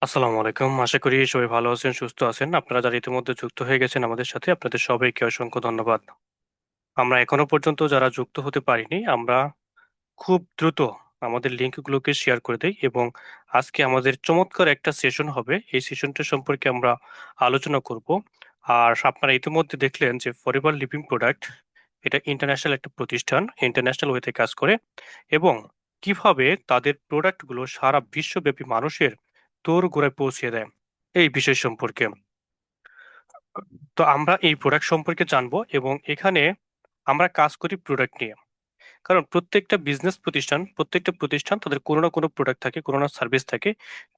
আসসালামু আলাইকুম। আশা করি সবাই ভালো আছেন, সুস্থ আছেন। আপনারা যারা ইতিমধ্যে যুক্ত হয়ে গেছেন আমাদের সাথে, আপনাদের সবাইকে অসংখ্য ধন্যবাদ। আমরা এখনো পর্যন্ত যারা যুক্ত হতে পারিনি, আমরা খুব দ্রুত আমাদের লিঙ্কগুলোকে শেয়ার করে দেই এবং আজকে আমাদের চমৎকার একটা সেশন হবে। এই সেশনটা সম্পর্কে আমরা আলোচনা করব। আর আপনারা ইতিমধ্যে দেখলেন যে ফরএভার লিভিং প্রোডাক্ট এটা ইন্টারন্যাশনাল একটা প্রতিষ্ঠান, ইন্টারন্যাশনাল ওয়েতে কাজ করে এবং কিভাবে তাদের প্রোডাক্টগুলো সারা বিশ্বব্যাপী মানুষের দোরগোড়ায় পৌঁছে দেয় এই বিষয় সম্পর্কে। তো আমরা এই প্রোডাক্ট সম্পর্কে জানবো এবং এখানে আমরা কাজ করি প্রোডাক্ট নিয়ে। কারণ প্রত্যেকটা প্রতিষ্ঠান তাদের কোনো না কোনো প্রোডাক্ট থাকে, কোনো না সার্ভিস থাকে।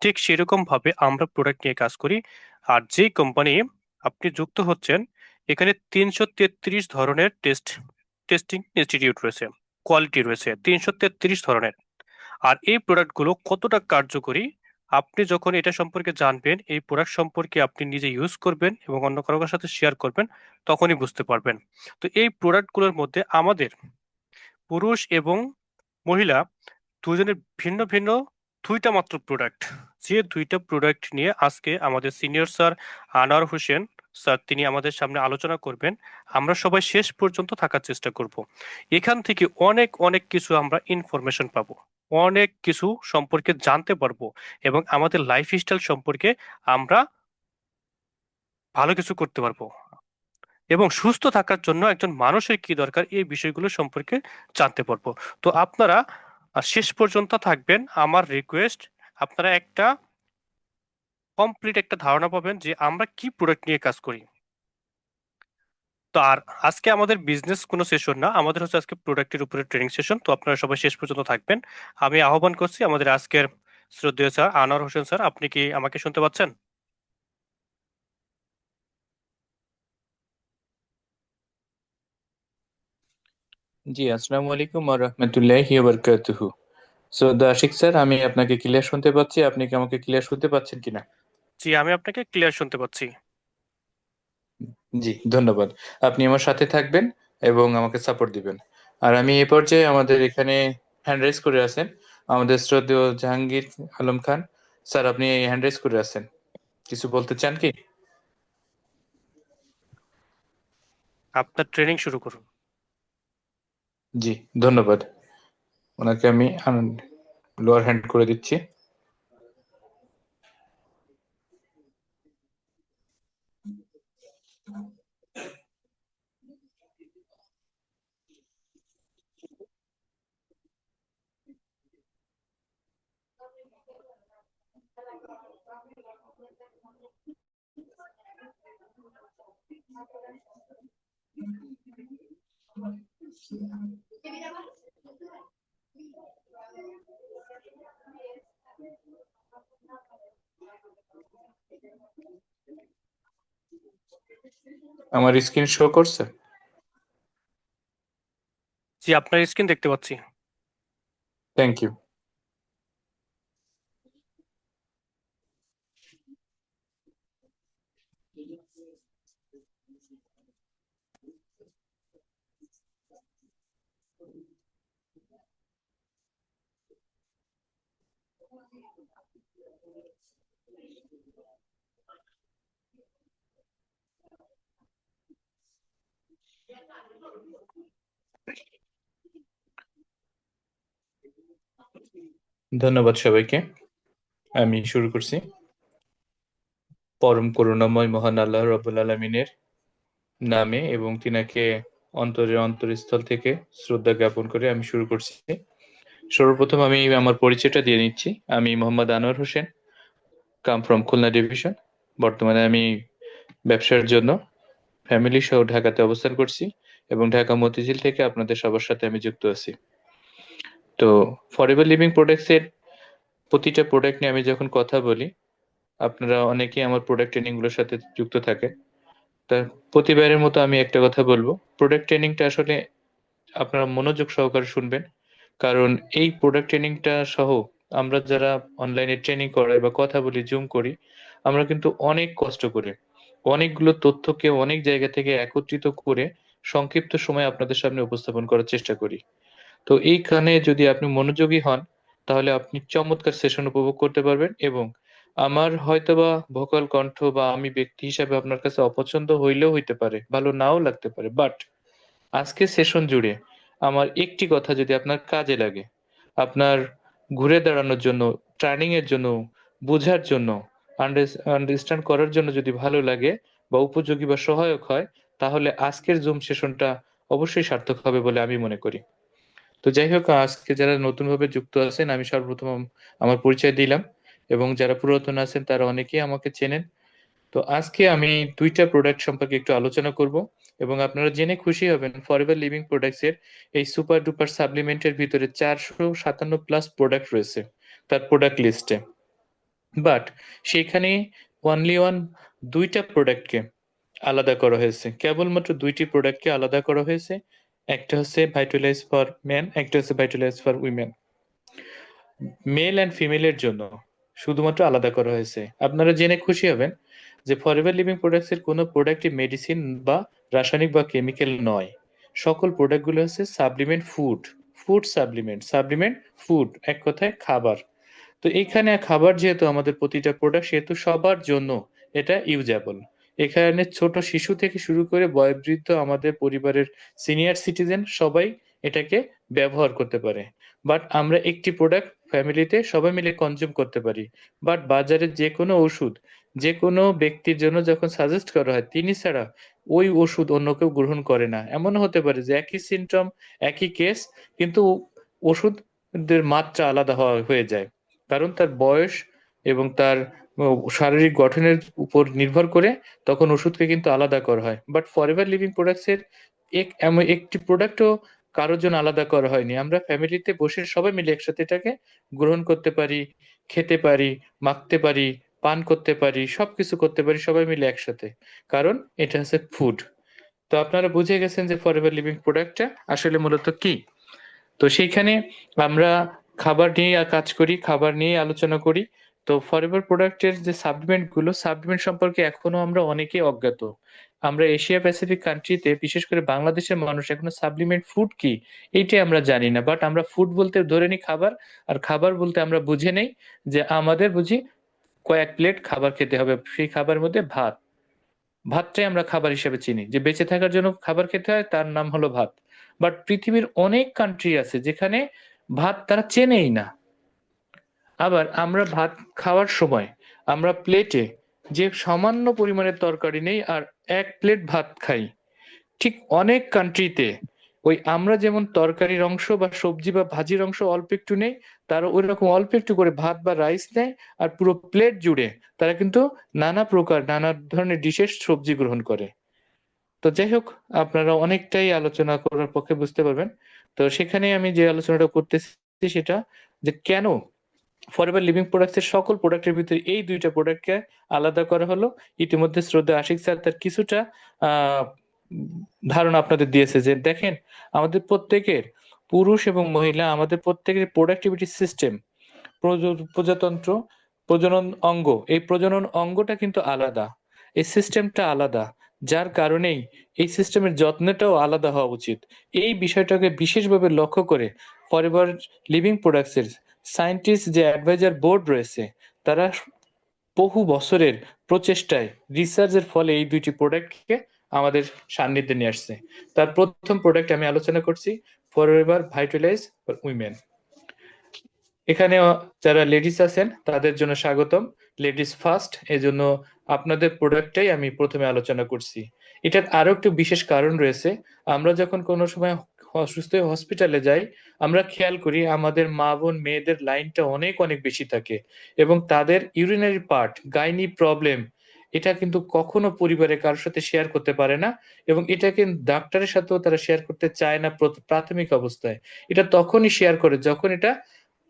ঠিক সেরকম ভাবে আমরা প্রোডাক্ট নিয়ে কাজ করি। আর যেই কোম্পানি আপনি যুক্ত হচ্ছেন, এখানে 333 ধরনের টেস্টিং ইনস্টিটিউট রয়েছে, কোয়ালিটি রয়েছে 333 ধরনের। আর এই প্রোডাক্টগুলো কতটা কার্যকরী, আপনি যখন এটা সম্পর্কে জানবেন, এই প্রোডাক্ট সম্পর্কে আপনি নিজে ইউজ করবেন এবং অন্য কারোর সাথে শেয়ার করবেন, তখনই বুঝতে পারবেন। তো এই প্রোডাক্টগুলোর মধ্যে আমাদের পুরুষ এবং মহিলা দুজনের ভিন্ন ভিন্ন দুইটা মাত্র প্রোডাক্ট। যে দুইটা প্রোডাক্ট নিয়ে আজকে আমাদের senior sir Anwar Hossain sir তিনি আমাদের সামনে আলোচনা করবেন। আমরা সবাই শেষ পর্যন্ত থাকার চেষ্টা করব। এখান থেকে অনেক অনেক কিছু আমরা ইনফরমেশন পাবো, অনেক কিছু সম্পর্কে জানতে পারবো এবং আমাদের লাইফস্টাইল সম্পর্কে আমরা ভালো কিছু করতে পারবো এবং সুস্থ থাকার জন্য একজন মানুষের কি দরকার এই বিষয়গুলো সম্পর্কে জানতে পারবো। তো আপনারা শেষ পর্যন্ত থাকবেন। আমার রিকোয়েস্ট, আপনারা একটা কমপ্লিট একটা ধারণা পাবেন যে আমরা কি প্রোডাক্ট নিয়ে কাজ করি। তো আর আজকে আমাদের বিজনেস কোনো সেশন না, আমাদের হচ্ছে আজকে প্রোডাক্টের উপরে ট্রেনিং সেশন। তো আপনারা সবাই শেষ পর্যন্ত থাকবেন। আমি আহ্বান করছি আমাদের আজকের শ্রদ্ধেয় স্যার আনোয়ার হোসেন স্যার, আপনি কি আমাকে শুনতে পাচ্ছেন? জি, আসসালামু আলাইকুম ওয়া রাহমাতুল্লাহি ওয়া বারাকাতুহু। সো আশিক স্যার, আমি আপনাকে ক্লিয়ার শুনতে পাচ্ছি। আপনি কি আমাকে ক্লিয়ার শুনতে পাচ্ছেন কিনা? জি, আমি আপনাকে ক্লিয়ার শুনতে পাচ্ছি। জি, ধন্যবাদ। আপনি আমার সাথে থাকবেন এবং আমাকে সাপোর্ট দিবেন। আর আমি এই পর্যায়ে আমাদের এখানে হ্যান্ড রেজ করে আছেন আমাদের শ্রদ্ধেয় জাহাঙ্গীর আলম খান স্যার। আপনি হ্যান্ড রেজ করে আছেন, কিছু বলতে চান কি? আপনার ট্রেনিং শুরু করুন। জি, ধন্যবাদ। ওনাকে আমি লোয়ার হ্যান্ড করে দিচ্ছি। আমার স্ক্রিন শো করছে? জি, আপনার স্ক্রিন দেখতে পাচ্ছি। Thank you. ধন্যবাদ সবাইকে। আমি শুরু করছি। পরম করুণাময় মহান আল্লাহ রাব্বুল আলামিনের নামে এবং তিনাকে অন্তরস্থল থেকে শ্রদ্ধা জ্ঞাপন করে আমি শুরু করছি। সর্বপ্রথম আমি আমার পরিচয়টা দিয়ে নিচ্ছি। আমি Mohammad Anwar Hossain, come from Khulna division. বর্তমানে আমি ব্যবসার জন্য ফ্যামিলি সহ ঢাকাতে অবস্থান করছি এবং ঢাকা মতিঝিল থেকে আপনাদের সবার সাথে আমি যুক্ত আছি। তো ফরএভার লিভিং প্রোডাক্টস এর প্রতিটা প্রোডাক্ট নিয়ে আমি যখন কথা বলি, আপনারা অনেকেই আমার প্রোডাক্ট ট্রেনিং গুলোর সাথে যুক্ত থাকেন। তা প্রতিবারের মতো আমি একটা কথা বলবো, প্রোডাক্ট ট্রেনিংটা আসলে আপনারা মনোযোগ সহকারে শুনবেন। কারণ এই প্রোডাক্ট ট্রেনিংটা সহ আমরা যারা অনলাইনে ট্রেনিং করাই বা কথা বলি, জুম করি, আমরা কিন্তু অনেক কষ্ট করে অনেকগুলো তথ্যকে অনেক জায়গা থেকে একত্রিত করে সংক্ষিপ্ত সময়ে আপনাদের সামনে উপস্থাপন করার চেষ্টা করি। তো এইখানে যদি আপনি মনোযোগী হন, তাহলে আপনি চমৎকার সেশন উপভোগ করতে পারবেন এবং আমার হয়তোবা ভোকাল কণ্ঠ বা আমি ব্যক্তি হিসাবে আপনার কাছে অপছন্দ হইলেও হইতে পারে, ভালো নাও লাগতে পারে, বাট আজকে সেশন জুড়ে আমার একটি কথা যদি আপনার কাজে লাগে, আপনার ঘুরে দাঁড়ানোর জন্য, ট্রেনিং এর জন্য, বোঝার জন্য, আন্ডারস্ট্যান্ড করার জন্য যদি ভালো লাগে বা উপযোগী বা সহায়ক হয়, তাহলে আজকের জুম সেশনটা অবশ্যই সার্থক হবে বলে আমি মনে করি। তো যাই হোক, আজকে যারা নতুনভাবে যুক্ত আছেন আমি সর্বপ্রথম আমার পরিচয় দিলাম, এবং যারা পুরাতন আছেন তারা অনেকেই আমাকে চেনেন। তো আজকে আমি দুইটা প্রোডাক্ট সম্পর্কে একটু আলোচনা করব, এবং আপনারা জেনে খুশি হবেন ফরএভার লিভিং প্রোডাক্টস এর এই সুপার ডুপার সাপ্লিমেন্টের ভিতরে 457 প্লাস প্রোডাক্ট রয়েছে তার প্রোডাক্ট লিস্টে। বাট সেখানে অনলি ওয়ান দুইটা প্রোডাক্টকে আলাদা করা হয়েছে, কেবলমাত্র দুইটি প্রোডাক্টকে আলাদা করা হয়েছে। একটা হচ্ছে ভাইটালাইজ ফর মেন, একটা হচ্ছে ভাইটালাইজ ফর উইমেন। মেল অ্যান্ড ফিমেলের জন্য শুধুমাত্র আলাদা করা হয়েছে। আপনারা জেনে খুশি হবেন যে ফরএভার লিভিং প্রোডাক্টস এর কোনো প্রোডাক্টই মেডিসিন বা রাসায়নিক বা কেমিক্যাল নয়। সকল প্রোডাক্টগুলো হচ্ছে supplement food, food supplement, supplement food, এক কথায় খাবার। তো এইখানে খাবার যেহেতু আমাদের প্রতিটা প্রোডাক্ট, সেহেতু সবার জন্য এটা ইউজেবল। এখানে ছোট শিশু থেকে শুরু করে বয়োবৃদ্ধ, আমাদের পরিবারের সিনিয়র সিটিজেন সবাই এটাকে ব্যবহার করতে পারে। বাট আমরা একটি প্রোডাক্ট ফ্যামিলিতে সবাই মিলে কনজিউম করতে পারি। বাট বাজারে যে কোনো ওষুধ যে কোনো ব্যক্তির জন্য যখন সাজেস্ট করা হয়, তিনি ছাড়া ওই ওষুধ অন্য কেউ গ্রহণ করে না। এমনও হতে পারে যে একই সিমটম, একই কেস, কিন্তু ওষুধের মাত্রা আলাদা হয়ে যায়, কারণ তার বয়স এবং তার শারীরিক গঠনের উপর নির্ভর করে তখন ওষুধকে কিন্তু আলাদা করা হয়। বাট ফরএভার লিভিং প্রোডাক্টস এর এমন একটি প্রোডাক্টও কারোর জন্য আলাদা করা হয়নি। আমরা ফ্যামিলিতে বসে সবাই মিলে একসাথে এটাকে গ্রহণ করতে পারি, খেতে পারি, মাখতে পারি, পান করতে পারি, সবকিছু করতে পারি সবাই মিলে একসাথে, কারণ এটা হচ্ছে ফুড। তো আপনারা বুঝে গেছেন যে ফরএভার লিভিং প্রোডাক্টটা আসলে মূলত কি। তো সেইখানে আমরা খাবার নিয়ে কাজ করি, খাবার নিয়ে আলোচনা করি। তো ফরএভার প্রোডাক্টের যে সাপ্লিমেন্ট সম্পর্কে এখনো আমরা অনেকেই অজ্ঞাত। আমরা এশিয়া প্যাসিফিক কান্ট্রিতে, বিশেষ করে বাংলাদেশের মানুষ এখনো সাপ্লিমেন্ট ফুড কি এইটাই আমরা জানি না। বাট আমরা ফুড বলতে ধরে নিই খাবার, আর খাবার বলতে আমরা বুঝে নেই যে আমাদের বুঝি কয়েক প্লেট খাবার খেতে হবে, সেই খাবারের মধ্যে ভাত, ভাতটাই আমরা খাবার হিসেবে চিনি, যে বেঁচে থাকার জন্য খাবার খেতে হয় তার নাম হলো ভাত। বাট পৃথিবীর অনেক কান্ট্রি আছে যেখানে ভাত তারা চেনেই না। আবার আমরা ভাত খাওয়ার সময় আমরা প্লেটে যে সামান্য পরিমাণের তরকারি নেই আর এক প্লেট ভাত খাই। ঠিক অনেক কান্ট্রিতে ওই আমরা যেমন তরকারির অংশ বা সবজি বা ভাজির অংশ অল্প একটু নেই, তারা ওই রকম অল্প একটু করে ভাত বা রাইস নেয়, আর পুরো প্লেট জুড়ে তারা কিন্তু নানা প্রকার নানা ধরনের ডিশের সবজি গ্রহণ করে। তো যাই হোক, আপনারা অনেকটাই আলোচনা করার পক্ষে বুঝতে পারবেন। তো সেখানে আমি যে আলোচনাটা করতেছি সেটা, যে কেন ফরএভার লিভিং প্রোডাক্টস এর সকল প্রোডাক্টের ভিতরে এই দুইটা প্রোডাক্টকে আলাদা করা হলো। ইতিমধ্যে শ্রদ্ধা আশিক স্যার তার কিছুটা আহ ধারণা আপনাদের দিয়েছে, যে দেখেন আমাদের প্রত্যেকের, পুরুষ এবং মহিলা, আমাদের প্রত্যেকের প্রোডাক্টিভিটি সিস্টেম, প্রজাতন্ত্র, প্রজনন অঙ্গ, এই প্রজনন অঙ্গটা কিন্তু আলাদা, এই সিস্টেমটা আলাদা, যার কারণেই এই সিস্টেমের যত্নটাও আলাদা হওয়া উচিত। এই বিষয়টাকে বিশেষভাবে লক্ষ্য করে ফরএভার লিভিং প্রোডাক্টসের সায়েন্টিস্ট যে অ্যাডভাইজার বোর্ড রয়েছে, তারা বহু বছরের প্রচেষ্টায়, রিসার্চের ফলে এই দুইটি প্রোডাক্টকে আমাদের সান্নিধ্যে নিয়ে আসছে। তার প্রথম প্রোডাক্ট আমি আলোচনা করছি, ফরএভার ভাইটালাইজ উইমেন। এখানে যারা লেডিস আছেন তাদের জন্য স্বাগতম, লেডিস ফার্স্ট, এজন্য আপনাদের প্রোডাক্টটাই আমি প্রথমে আলোচনা করছি। এটার আরো একটু বিশেষ কারণ রয়েছে। আমরা যখন কোনো সময় অসুস্থ হয়ে হসপিটালে যাই, আমরা খেয়াল করি আমাদের মা বোন মেয়েদের লাইনটা অনেক অনেক বেশি থাকে, এবং তাদের ইউরিনারি পার্ট, গাইনি প্রবলেম, এটা কিন্তু কখনো পরিবারের কারোর সাথে শেয়ার করতে পারে না, এবং এটাকে ডাক্তারের সাথেও তারা শেয়ার করতে চায় না প্রাথমিক অবস্থায়। এটা তখনই শেয়ার করে যখন এটা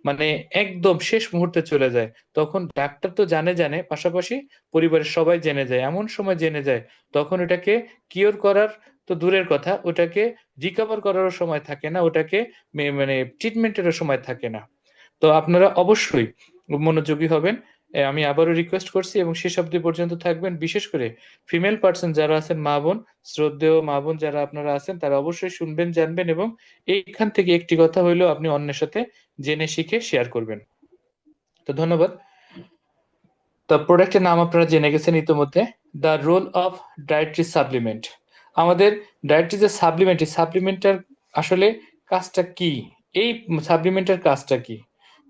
মানে একদম শেষ মুহূর্তে চলে যায়। তখন ডাক্তার তো জানে জানে, পাশাপাশি পরিবারের সবাই জেনে যায়, এমন সময় জেনে যায় তখন ওটাকে কিওর করার তো দূরের কথা, ওটাকে রিকভার করারও সময় থাকে না, ওটাকে মানে ট্রিটমেন্টেরও সময় থাকে না। তো আপনারা অবশ্যই মনোযোগী হবেন। আমি আবারও রিকোয়েস্ট করছি, এবং শেষ অবধি পর্যন্ত থাকবেন। বিশেষ করে ফিমেল পার্সন যারা আছেন, মা বোন, শ্রদ্ধেয় মা বোন যারা আপনারা আছেন, তারা অবশ্যই শুনবেন, জানবেন, এবং এইখান থেকে একটি কথা হইলেও আপনি অন্যের সাথে জেনে শিখে শেয়ার করবেন। তো ধন্যবাদ। তো প্রোডাক্টের নাম আপনারা জেনে গেছেন ইতিমধ্যে, the role of dietary supplement. আমাদের ডায়েটরি যে সাপ্লিমেন্ট, এই সাপ্লিমেন্টের আসলে কাজটা কি? এই সাপ্লিমেন্টের কাজটা কি?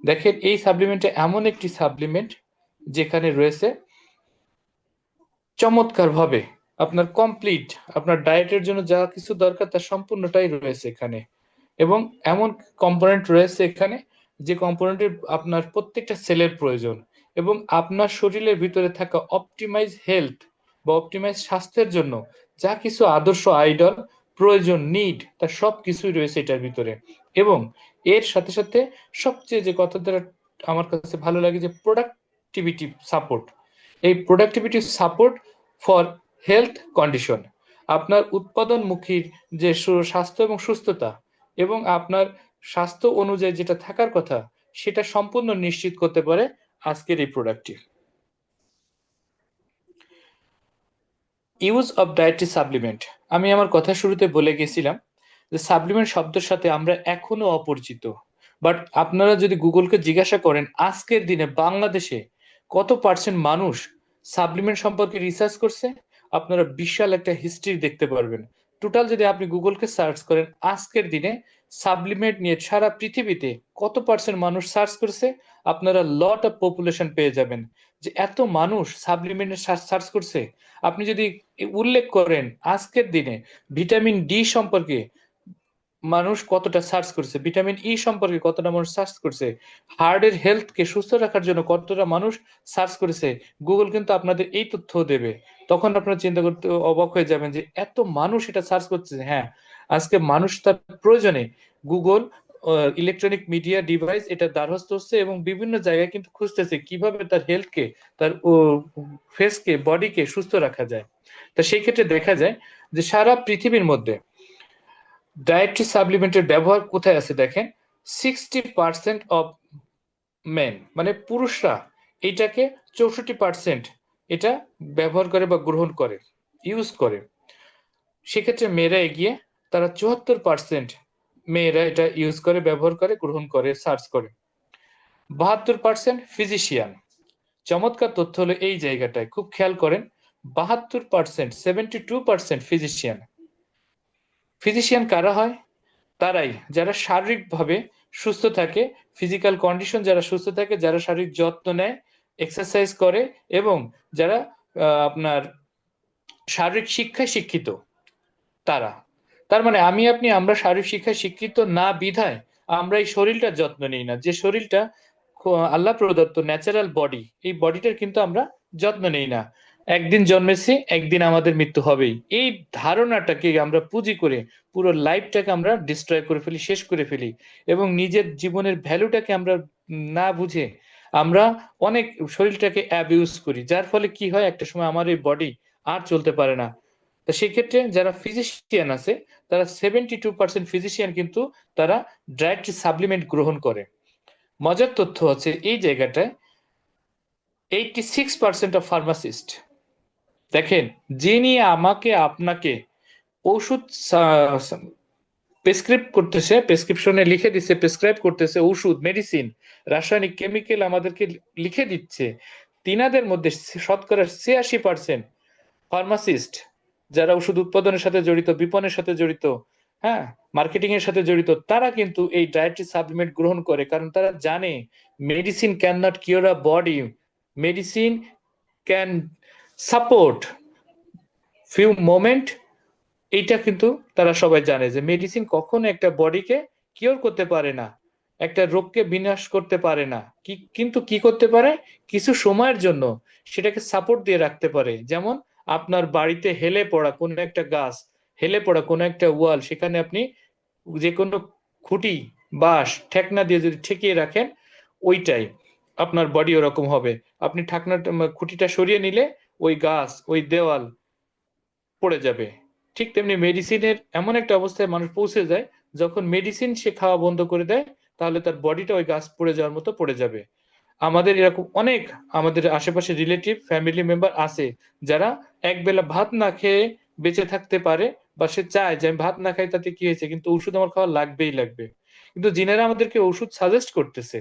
দেখেন, এই সাপ্লিমেন্টে এমন একটি সাপ্লিমেন্ট যেখানে রয়েছে চমৎকার ভাবে আপনার কমপ্লিট, আপনার ডায়েটের জন্য যা কিছু দরকার তার সম্পূর্ণটাই রয়েছে এখানে। এবং এমন কম্পোনেন্ট রয়েছে এখানে যে কম্পোনেন্টের আপনার প্রত্যেকটা সেলের প্রয়োজন, এবং আপনার শরীরের ভিতরে থাকা অপটিমাইজ হেলথ বা অপটিমাইজ স্বাস্থ্যের জন্য যা কিছু আদর্শ আইডল প্রয়োজন, নিড, তার সব কিছুই রয়েছে এটার ভিতরে। এবং এর সাথে সাথে সবচেয়ে যে কথাটা আমার কাছে ভালো লাগে, যে প্রোডাক্টিভিটি সাপোর্ট। এই productivity support for health condition, আপনার উৎপাদনমুখী যে স্বাস্থ্য এবং সুস্থতা এবং আপনার স্বাস্থ্য অনুযায়ী যেটা থাকার কথা সেটা সম্পূর্ণ নিশ্চিত করতে পারে আজকের এই প্রোডাক্টটি। Use of dietary supplement. আমি আমার কথা শুরুতে বলে গেছিলাম যে সাপ্লিমেন্ট শব্দের সাথে আমরা এখনো অপরিচিত, বাট আপনারা যদি গুগলকে জিজ্ঞাসা করেন আজকের দিনে বাংলাদেশে কত পার্সেন্ট মানুষ সাপ্লিমেন্ট সম্পর্কে রিসার্চ করছে, আপনারা বিশাল একটা হিস্ট্রি দেখতে পারবেন। টোটাল যদি আপনি গুগলকে সার্চ করেন আজকের দিনে সাপ্লিমেন্ট নিয়ে সারা পৃথিবীতে কত পার্সেন্ট মানুষ সার্চ করছে, আপনারা লট অফ পপুলেশন পেয়ে যাবেন যে এত মানুষ সাপ্লিমেন্টের সার্চ করছে। আপনি যদি উল্লেখ করেন আজকের দিনে ভিটামিন ডি সম্পর্কে মানুষ কতটা সার্চ করছে, ভিটামিন ই সম্পর্কে কতটা মানুষ সার্চ করছে, হার্টের হেলথকে সুস্থ রাখার জন্য কতটা মানুষ সার্চ করেছে, গুগল কিন্তু আপনাদের এই তথ্য দেবে। তখন আপনারা চিন্তা করতে অবাক হয়ে যাবেন যে এত মানুষ এটা সার্চ করছে। হ্যাঁ, আজকে মানুষ তার প্রয়োজনে গুগল ইলেকট্রনিক মিডিয়া ডিভাইস এটা দ্বারস্থ হচ্ছে এবং বিভিন্ন জায়গায় কিন্তু খুঁজতেছে কিভাবে তার হেলথকে, তার ফেসকে, বডিকে সুস্থ রাখা যায়। তা সেই ক্ষেত্রে দেখা যায় যে সারা পৃথিবীর মধ্যে ডায়েটরি সাপ্লিমেন্টের ব্যবহার কোথায় আছে দেখেন, 60% অফ মেন, মানে পুরুষরা এটাকে 64% এটা ব্যবহার করে বা গ্রহণ করে, ইউজ করে। সেক্ষেত্রে মেয়েরা এগিয়ে, তারা 74% মেয়েরা এটা ইউজ করে, ব্যবহার করে, গ্রহণ করে, সার্চ করে। 72% ফিজিশিয়ান। চমৎকার তথ্য হলো এই জায়গাটায়, খুব খেয়াল করেন, 72%, 72% ফিজিশিয়ান। ফিজিশিয়ান কারা হয়? তারাই যারা শারীরিকভাবে সুস্থ থাকে, ফিজিক্যাল কন্ডিশন যারা সুস্থ থাকে, যারা শারীরিক যত্ন নেয়, এক্সারসাইজ করে, এবং যারা আপনার শারীরিক শিক্ষায় শিক্ষিত, তারা। তার মানে আমি আপনি আমরা শারীরিক শিক্ষায় শিক্ষিত না বিধায় আমরা এই শরীরটার যত্ন নিই না, যে শরীরটা আল্লাহ প্রদত্ত ন্যাচারাল বডি, এই বডিটার কিন্তু আমরা যত্ন নেই না। একদিন জন্মেছি, একদিন আমাদের মৃত্যু হবেই, এই ধারণাটাকে আমরা পুঁজি করে পুরো লাইফটাকে আমরা ডিস্ট্রয় করে ফেলি, শেষ করে ফেলি, এবং নিজের জীবনের ভ্যালুটাকে আমরা না বুঝে আমরা অনেক শরীরটাকে অ্যাবিউজ করি, যার ফলে কি হয়, একটা সময় আমার এই বডি আর চলতে পারে না। তো সেক্ষেত্রে যারা ফিজিশিয়ান আছে, তারা 72% ফিজিশিয়ান কিন্তু তারা ডায়েটরি সাপ্লিমেন্ট গ্রহণ করে। মজার তথ্য হচ্ছে এই জায়গাটায় 86% অফ ফার্মাসিস্ট, দেখেন, যিনি আমাকে আপনাকে ওষুধ প্রেসক্রিপ্ট করতেছে, প্রেসক্রিপশনে লিখে দিচ্ছে, প্রেসক্রাইব করতেছে ওষুধ, মেডিসিন, রাসায়নিক কেমিক্যাল আমাদেরকে লিখে দিচ্ছে, তিনাদের মধ্যে শতকরা 86% ফার্মাসিস্ট, যারা ওষুধ উৎপাদনের সাথে জড়িত, বিপণনের সাথে জড়িত, হ্যাঁ, মার্কেটিং এর সাথে জড়িত, তারা কিন্তু এই ডায়েটরি সাপ্লিমেন্ট গ্রহণ করে, কারণ তারা জানে medicine can not cure a body, medicine can support few moment. এইটা কিন্তু তারা সবাই জানে যে মেডিসিন কখনো একটা বডিকে কিওর করতে পারে না, একটা রোগকে বিনাশ করতে পারে না, কিন্তু কি করতে পারে, কিছু সময়ের জন্য সেটাকে সাপোর্ট দিয়ে রাখতে পারে। যেমন আপনার বাড়িতে হেলে পড়া কোনো একটা গাছ, হেলে পড়া কোনো একটা ওয়াল, সেখানে আপনি যে কোনো খুঁটি, বাঁশ, ঠেকনা দিয়ে যদি ঠেকিয়ে রাখেন, ওইটাই আপনার বডি ওরকম হবে। আপনি খুঁটিটা সরিয়ে নিলে ওই গাছ, ওই দেওয়াল পড়ে যাবে। ঠিক তেমনি মেডিসিনের এমন একটা অবস্থায় মানুষ পৌঁছে যায়, যখন মেডিসিন সে খাওয়া বন্ধ করে দেয়, তাহলে তার বডিটা ওই গাছ পড়ে যাওয়ার মতো পড়ে যাবে। আমাদের এরকম অনেক, আমাদের আশেপাশে রিলেটিভ ফ্যামিলি মেম্বার আছে যারা একবেলা ভাত না খেয়ে বেঁচে থাকতে পারে, বা সে চায় যে আমি ভাত না খাই তাতে কি হয়েছে, কিন্তু ওষুধ আমার খাওয়া লাগবেই লাগবে। কিন্তু যিনারা আমাদেরকে ওষুধ সাজেস্ট করতেছে,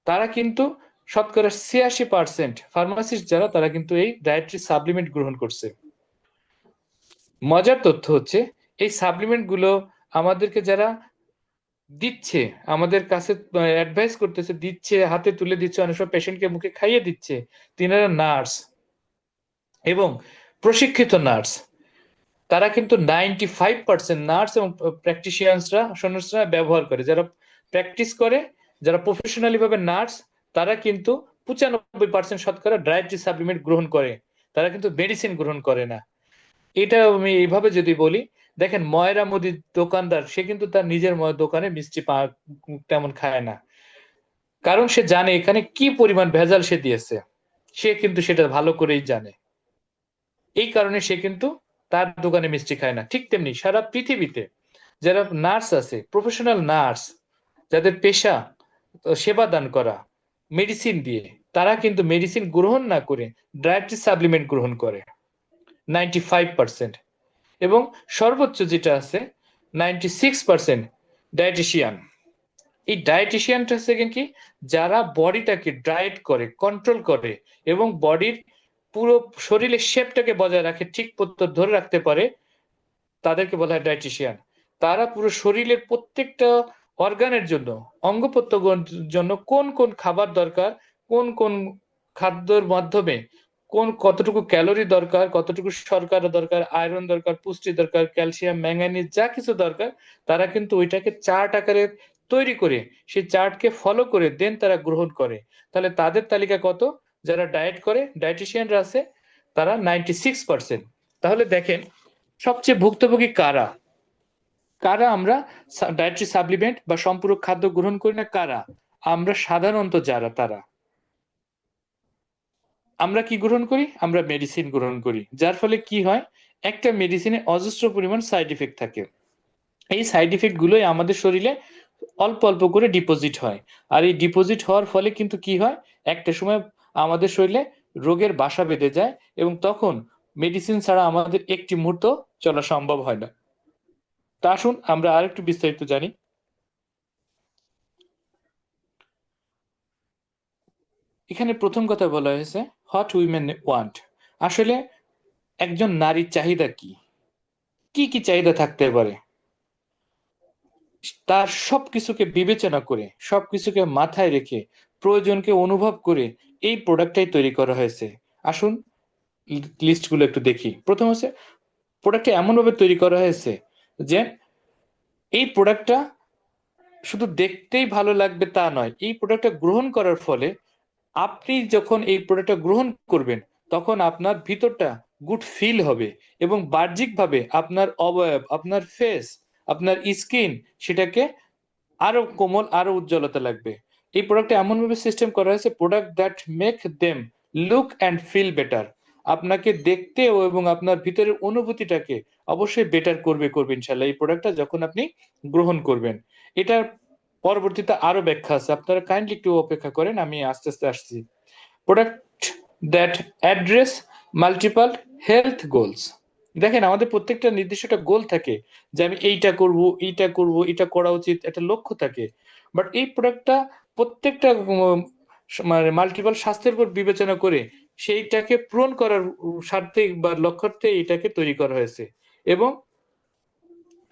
তারা কিন্তু শতকরা 86% ফার্মাসিস্ট যারা তারা কিন্তু এই ডায়েটরি সাপ্লিমেন্ট গ্রহণ করছে। মজার তথ্য হচ্ছে এই সাপ্লিমেন্ট গুলো আমাদেরকে যারা দিচ্ছে, আমাদের কাছে অ্যাডভাইস করতেছে, দিচ্ছে, হাতে তুলে দিচ্ছে, অনেক সময় পেশেন্টকে মুখে খাইয়ে দিচ্ছে, তিনারা নার্স এবং প্রশিক্ষিত নার্স। তারা কিন্তু 95% নার্স এবং প্র্যাকটিশিয়ানসরা ব্যবহার করে, যারা প্র্যাকটিস করে, যারা প্রফেশনালি ভাবে নার্স, তারা কিন্তু 95% শতকরা ডায়েটরি সাপ্লিমেন্ট গ্রহণ করে, তারা কিন্তু মেডিসিন গ্রহণ করে না। এটা আমি এইভাবে যদি বলি, দেখেন ময়রা মুদির দোকানদার, সে কিন্তু তার নিজের দোকানে মিষ্টি তেমন খায় না, কারণ সে জানে এখানে কি পরিমাণ ভেজাল সে দিয়েছে, সে কিন্তু সেটা ভালো করেই জানে। এই কারণে সে কিন্তু তার দোকানে মিষ্টি খায় না। ঠিক তেমনি সারা পৃথিবীতে যারা নার্স আছে, প্রফেশনাল নার্স, যাদের পেশা সেবা দান করা মেডিসিন দিয়ে, তারা কিন্তু মেডিসিন গ্রহণ না করে ডায়েটরি সাপ্লিমেন্ট গ্রহণ করে 95%। এবং সর্বোচ্চ যেটা আছে 96% ডায়েটিশিয়ান। এই ডায়েটিশিয়ানটা হচ্ছে কি, যারা বডিটাকে ডায়েট করে, কন্ট্রোল করে এবং বডির পুরো শরীরের শেপটাকে বজায় রাখে, ঠিক মতো ধরে রাখতে পারে, তাদেরকে বলা হয় ডায়েটিশিয়ান। তারা পুরো শরীরের প্রত্যেকটা অর্গানের জন্য, অঙ্গ প্রত্যঙ্গের জন্য কোন কোন খাবার দরকার, কোন কোন খাদ্যের মাধ্যমে কতটুকু ক্যালোরি দরকার, কতটুকু শর্করা দরকার, আয়রন দরকার, পুষ্টি দরকার, ক্যালসিয়াম, ম্যাঙ্গানিজ, যা কিছু দরকার, তারা কিন্তু ওইটাকে চার্ট আকারে তৈরি করে, সেই চার্টকে ফলো করে দেন তারা গ্রহণ করে। তাহলে তাদের তালিকা কত? যারা ডায়েট করে, ডায়েটিশিয়ানরা আছে, তারা 96%। তাহলে দেখেন সবচেয়ে ভুক্তভোগী কারা, কারা আমরা ডায়েটরি সাপ্লিমেন্ট বা সম্পূরক খাদ্য গ্রহণ করি না, কারা? আমরা সাধারণত যারা, তারা। আমরা কি গ্রহণ করি? আমরা মেডিসিন গ্রহণ করি, যার ফলে কি হয়, একটা মেডিসিনে অজস্র পরিমাণ সাইড ইফেক্ট থাকে। এই সাইড ইফেক্ট গুলোই আমাদের শরীরে অল্প অল্প করে ডিপোজিট হয়। আর এই ডিপোজিট হওয়ার ফলে কিন্তু কি হয়, একটা সময় আমাদের শরীরে রোগের বাসা বেঁধে যায় এবং তখন মেডিসিন ছাড়া আমাদের একটি মুহূর্ত চলা সম্ভব হয় না। তা আসুন আমরা আরেকটু বিস্তারিত জানি। এখানে প্রথম কথা বলা হয়েছে হোয়াট উইমেন ওয়ান্ট। আসলে একজন নারীর চাহিদা কি, কি কি চাহিদা থাকতে পারে, তার সবকিছুকে বিবেচনা করে, সবকিছুকে মাথায় রেখে, প্রয়োজনকে অনুভব করে এই প্রোডাক্টটাই তৈরি করা হয়েছে। আসুন লিস্টগুলো একটু দেখি। প্রথম হচ্ছে, প্রোডাক্টটা এমন ভাবে তৈরি করা হয়েছে যে এই প্রোডাক্টটা শুধু দেখতেই ভালো লাগবে তা নয়, এই প্রোডাক্টটা গ্রহণ করার ফলে আপনি যখন এই প্রোডাক্টটা গ্রহণ করবেন, তখন আপনার ভিতরটা গুড ফিল হবে এবং বাহ্যিকভাবে আপনার অবয়ব, আপনার ফেস, আপনার স্কিন, সেটাকে আরো কোমল, আরো উজ্জ্বলতা লাগবে। এই প্রোডাক্টটা এমন ভাবে সিস্টেম করা হয়েছে, product that make them look and feel better. আপনাকে দেখতে এবং আপনার ভিতরের অনুভূতিটাকে অবশ্যই বেটার করবে ইনশাল্লাহ এই প্রোডাক্টটা যখন আপনি গ্রহণ করবেন। এটার পরবর্তীতে আরো ব্যাখ্যা আছে, আপনারা কাইন্ডলি একটু অপেক্ষা করেন, আমি আস্তে আস্তে আসছি। Product that address multiple health goals. দেখেন আমাদের প্রত্যেকটা নির্দিষ্ট একটা গোল থাকে, যে আমি এইটা করব, এইটা করব, এটা করা উচিত, একটা লক্ষ্য থাকে। বাট এই প্রোডাক্টটা প্রত্যেকটা মানে মাল্টিপল স্বাস্থ্যের উপর বিবেচনা করে সেইটাকে পূরণ করার স্বার্থে বা লক্ষ্যার্থে এটাকে তৈরি করা হয়েছে। এবং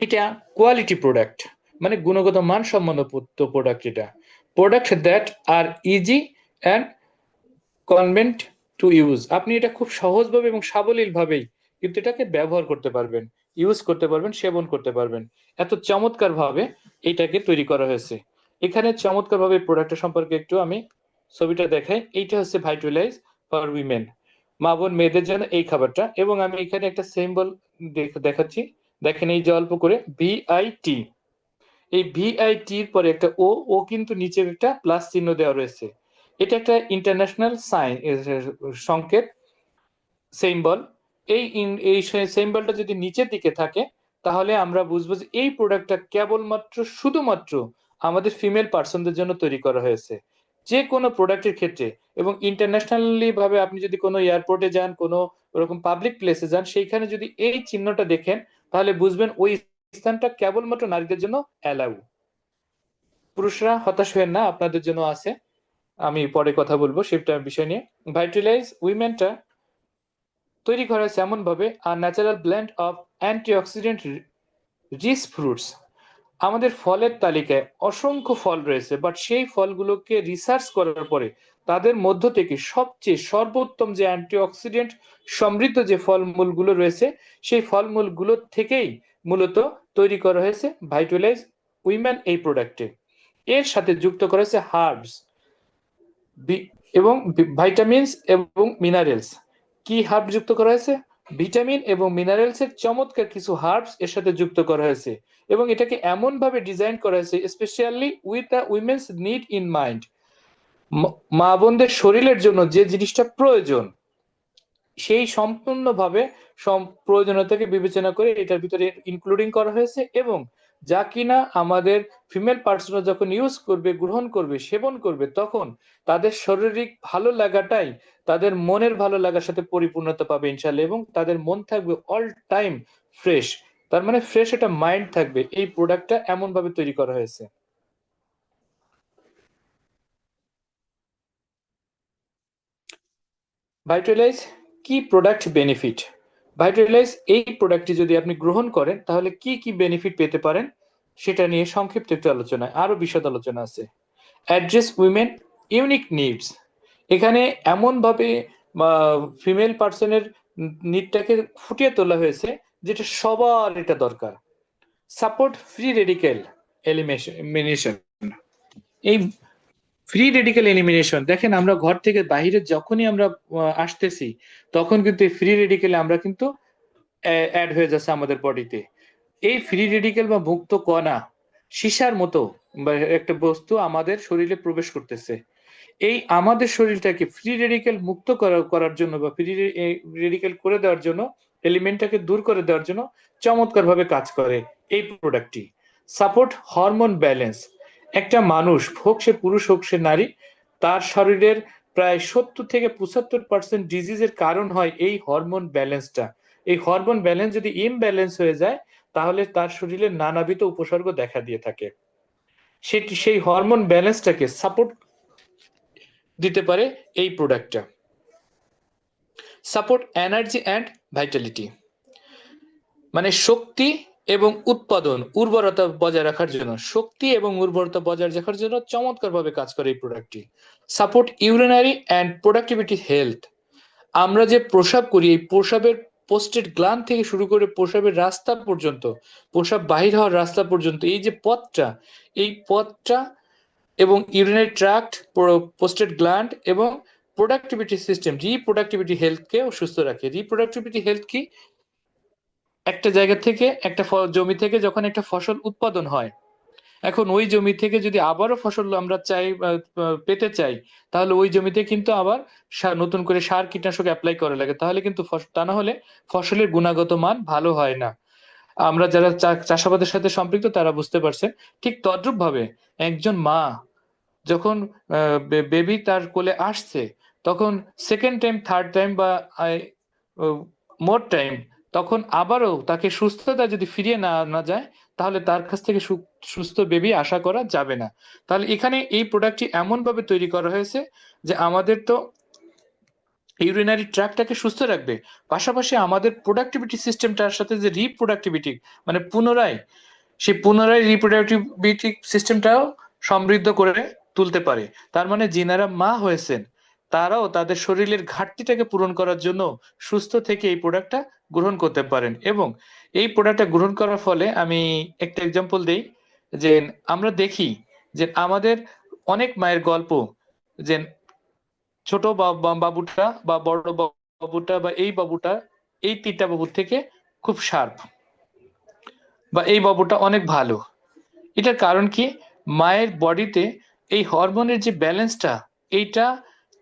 এটা কোয়ালিটি প্রোডাক্ট, মানে গুণগত মানসম্পন্ন প্রোডাক্ট। এটা product that are easy and convenient to use. আপনি এটা খুব সহজভাবে এবং সাবলীল ভাবেই কিন্তু এটাকে ব্যবহার করতে পারবেন, ইউজ করতে পারবেন, সেবন করতে পারবেন। এত চমৎকার ভাবে এটাকে তৈরি করা হয়েছে। এখানে চমৎকার ভাবে প্রোডাক্টের সম্পর্কে একটু আমি ছবিটা দেখাই। এইটা হচ্ছে ভাইটালাইজ ফর উইমেন, মা বোন মেয়েদের জন্য এই খাবারটা। এবং আমি এখানে একটা সিম্বল দেখাচ্ছি, দেখেন এই যে অল্প করে ভিআইটি, এই ভিআইটি এর পরে একটা ও, ও কিন্তু নিচে একটা প্লাস চিহ্ন দেওয়া রয়েছে। এটা একটা ইন্টারন্যাশনাল সাইন, সংকেত, সিম্বল। এই সিম্বলটা যদি নিচের দিকে থাকে, তাহলে আমরা বুঝবো যে এই প্রোডাক্টটা কেবলমাত্র শুধুমাত্র আমাদের ফিমেল পার্সনদের জন্য তৈরি করা হয়েছে, যে কোনো প্রোডাক্টের ক্ষেত্রে। এবং ইন্টারন্যাশনালি ভাবে আপনি যদি কোনো এয়ারপোর্টে যান, কোনো ওরকম পাবলিক প্লেসে যান, সেইখানে যদি এই চিহ্নটা দেখেন, তাহলে বুঝবেন ওই স্থানটা কেবলমাত্র নারীদের জন্য অ্যালাউ। পুরুষরা হতাশ হবেন না, আপনাদের জন্য আছে। আমি পরে কথা বলবো সেটা বিষয় নিয়ে। ভাইটালাইজ উইমেনটা তৈরি করা হয়েছে এমন ভাবে natural blend of antioxidant rich fruits. আমাদের ফলের তালিকায় অসংখ্য ফল রয়েছে, বাট সেই ফলগুলোকে রিসার্চ করার পরে তাদের মধ্য থেকে সবচেয়ে সর্বোত্তম যে অ্যান্টিঅক্সিডেন্ট সমৃদ্ধ যে ফলমূলগুলো রয়েছে, সেই ফলমূলগুলো থেকেই মূলত তৈরি করা হয়েছে ভাইটালাইজ উইমেন এই প্রোডাক্টে। এর সাথে যুক্ত করা হয়েছে হার্বস এবং ভাইটামিনস এবং মিনারেলস। কি হার্ব যুক্ত করা হয়েছে? ভিটামিন এবং মিনারেলস এর চমৎকার কিছু হার্বস এর সাথে যুক্ত করা হয়েছে, এবং এটাকে এমন ভাবে ডিজাইন করা হয়েছে specially with the women's need in mind. মা বোনদের শরীরের জন্য যে জিনিসটা প্রয়োজন সেই সম্পূর্ণভাবে প্রয়োজনীয়তাকে বিবেচনা করে এটার ভিতরে ইনক্লুডিং করা হয়েছে, এবং যা কিনা আমাদের ফিমেল পার্সনরা যখন ইউজ করবে, গ্রহণ করবে, সেবন করবে, তখন তাদের শারীরিক ভালো লাগাটাই তাদের মনের ভালো লাগার সাথে পরিপূর্ণতা পাবে ইনশাল্লাহ, এবং তাদের মন থাকবে অল টাইম ফ্রেশ। তার মানে ফ্রেশ একটা মাইন্ড থাকবে। এই প্রোডাক্টটা এমন ভাবে তৈরি করা হয়েছে। ভাইটালাইজ কি প্রোডাক্ট বেনিফিট? ভাইটালাইজ এই প্রোডাক্টটি যদি আপনি গ্রহণ করেন তাহলে কি কি বেনিফিট পেতে পারেন সেটা নিয়ে সংক্ষিপ্ত একটু আলোচনা, আরো বিশদ আলোচনা আছে। Address women unique needs. এখানে এমন ভাবে ফিমেল পার্সনের নিডটাকে ফুটিয়ে তোলা হয়েছে যেটা সবার এটা দরকার। Support free radical elimination. এই ফ্রি রেডিক্যাল এলিমিনেশন, দেখেন আমরা ঘর থেকে বাইরে যখনই আমরা আসতেছি তখন কিন্তু এই ফ্রি রেডিক্যাল আমরা কিন্তু অ্যাড হয়ে যাচ্ছে আমাদের বডিতে। এই ফ্রি রেডিক্যাল বা মুক্ত কণা সীসার মতো বা একটা বস্তু আমাদের শরীরে প্রবেশ করতেছে। এই আমাদের শরীরটাকে ফ্রি রেডিক্যাল মুক্ত করার জন্য বা ফ্রি রেডিক্যাল করে দেওয়ার জন্য, এলিমেন্টটাকে দূর করে দেওয়ার জন্য চমৎকার ভাবে কাজ করে এই প্রোডাক্টটি। Support hormone balance. একটা মানুষ হোক সে পুরুষ হোক সে নারী, তার শরীরের প্রায় 70 থেকে 75% ডিজিজের কারণ হয় এই হরমোন ব্যালেন্সটা। এই হরমোন ব্যালেন্স যদি ইমব্যালেন্স হয়ে যায় তাহলে তার শরীরে নানাবিধ উপসর্গ দেখা দিয়ে থাকে। সেটি সেই হরমোন ব্যালেন্সটাকে সাপোর্ট দিতে পারে এই প্রোডাক্টটা। সাপোর্ট এনার্জি অ্যান্ড ভাইটালিটি, মানে শক্তি এবং উৎপাদন, উর্বরতা বজায় রাখার জন্য, শক্তি এবং উর্বরতা বজায় রাখার জন্য চমৎকার ভাবে কাজ করে এই প্রোডাক্টটি। Support urinary and productivity health. আমরা যে প্রস্রাব করি, এই প্রস্রাবের পোস্টেড গ্ল্যান্ড থেকে শুরু করে প্রস্রাবের রাস্তা পর্যন্ত, প্রস্রাব বাহির হওয়ার রাস্তা পর্যন্ত, এই যে পথটা, এই পথটা এবং ইউরিনারি ট্র্যাক্ট, পোস্টেড গ্ল্যান্ড এবং প্রোডাক্টিভিটি সিস্টেম, রিপ্রোডাক্টিভিটি হেলথকেও সুস্থ রাখে। রিপ্রোডাক্টিভিটি হেলথ কি? একটা জায়গা থেকে একটা জমি থেকে যখন একটা ফসল উৎপাদন হয়, এখন ওই জমি থেকে যদি আবারও ফসল আমরা চাই পেতে চাই, তাহলে ওই জমিতে কিন্তু আবার নতুন করে সার কীটনাশক অ্যাপ্লাই করা লাগে, তাহলে কিন্তু তা না হলে ফসলের গুণগত মান ভালো হয় না। আমরা যারা চাষাবাদের সাথে সম্পৃক্ত তারা বুঝতে পারছেন। ঠিক তদ্রুপ ভাবে একজন মা যখন বেবি তার কোলে আসছে, তখন সেকেন্ড টাইম, থার্ড টাইম বা মোর টাইম, তখন আবারও তাকে সুস্থতা যদি ফিরিয়ে না যায় তাহলে তার কাছ থেকে সুস্থ বেবি আশা করা যাবে না। তাহলে এখানে এই প্রোডাক্টটি এমন ভাবে তৈরি করা হয়েছে যে আমাদের তো ইউরিনারি ট্র্যাক্টটাকে সুস্থ রাখবে, পাশাপাশি আমাদের প্রোডাক্টিভিটি সিস্টেমটার সাথে যে রিপ্রোডাক্টিভিটি, মানে পুনরায় রিপ্রোডাক্টিভিটি সিস্টেমটাও সমৃদ্ধ করে তুলতে পারে। তার মানে যিনারা মা হয়েছেন তারাও তাদের শরীরের ঘাটতিটাকে পূরণ করার জন্য সুস্থ থেকে এই প্রোডাক্টটা গ্রহণ করতে পারেন। এবং এই প্রোডাক্টটা গ্রহণ করার ফলে আমি একটা এক্সাম্পল দেই, যে আমরা দেখি যে আমাদের অনেক মায়ের গল্প, যে ছোট বাবুটা বা বড় বাবুটা বা এই বাবুটা, এই তিনটা বাবুর থেকে খুব শার্প, বা এই বাবুটা অনেক ভালো। এটার কারণ কি? মায়ের বডিতে এই হরমোনের যে ব্যালেন্সটা, এইটা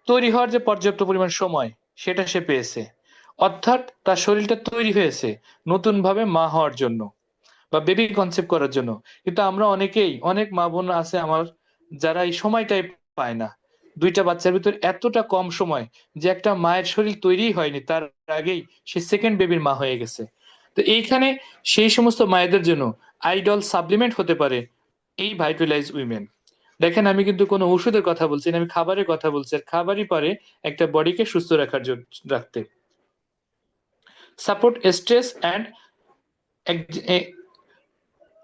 তৈরি হওয়ার যে পর্যাপ্ত পরিমাণ সময় সেটা সে পেয়েছে, অর্থাৎ তার শরীরটা তৈরি হয়েছে নতুন ভাবে মা হওয়ার জন্য বা বেবি কনসেপ্ট করার জন্য। কিন্তু আমরা অনেক মা বোন আছে আমার যারা এই সময়টাই পায় না। দুইটা বাচ্চার ভিতর এতটা কম সময় যে একটা মায়ের শরীর তৈরি হয়নি, তার আগেই সে সেকেন্ড বেবির মা হয়ে গেছে। তো এইখানে সেই সমস্ত মায়েদের জন্য আইডল সাপ্লিমেন্ট হতে পারে এই ভাইটালাইজ উইমেন। দেখেন আমি কিন্তু কোনো ওষুধের কথা বলছি না, আমি খাবারের কথা বলছি। আর খাবারই পারে একটা বডিকে সুস্থ রাখার জন্য রাখতে। Support stress and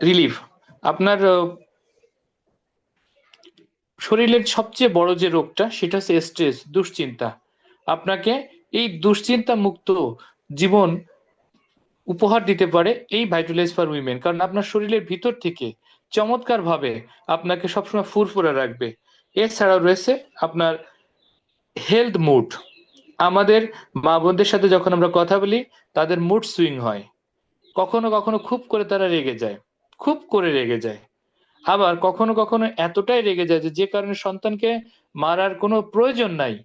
relief. আপনার শরীরের সবচেয়ে বড় যে রোগটা সেটা হচ্ছে স্ট্রেস, দুশ্চিন্তা। আপনাকে এই দুশ্চিন্তা মুক্ত জীবন উপহার দিতে পারে এই ভাইটালাইজ ফর উইমেন, কারণ আপনার শরীরের ভিতর থেকে চমৎকার ভাবে আপনাকে সবসময় ফুরফুরা রাখবে। এছাড়াও রয়েছে আপনার হেলথ মুড। আমাদের মা বোনদের সাথে যখন আমরা কথা বলি, তাদের মুড সুইং হয়। কখনো কখনো খুব করে তারা রেগে যায়, খুব করে রেগে যায়। আবার কখনো কখনো এতটাই রেগে যায় যে কারণে সন্তানকে মারার কোনো প্রয়োজন নাই,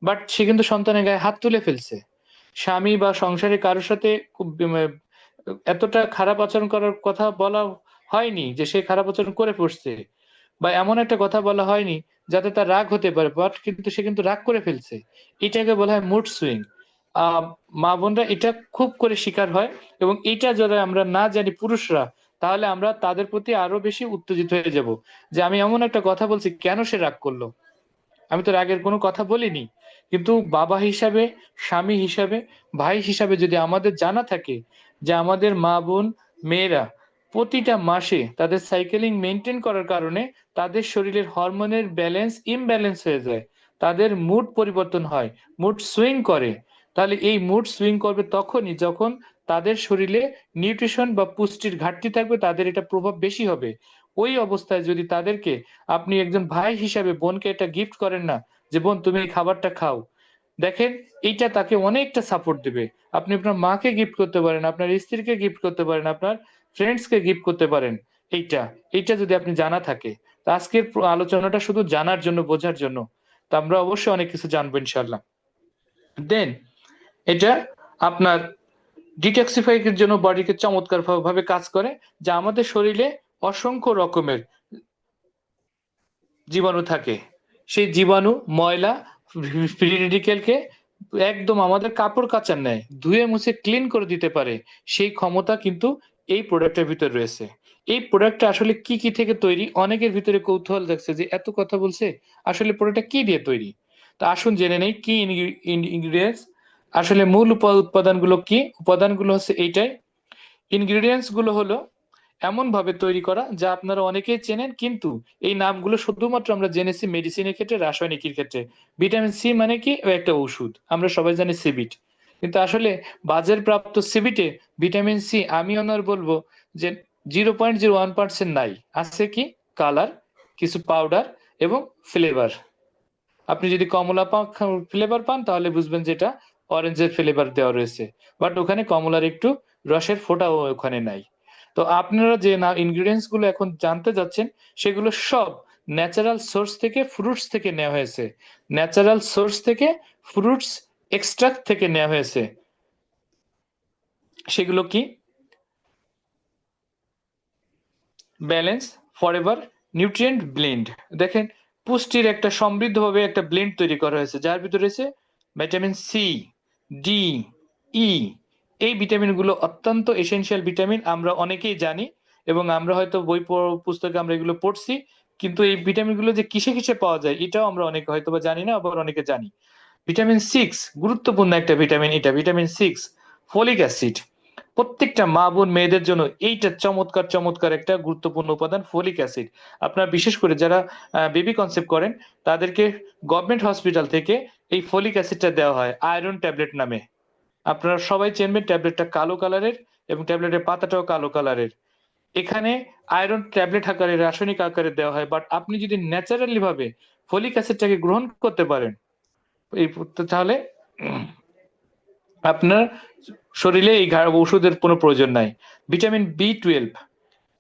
বাট সে কিন্তু সন্তানের গায়ে হাত তুলে ফেলছে। স্বামী বা সংসারে কারোর সাথে খুব এতটা খারাপ আচরণ করার কথা বলা হয়নি যে সে খারাপ আচরণ করে বসছে, বা এমন একটা কথা বলা হয়নি যাতে তার রাগ হতে পারে, বাট কিন্তু সে কিন্তু রাগ করে ফেলছে। এটাকে বলা হয় মুড সুইং। আহ মা বোনরা এটা খুব করে শিকার হয়, এবং এটা যদি আমরা না জানি পুরুষরা, তাহলে আমরা তাদের প্রতি আরো বেশি উত্তেজিত হয়ে যাব, যে আমি এমন একটা কথা বলছি কেন সে রাগ করলো, আমি তো রাগের কোনো কথা বলিনি। কিন্তু বাবা হিসাবে, স্বামী হিসাবে, ভাই হিসাবে যদি আমাদের জানা থাকে যে আমাদের মা বোন মেয়েরা প্রতিটা মাসে তাদের সাইকেলিং মেনটেন করার কারণে তাদের শরীরের হরমোনের ব্যালেন্স ইমব্যালেন্স হয়ে যায়, তাদের মুড পরিবর্তন হয়, মুড সুইং করে, তাহলে এই মুড সুইং করবে তখনই যখন তাদের শরীরে নিউট্রিশন বা পুষ্টির ঘাটতি থাকবে, তাদের এটা প্রভাব বেশি হবে। ওই অবস্থায় যদি তাদেরকে আপনি একজন ভাই হিসাবে বোনকে এটা গিফট করেন না, যে বোন তুমি এই খাবারটা খাও, দেখেন এইটা তাকে অনেকটা সাপোর্ট দেবে। আপনি আপনার মাকে গিফট করতে পারেন, আপনার স্ত্রীকে গিফট করতে পারেন, আপনার ফ্রেন্ডসকে গিফট করতে পারেন। এইটা এইটা যদি আপনি জানা থাকে। তো আজকের আলোচনাটা শুধু জানার জন্য, বোঝার জন্য। তো আমরা অবশ্যই অনেক কিছু জানবো ইনশাল্লাহ। দেন এটা আপনার ডিটক্সিফাইয়ের জন্য বডিকে চমৎকার ভাবে কাজ করে, যা আমাদের শরীরে অসংখ্য রকমের জীবাণু থাকে। সেই জীবাণু, ময়লা, ফ্রি রেডিকেলকে একদম আমাদের কাপড় কাচার ন্যায় ধুয়ে মুছে ক্লিন করে দিতে পারে। সেই ক্ষমতা কিন্তু এই প্রোডাক্টের ভিতরে রয়েছে। এই প্রোডাক্টটা আসলে কি কি থেকে তৈরি, অনেকের ভিতরে কৌতূহল দেখছে যে এত কথা বলছে, আসলে প্রোডাক্টটা কি দিয়ে তৈরি। তা আসুন জেনে নেই কি ইনগ্রিডিয়েন্টস। আসলে মূল উপাদানগুলো কি? উপাদানগুলো হচ্ছে এইটাই। ইনগ্রিডিয়েন্টস গুলো হলো এমন ভাবে তৈরি করা যা আপনারা অনেকেই চেনেন, কিন্তু এই নামগুলো শুধুমাত্র আমরা জেনেছি মেডিসিনের ক্ষেত্রে, রাসায়নিকের ক্ষেত্রে। ভিটামিন সি মানে কি? ও একটা ওষুধ, আমরা সবাই জানি সিবিট। কিন্তু আসলে বাজারপ্রাপ্ত সিবিটে ভিটামিন সি আমি ওনার বলবো যে 0.01% নাই। আছে কি? কালার, কিছু পাউডার এবং ফ্লেভার। আপনি যদি কমলা ফ্লেভার পান তাহলে বুঝবেন যে এটা অরেঞ্জের ফ্লেভার দেওয়া রয়েছে, বাট ওখানে কমলার একটু রসের ফোঁটাও ওখানে নাই। তো আপনারা যে না ইনগ্রিডিয়েন্টস গুলো এখন জানতে যাচ্ছেন, সেগুলো সব ন্যাচারাল সোর্স থেকে, ফ্রুটস থেকে নেওয়া হয়েছে। ন্যাচারাল সোর্স থেকে, ফ্রুটস এক্সট্রাক্ট থেকে নেওয়া হয়েছে। সেগুলো কি? Balance forever nutrient blend. দেখেন, পুষ্টির একটা সমৃদ্ধভাবে একটা ব্লেন্ড তৈরি করা হয়েছে, যার ভিতরে রয়েছে ভিটামিন সি, ডি, ই। এই ভিটামিন গুলো অত্যন্ত এসেনশিয়াল ভিটামিন, আমরা অনেকেই জানি, এবং আমরা হয়তো বই পুস্তকে আমরা এগুলো পড়ছি। কিন্তু এই ভিটামিন গুলো যে কিসে কিসে পাওয়া যায় এটাও আমরা অনেকে হয়তো বা জানি না, আবার অনেকে জানি। ভিটামিন সিক্স গুরুত্বপূর্ণ একটা ভিটামিন, এটা ভিটামিন সিক্স। ফলিক অ্যাসিড, প্রত্যেকটা মা বোন মেয়েদের জন্য এইটা চমৎকার চমৎকার একটা গুরুত্বপূর্ণ উপাদান ফলিক অ্যাসিড। আপনারা বিশেষ করে যারা বেবি কনসেপ্ট করেন, তাদেরকে গভর্নমেন্ট হসপিটাল থেকে এই ফলিক অ্যাসিডটা দেওয়া হয় আয়রন ট্যাবলেট নামে। আপনারা সবাই চেনবেন, ট্যাবলেটটা কালো কালারের এবং ট্যাবলেটের পাতাটাও কালো কালারের। এখানে আয়রন ট্যাবলেট আকারে, রাসায়নিক আকারে দেওয়া হয়, বাট আপনি যদি ন্যাচারালি ভাবে ফলিক অ্যাসিডটাকে গ্রহণ করতে পারেন, এই তাহলে আপনার শরীরে এই ওষুধের কোনো প্রয়োজন নাই। ভিটামিন বি 12,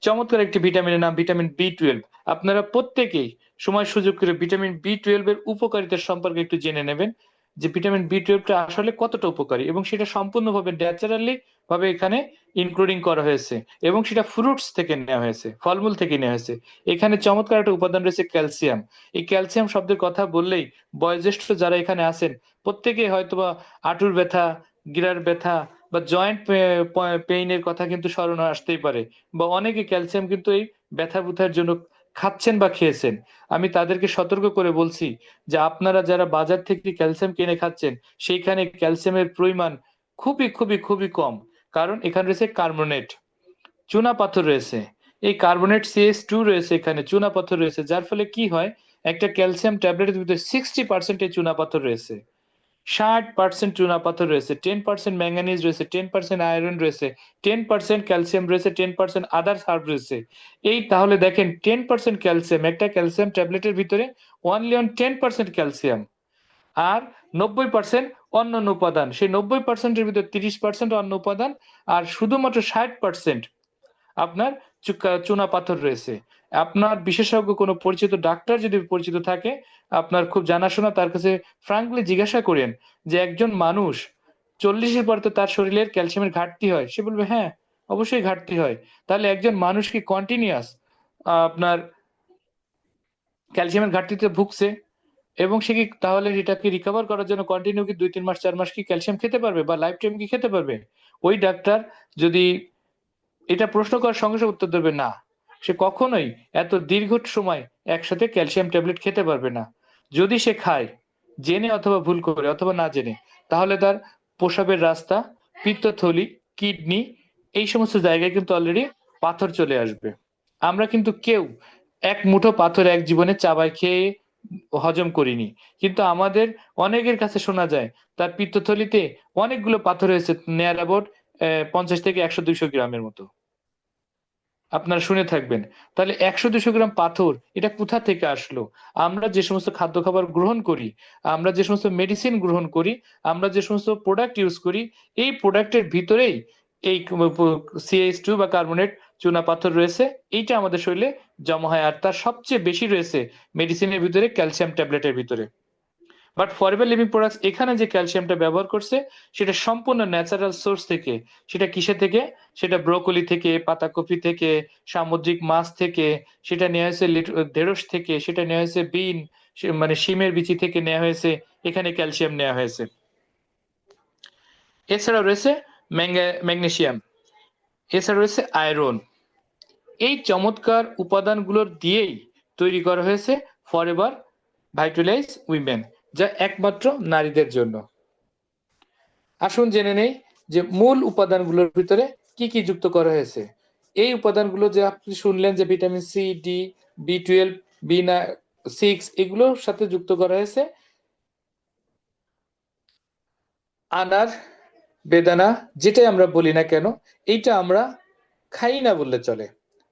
চমৎকার একটি ভিটামিনের নাম ভিটামিন বি 12। আপনারা প্রত্যেকেই সময় সুযোগ করে ভিটামিন বি 12 এর উপকারিতা সম্পর্কে একটু জেনে নেবেন, যে ভিটামিন বি 12টা আসলে কতটা উপকারী, এবং সেটা সম্পূর্ণভাবে ন্যাচারালি ভাবে এখানে ইনক্লুডিং করা হয়েছে, এবং সেটা ফ্রুটস থেকে নেওয়া হয়েছে, ফলমূল থেকে নেওয়া হয়েছে। এখানে চমৎকার একটা উপাদান রয়েছে ক্যালসিয়াম। এই ক্যালসিয়াম শব্দের কথা বললেই বয়োজ্যেষ্ঠ যারা এখানে আছেন, প্রত্যেকেই হয়তোবা হাঁটুর ব্যথা, গিরার ব্যথা বা জয়েন্ট পেইনের কথা কিন্তু স্মরণে আসতেই পারে, বা অনেকে ক্যালসিয়াম কিন্তু এই ব্যথা বুথার জন্য খাচ্ছেন বা খেয়েছেন, আমি তাদেরকে সতর্ক করে বলছি যে আপনারা যারা বাজার থেকে ক্যালসিয়াম কিনে খাচ্ছেন সেইখানে ক্যালসিয়ামের পরিমাণ খুবই খুবই খুবই কম। কারণ এখানে রয়েছে কার্বনেট, চুনা পাথর রয়েছে। এই কার্বনেট CH2 রয়েছে, এখানে চুনা পাথর রয়েছে, যার ফলে কি হয়, একটা ক্যালসিয়াম ট্যাবলেটের ভিতরে 60% চুনা পাথর রয়েছে, 60% চুনা পাথর রয়েছে, 10% ম্যাঙ্গানিজ রয়েছে, 10% আয়রন রয়েছে, 10% ক্যালসিয়াম রয়েছে, 10% আদার হার্ব রয়েছে। এই তাহলে দেখেন 10% ক্যালসিয়াম, একটা ক্যালসিয়াম ট্যাবলেটের ভিতরে অনলি 10% ক্যালসিয়াম, আর 90% অন্যান্য উপাদান, সেই 90%-এর ভিতরে 30% অন্য উপাদান, আর শুধুমাত্র 60% আপনার চুনা পাথর রয়েছে। আপনার বিশেষজ্ঞ কোনো পরিচিত ডাক্তার যদি পরিচিত থাকে, আপনার খুব জানাশোনা, তার কাছে ফ্রাঙ্কলি জিজ্ঞাসা করেন যে একজন মানুষ 40-এর পর তো তার শরীরের ক্যালসিয়ামের ঘাটতি হয়, সে বলবে হ্যাঁ অবশ্যই ঘাটতি হয়। তাহলে একজন মানুষ কি কন্টিনিউয়াস আপনার ক্যালসিয়ামের ঘাটতিতে ভুগছে, এবং সে কি তাহলে এটাকে রিকভার করার জন্য কন্টিনিউ কি 2-3 মাস 4 মাস কি ক্যালসিয়াম খেতে পারবে, বা লাইফ টাইম কি খেতে পারবে? ওই ডাক্তার যদি এটা প্রশ্ন করার সঙ্গে সঙ্গে উত্তর দেবে না, সে কখনোই এত দীর্ঘ সময় একসাথে ক্যালসিয়াম ট্যাবলেট খেতে পারবে না। যদি সে খায় জেনে অথবা ভুল করে অথবা না জেনে, তাহলে তার প্রস্রাবের রাস্তা, পিত্তথলি, কিডনি, এই সমস্ত জায়গায় কিন্তু অলরেডি পাথর চলে আসবে। আমরা কিন্তু কেউ এক মুঠো পাথর এক জীবনে চাবাই খেয়ে হজম করিনি, কিন্তু আমাদের অনেকের কাছে শোনা যায় তার পিত্তথলিতে অনেকগুলো পাথর হয়েছে, নিয়ার অ্যাবাউট 50 থেকে 100-200 গ্রামের মতো, আপনারা শুনে থাকবেন। তাহলে 100-200 গ্রাম পাথর এটা কোথা থেকে আসলো? আমরা যে সমস্ত খাদ্য খাবার গ্রহণ করি, আমরা যে সমস্ত মেডিসিন গ্রহণ করি, আমরা যে সমস্ত প্রোডাক্ট ইউজ করি, এই প্রোডাক্টের ভিতরেই এই CH2 বা কার্বনেট চুনা পাথর রয়েছে। এইটা আমাদের শরীরে জমা হয়, আর তার সবচেয়ে বেশি রয়েছে মেডিসিনের ভিতরে, ক্যালসিয়াম ট্যাবলেটের ভিতরে। বাট ফরএভার লিভিং প্রোডাক্টস এখানে যে ক্যালসিয়ামটা ব্যবহার করছে সেটা সম্পূর্ণ ন্যাচারাল সোর্স থেকে। সেটা কিসে থেকে? সেটা ব্রোকলি থেকে, পাতাকপি থেকে, সামুদ্রিক মাছ থেকে, সেটা নেওয়া হয়েছে ঢেঁড়স থেকে, সেটা নেওয়া হয়েছে বিন, মানে শিমের বিচি থেকে নেওয়া হয়েছে, এখানে ক্যালসিয়াম নেওয়া হয়েছে। এছাড়া রয়েছে ম্যাগনেসিয়াম, এছাড়া রয়েছে আয়রন। এই চমৎকার উপাদানগুলোর দিয়েই তৈরি করা হয়েছে ফরএভার ভাইটালাইজ উইমেন, যা একমাত্র নারীদের জন্য। আসুন জেনে নেই যে মূল উপাদানগুলোর ভিতরে কি কি যুক্ত করা হয়েছে। এই উপাদানগুলো যে আপনি শুনলেন যে vitamin C, D, B12, B6, এগুলোর সাথে যুক্ত করা হয়েছে আনার, বেদানা, যেটাই আমরা বলি না কেন, এইটা আমরা খাই না বললে চলে।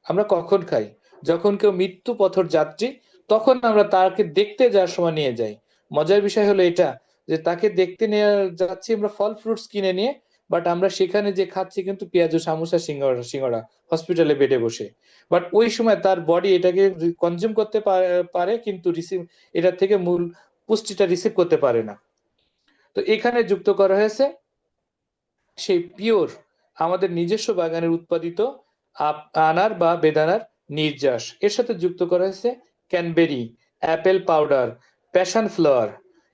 আমরা কখন খাই? যখন কেউ মৃত্যু পথর যাত্রী, তখন আমরা তাকে দেখতে যাওয়ার সময় নিয়ে যাই। মজার বিষয় হলো এটা যে তাকে দেখতে নিয়ে যাচ্ছি আমরা ফল ফ্রুটস কিনে নিয়ে, বাট আমরা সেখানে যে খাচ্ছি কিন্তু পেঁয়াজু, সামোসা, সিঙ্গাড়া সিঙ্গাড়া, হসপিটালে বেডে বসে। বাট ওই সময় তার বডি এটাকে কনজিউম করতে পারে কিন্তু রিসিভ, এটার থেকে মূল পুষ্টিটা রিসিভ করতে পারে না। তো এখানে যুক্ত করা হয়েছে সেই পিওর আমাদের নিজস্ব বাগানের উৎপাদিত আনার বা বেদানার নির্যাস। এর সাথে যুক্ত করা হয়েছে cranberry, Apple powder, passion flower.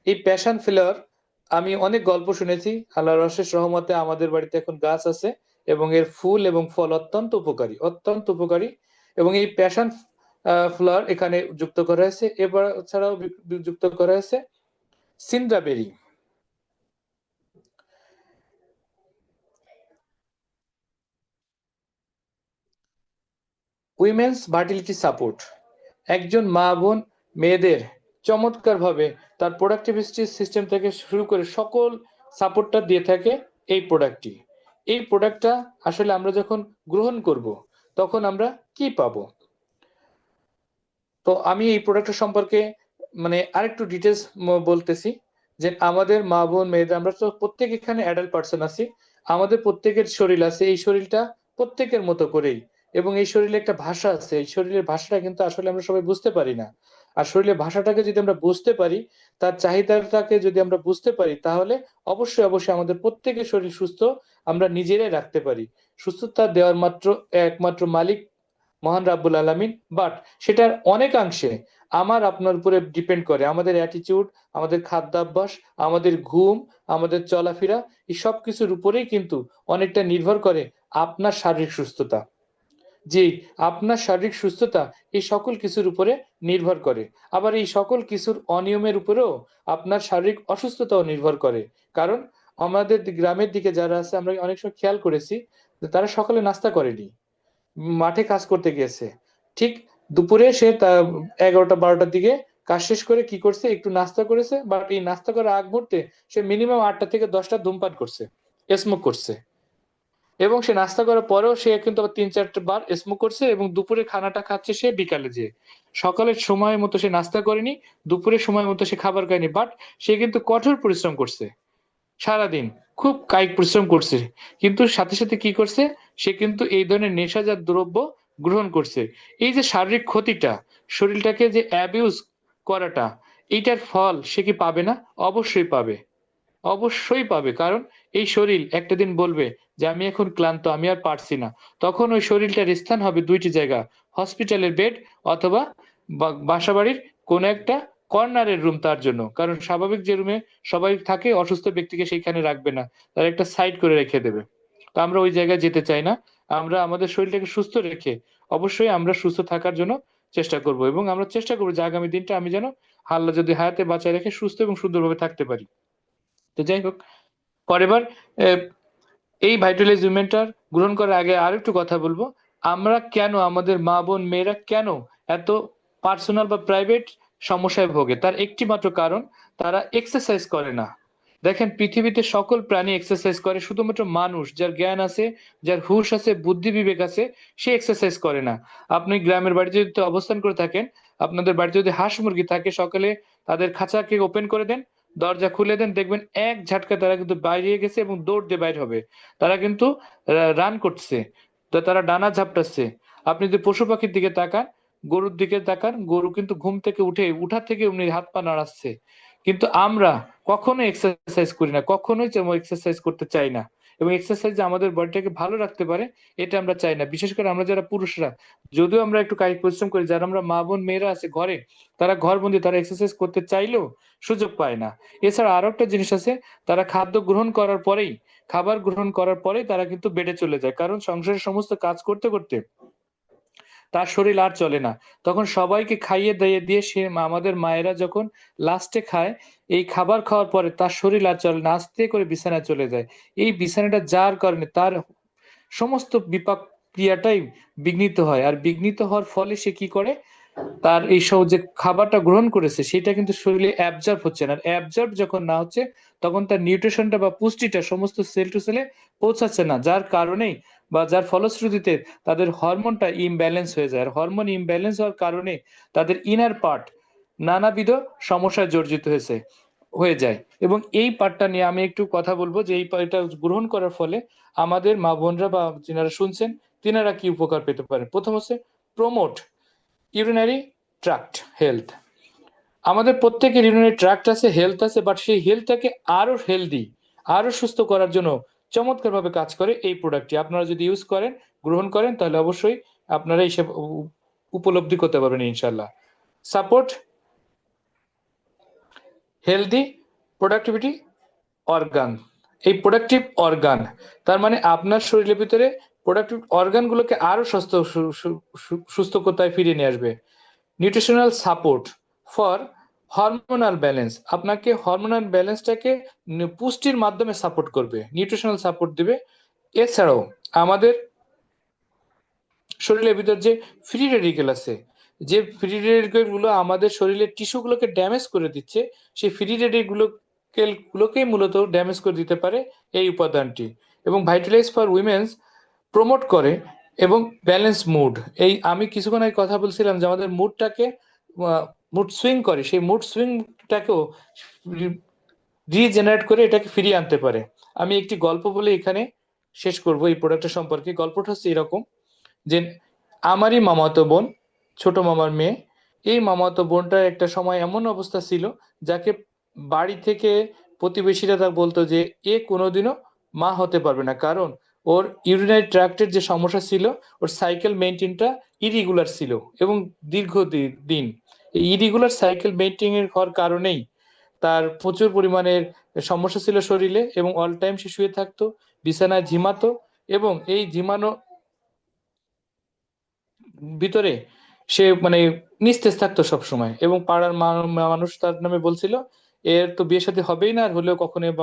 এই প্যাশন ফ্লাওয়ার আমি অনেক গল্প শুনেছি, আল্লাহর অশেষ রহমতে আমাদের বাড়িতে এখন গাছ আছে, এবং এর ফুল এবং ফল অত্যন্ত উপকারী, অত্যন্ত উপকারী। এবং এই প্যাশন ফ্লাওয়ার এখানে যুক্ত করা হয়েছে। এবার ছাড়াও যুক্ত করা হয়েছে সিন্দ্রাবেরি। উইমেন্স ফার্টিলিটি সাপোর্ট, একজন মা বোন মেয়েদের চমৎকার ভাবে তার প্রোডাক্টিভিটি সিস্টেম থেকে শুরু করে সকল সাপোর্টটা দিয়ে থাকে এই প্রোডাক্টটি। এই প্রোডাক্টটা আসলে আমরা যখন গ্রহণ করব তখন আমরা কি পাবো? তো আমি এই প্রোডাক্টটা সম্পর্কে মানে আরেকটু ডিটেলস বলতেছি যে আমাদের মা বোন মেয়েদের, আমরা তো প্রত্যেক এখানে অ্যাডাল্ট পার্সন আছি, আমাদের প্রত্যেকের শরীর আছে, এই শরীরটা প্রত্যেকের মতো করেই, এবং এই শরীরে একটা ভাষা আছে, এই শরীরের ভাষাটা কিন্তু আসলে আমরা সবাই বুঝতে পারি না। আর শরীরের ভাষাটাকে যদি আমরা বুঝতে পারি, তার চাহিদাটাকে যদি আমরা বুঝতে পারি, তাহলে অবশ্যই অবশ্যই আমাদের প্রত্যেকের শরীর সুস্থ আমরা নিজেরাই রাখতে পারি। সুস্থতা দেওয়ার মাত্র একমাত্র মালিক মহান রাব্বুল আলামিন। বাট সেটার অনেকাংশে আমার আপনার উপরে ডিপেন্ড করে, আমাদের অ্যাটিটিউড, আমাদের খাদ্যাভ্যাস, আমাদের ঘুম, আমাদের চলাফেরা, এই সব কিছুর উপরেই কিন্তু অনেকটা নির্ভর করে আপনার শারীরিক সুস্থতা। যে আপনার শারীরিক সুস্থতা এই সকল কিছুর উপরে নির্ভর করে। আবার এই সকল কিছুর অনিয়মের উপরেও আপনার শারীরিক অসুস্থতাও নির্ভর করে। কারণ আমাদের গ্রামের দিকে যারা আছে আমরা অনেক সময় খেয়াল করেছি যে তারা সকালে নাস্তা করেনি, মাঠে কাজ করতে গিয়েছে। ঠিক দুপুরে সে 11টা 12টার দিকে কাজ শেষ করে কি করছে, একটু নাস্তা করেছে, বাট এই নাস্তা করার আগ মুহূর্তে সে মিনিমাম 8টা থেকে 10টা ধূমপান করছে, স্মোক করছে। এবং সে নাস্তা করার পরেও সে কিন্তু আবার 3-4বার স্মোক করছে, এবং দুপুরে খানাটা খাচ্ছে সে বিকালে, যে সকালের সময় মতো সে নাস্তা করেনি, দুপুরের সময় মতো সে খাবার খায়নি, বাট সে কিন্তু কঠোর পরিশ্রম করছে সারাদিন, খুব কায়িক পরিশ্রম করছে। কিন্তু সাথে সাথে কি করছে, সে কিন্তু এই ধরনের নেশাজাত দ্রব্য গ্রহণ করছে। এই যে শারীরিক ক্ষতিটা, শরীরটাকে যে অ্যাবিউজ করাটা, এইটার ফল সে কি পাবে না? অবশ্যই পাবে, অবশ্যই পাবে। কারণ এই শরীর একটা দিন বলবে যে আমি এখন ক্লান্ত, আমি আর পারছি না। তখন ওই শরীরটার স্থান হবে দুইটি জায়গা: হসপিটালের বেড, অথবা বাসা বাড়ির কোন একটা কর্নারের রুম তার জন্য। কারণ স্বাভাবিক যে রুমে সবাই থাকে, অসুস্থ ব্যক্তিকে সেইখানে রাখবে না, তার একটা সাইড করে রেখে দেবে। তো আমরা ওই জায়গায় যেতে চাই না। আমরা আমাদের শরীরটাকে সুস্থ রেখে অবশ্যই আমরা সুস্থ থাকার জন্য চেষ্টা করব, এবং আমরা চেষ্টা করবো যে আগামী দিনটা আমি যেন আল্লাহ যদি হায়াতে বাঁচায় রেখে সুস্থ এবং সুন্দরভাবে থাকতে পারি। তো যাই হোক, পরেরবার আহ, এই ভাইটালাইজ উইমেনটার গ্রহণ করার আগে আর একটু কথা বলবো। আমরা কেন, আমাদের মা বোন মেয়েরা কেন এত পার্সোনাল বা প্রাইভেট সমস্যায় ভোগে, তার একটি মাত্র কারণ: তারা এক্সারসাইজ করে না। দেখেন, পৃথিবীতে সকল প্রাণী এক্সারসাইজ করে, শুধুমাত্র মানুষ, যার জ্ঞান আছে, যার হুঁশ আছে, বুদ্ধি বিবেক আছে, সে এক্সারসাইজ করে না। আপনি গ্রামের বাড়িতে যদি অবস্থান করে থাকেন, আপনাদের বাড়িতে যদি হাঁস মুরগি থাকে, সকালে তাদের খাঁচাকে ওপেন করে দেন, দরজা খুলে দেন, দেখবেন এক ঝাটকা তারা কিন্তু বাইরে গেছে এবং দৌড় দিয়ে বাইর হবে। তারা কিন্তু রান করছে, তো তারা ডানা ঝাপটাচ্ছে। আপনি যদি পশু পাখির দিকে তাকান, গরুর দিকে তাকান, গরু কিন্তু ঘুম থেকে উঠা থেকে উনি হাত পা নাড়াচ্ছে। কিন্তু আমরা কখনোই এক্সারসাইজ করি না, কখনোই এক্সারসাইজ করতে চাই না। এবং এক্সারসাইজ যে আমাদের বডিটাকে ভালো রাখতে পারে, এটা আমরা চাই না। বিশেষ করে আমরা যারা পুরুষরা, যদিও আমরা একটু কায়িক পরিশ্রম করি, যারা আমরা মা বোন মেয়েরা আছে ঘরে, তারা ঘরবন্দি, তারা এক্সারসাইজ করতে চাইলেও সুযোগ পায় না। এছাড়া আরো একটা জিনিস আছে, তারা খাবার গ্রহণ করার পরেই তারা কিন্তু বেডে চলে যায়, কারণ সংসারের সমস্ত কাজ করতে করতে তার শরীর আর চলে না। তখন সবাইকে খাইয়ে দাইয়ে দিয়ে সে আমাদের মায়েরা যখন লাস্টে খায়, এই খাবার খাওয়ার পরে তার শরীর আর চলে না, আস্তে করে বিছানায় চলে যায়। এই বিছানাটা যার কারণে তার সমস্ত বিপাক ক্রিয়াটাই বিঘ্নিত হয়, আর বিঘ্নিত হওয়ার ফলে সে কি করে, তার এই সব যে খাবারটা গ্রহণ করেছে সেটা কিন্তু শরীরে অ্যাবজর্ব হচ্ছে না। অ্যাবজর্ব যখন না হচ্ছে, তখন তার নিউট্রিশনটা বা পুষ্টিটা সমস্ত সেল টু সেলে পৌঁছাচ্ছে না, যার কারণেই বা যার ফলশ্রুতিতে তাদের হরমোনটা ইমব্যালেন্স হয়ে যায়। আর হরমোন ইমব্যালেন্স হওয়ার কারণে তাদের ইনার পার্ট নানাবিধ সমস্যায় জর্জরিত হয়ে যায়। এবং এই পার্টটা নিয়ে আমি একটু কথা বলবো, যে এই এটা গ্রহণ করার ফলে আমাদের মা বোনরা বা যিনারা শুনছেন, তিনারা কি উপকার পেতে পারেন। প্রথম হচ্ছে প্রমোট ইউরিনারি ট্রাক্ট হেলথ। আমাদের প্রত্যেকের ইউরিনারি ট্রাক্ট আছে, হেলথ আছে, বাট সেই হেলথটাকে আরো হেলদি, আরো সুস্থ করার জন্য চমৎকার ভাবে কাজ করে এই প্রোডাক্টটি। আপনারা যদি ইউজ করেন, গ্রহণ করেন, তাহলে অবশ্যই আপনারা এই সব উপলব্ধি করতে পারবেন ইনশাল্লাহ। Support healthy productivity organ. এই প্রোডাক্টিভ অর্গান, তার মানে আপনার শরীরের ভিতরে প্রোডাক্টিভ অর্গানগুলোকে আরো সুস্থতায় ফিরিয়ে নিয়ে আসবে। Nutritional support for hormonal balance, আপনাকে হরমোনাল ব্যালেন্সটাকে পুষ্টির মাধ্যমে সাপোর্ট করবে, নিউট্রিশনাল সাপোর্ট দিবে। এছাড়াও আমাদের শরীরের ভিতর যে ফ্রি রেডিকেল আছে, যে ফ্রি রেডিকেল গুলো আমাদের শরীরের টিস্যু গুলোকে ড্যামেজ করে দিচ্ছে, সেই ফ্রি রেডিকেল গুলোকেই মূলত ড্যামেজ করে দিতে পারে এই উপাদানটি। এবং ভাইটালাইজ ফর উইমেন্স প্রমোট করে এবং ব্যালেন্স মুড। এই আমি কিছুক্ষণ আগে কথা বলছিলাম যে আমাদের মুডটাকে মুড সুইং করে, সেই মুড সুইংটাকেও রিজেনারেট করে এটাকে ফিরিয়ে আনতে পারে। আমি একটি গল্প বলে এখানে শেষ করব এই প্রোডাক্টের সম্পর্কে। গল্পটা হচ্ছে এরকম, যে আমারই মামাতো বোন, ছোট মামার মেয়ে, এই মামাতো বোনটার একটা সময় এমন অবস্থা ছিল, যাকে বাড়ি থেকে প্রতিবেশীরা তা বলতো যে এ কোনোদিনও মা হতে পারবে না, কারণ ওর ইউরিনারি ট্র্যাক্টের যে সমস্যা ছিল, ওর সাইকেল মেনটেনটা ইরিগুলার ছিল। এবং দীর্ঘ দিন এই ইরিগুলার সাইকেল মেনটেন এর হওয়ার কারণেই তার প্রচুর পরিমাণের সমস্যা ছিল শরীরে, এবং অল টাইম সে শুয়ে থাকতো, বিছানায় ঝিমাতো। এবং এই ঝিমানো ভিতরে সে মানে নিস্তেজ থাকতো সব সময়, এবং পাড়ার মানুষ তার নামে বলছিল এর তো বিয়ে শাদী হবেই না, আর হলেও কখনোই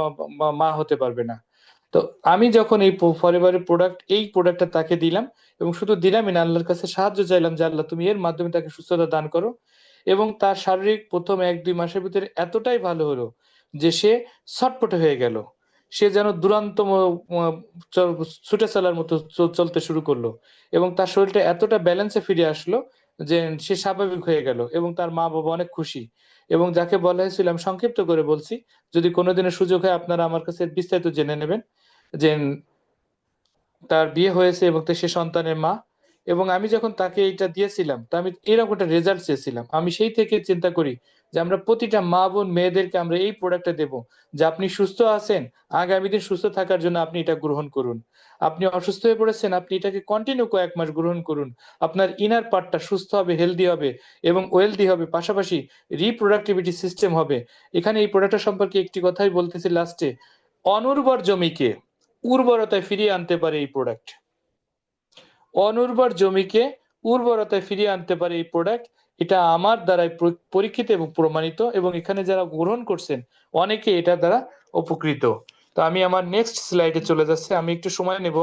মা হতে পারবে না। তো আমি যখন এই ফরএভারের এই প্রোডাক্টটা তাকে দিলাম, এবং শুধু দিলামই না, আল্লাহর কাছে সাহায্য চাইলাম যে আল্লাহ তুমি এর মাধ্যমে তাকে সুস্থতা দান করো। এবং তার শারীরিক প্রথম 1-2 মাসের ভিতরে এতটাই ভালো হলো যে সে ছটপটে হয়ে গেল। সে যেন দুরান্ত ছুটে চলার মতো চলতে শুরু করলো, এবং তার শরীরটা এতটা ব্যালেন্সে ফিরে আসলো যে সে স্বাভাবিক হয়ে গেল, এবং তার মা বাবা অনেক খুশি। এবং যাকে বলা হয়েছিল, আমি সংক্ষিপ্ত করে বলছি, যদি কোনোদিনের সুযোগ হয় আপনারা আমার কাছে বিস্তারিত জেনে নেবেন, যে তার বিয়ে হয়েছে এবং সে সন্তানের মা। এবং আমি যখন তাকে এটা দিয়েছিলাম, তা আমি এরকম একটা রেজাল্ট চেয়েছিলাম। আমি সেই থেকে চিন্তা করি যে আমরা প্রতিটা মা বোন মেয়েদেরকে আমরা এই প্রোডাক্টটা দেবো, যে আপনি সুস্থ আছেন, আগামী দিন সুস্থ থাকার জন্য আপনি এটা গ্রহণ করুন। আপনি অসুস্থ হয়ে পড়েছেন, আপনি এটাকে কন্টিনিউ কয়েক মাস গ্রহণ করুন। আপনার ইনার পার্টটা সুস্থ হবে, হেলদি হবে এবং ওয়েলদি হবে, পাশাপাশি রিপ্রোডাক্টিভিটি সিস্টেম হবে। এখানে এই প্রোডাক্টটা সম্পর্কে একটি কথাই বলতেছি লাস্টে, অনুর্বর জমিকে উর্বরতায় ফিরিয়ে আনতে পারে এই প্রোডাক্ট। অনুর্বর জমিকে উর্বরতায় ফিরিয়ে আনতে পারে এই প্রোডাক্ট। এটা আমার দ্বারাই পরীক্ষিত এবং প্রমাণিত, এবং এখানে যারা গ্রহণ করছেন অনেকে এটা দ্বারা উপকৃত। তো আমি আমার নেক্সট স্লাইডে চলে যাচ্ছি, আমি একটু সময় নেব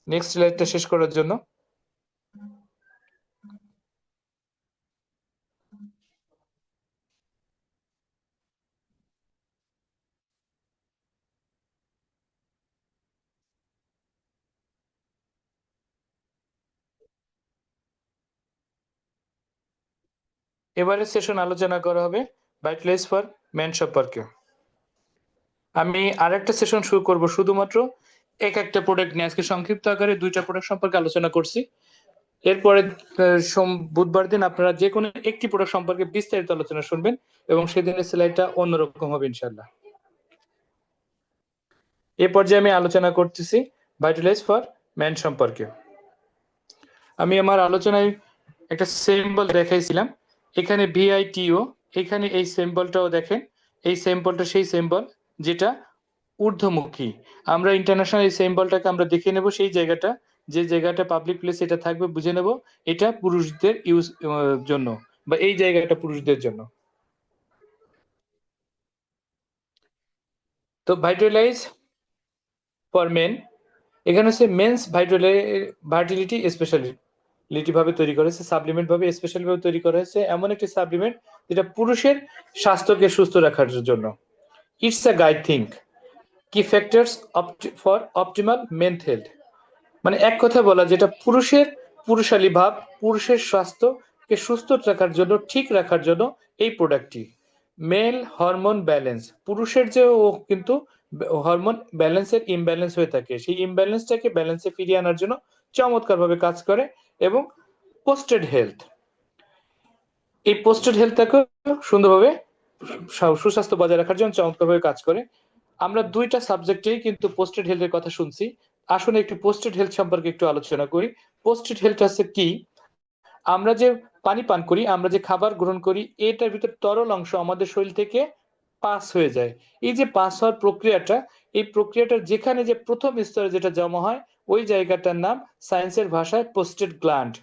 নেক্সট স্লাইডটা শেষ করার জন্য। এবারে সেশন আলোচনা করা হবে ভাইটালাইজ ফর মেন সম্পর্কে। আমি আরেকটা সেশন শুরু করব শুধুমাত্র এক একটা প্রোডাক্ট নিয়ে। আজকে সংক্ষিপ্ত আকারে 2টা প্রোডাক্ট সম্পর্কে আলোচনা করছি। এরপরে বুধবার দিন আপনারা যে কোনো একটি প্রোডাক্ট সম্পর্কে বিস্তারিত আলোচনা শুনবেন, এবং সেদিনের স্লাইডটা অন্যরকম হবে ইনশাল্লাহ। এ পর্যায়ে আমি আলোচনা করতেছি ভাইটালাইজ ফর ম্যান সম্পর্কে। আমি আমার আলোচনায় একটা সিম্বল দেখাইছিলাম, এখানে ভিআইটিও, এখানে এই সিম্বলটাও দেখেন। এই সিম্বলটা সেই সিম্বল যেটা ঊর্ধ্বমুখী। আমরা ইন্টারন্যাশনাল এই সিম্বলটাকে আমরা দেখে নেব, সেই জায়গাটা যে জায়গাটা পাবলিক প্লেস এটা থাকবে বুঝে নেব এটা পুরুষদের ইউজ জন্য, বা এই জায়গাটা পুরুষদের জন্য। তো ভাইটালাইজ ফর মেন, এখানে হচ্ছে মেন্স ভার্টিলিটি স্পেশালিটি ভাবে তৈরি করা হয়েছে, সাপ্লিমেন্ট ভাবে স্পেশাল ভাবে তৈরি করা হয়েছে, এমন একটি সাপ্লিমেন্ট যেটা পুরুষের স্বাস্থ্যকে সুস্থ রাখার জন্য। It's a guide think key factors for optimal men health. মানে এক কথা বলা, যেটা পুরুষালী ভাব, পুরুষের স্বাস্থ্যকে সুস্থ রাখার জন্য, ঠিক রাখার জন্য এই প্রোডাক্টটি। মেল হরমোন ব্যালেন্স, পুরুষের যে ও কিন্তু হরমোন ব্যালেন্সের ইমব্যালেন্স হয়ে থাকে, সেই ইমব্যালেন্সটাকে ব্যালেন্সে ফিরিয়ে আনার জন্য চমৎকার ভাবে কাজ করে। এবং পোস্টেড হেলথ, এই পোস্টেড হেলথটাকে সুন্দরভাবে সুস্বাস্থ্য বজায় রাখার জন্য চমৎকারভাবে কাজ করে। আমরা 2টা সাবজেক্টেই কিন্তু পোস্টেড হেলথের কথা শুনছি। আসলে একটু পোস্টেড হেলথ সম্পর্কে একটু আলোচনা করি। পোস্টেড হেলথ হচ্ছে কি, আমরা যে পানি পান করি, আমরা যে খাবার গ্রহণ করি, এটার ভিতর তরল অংশ আমাদের শরীর থেকে পাস হয়ে যায়। এই যে পাস হওয়ার প্রক্রিয়াটা, এই প্রক্রিয়াটার যেখানে যে প্রথম স্তরে যেটা জমা হয়, ওই জায়গাটার নাম সায়েন্সের ভাষায় পোস্টেড গ্ল্যান্ড।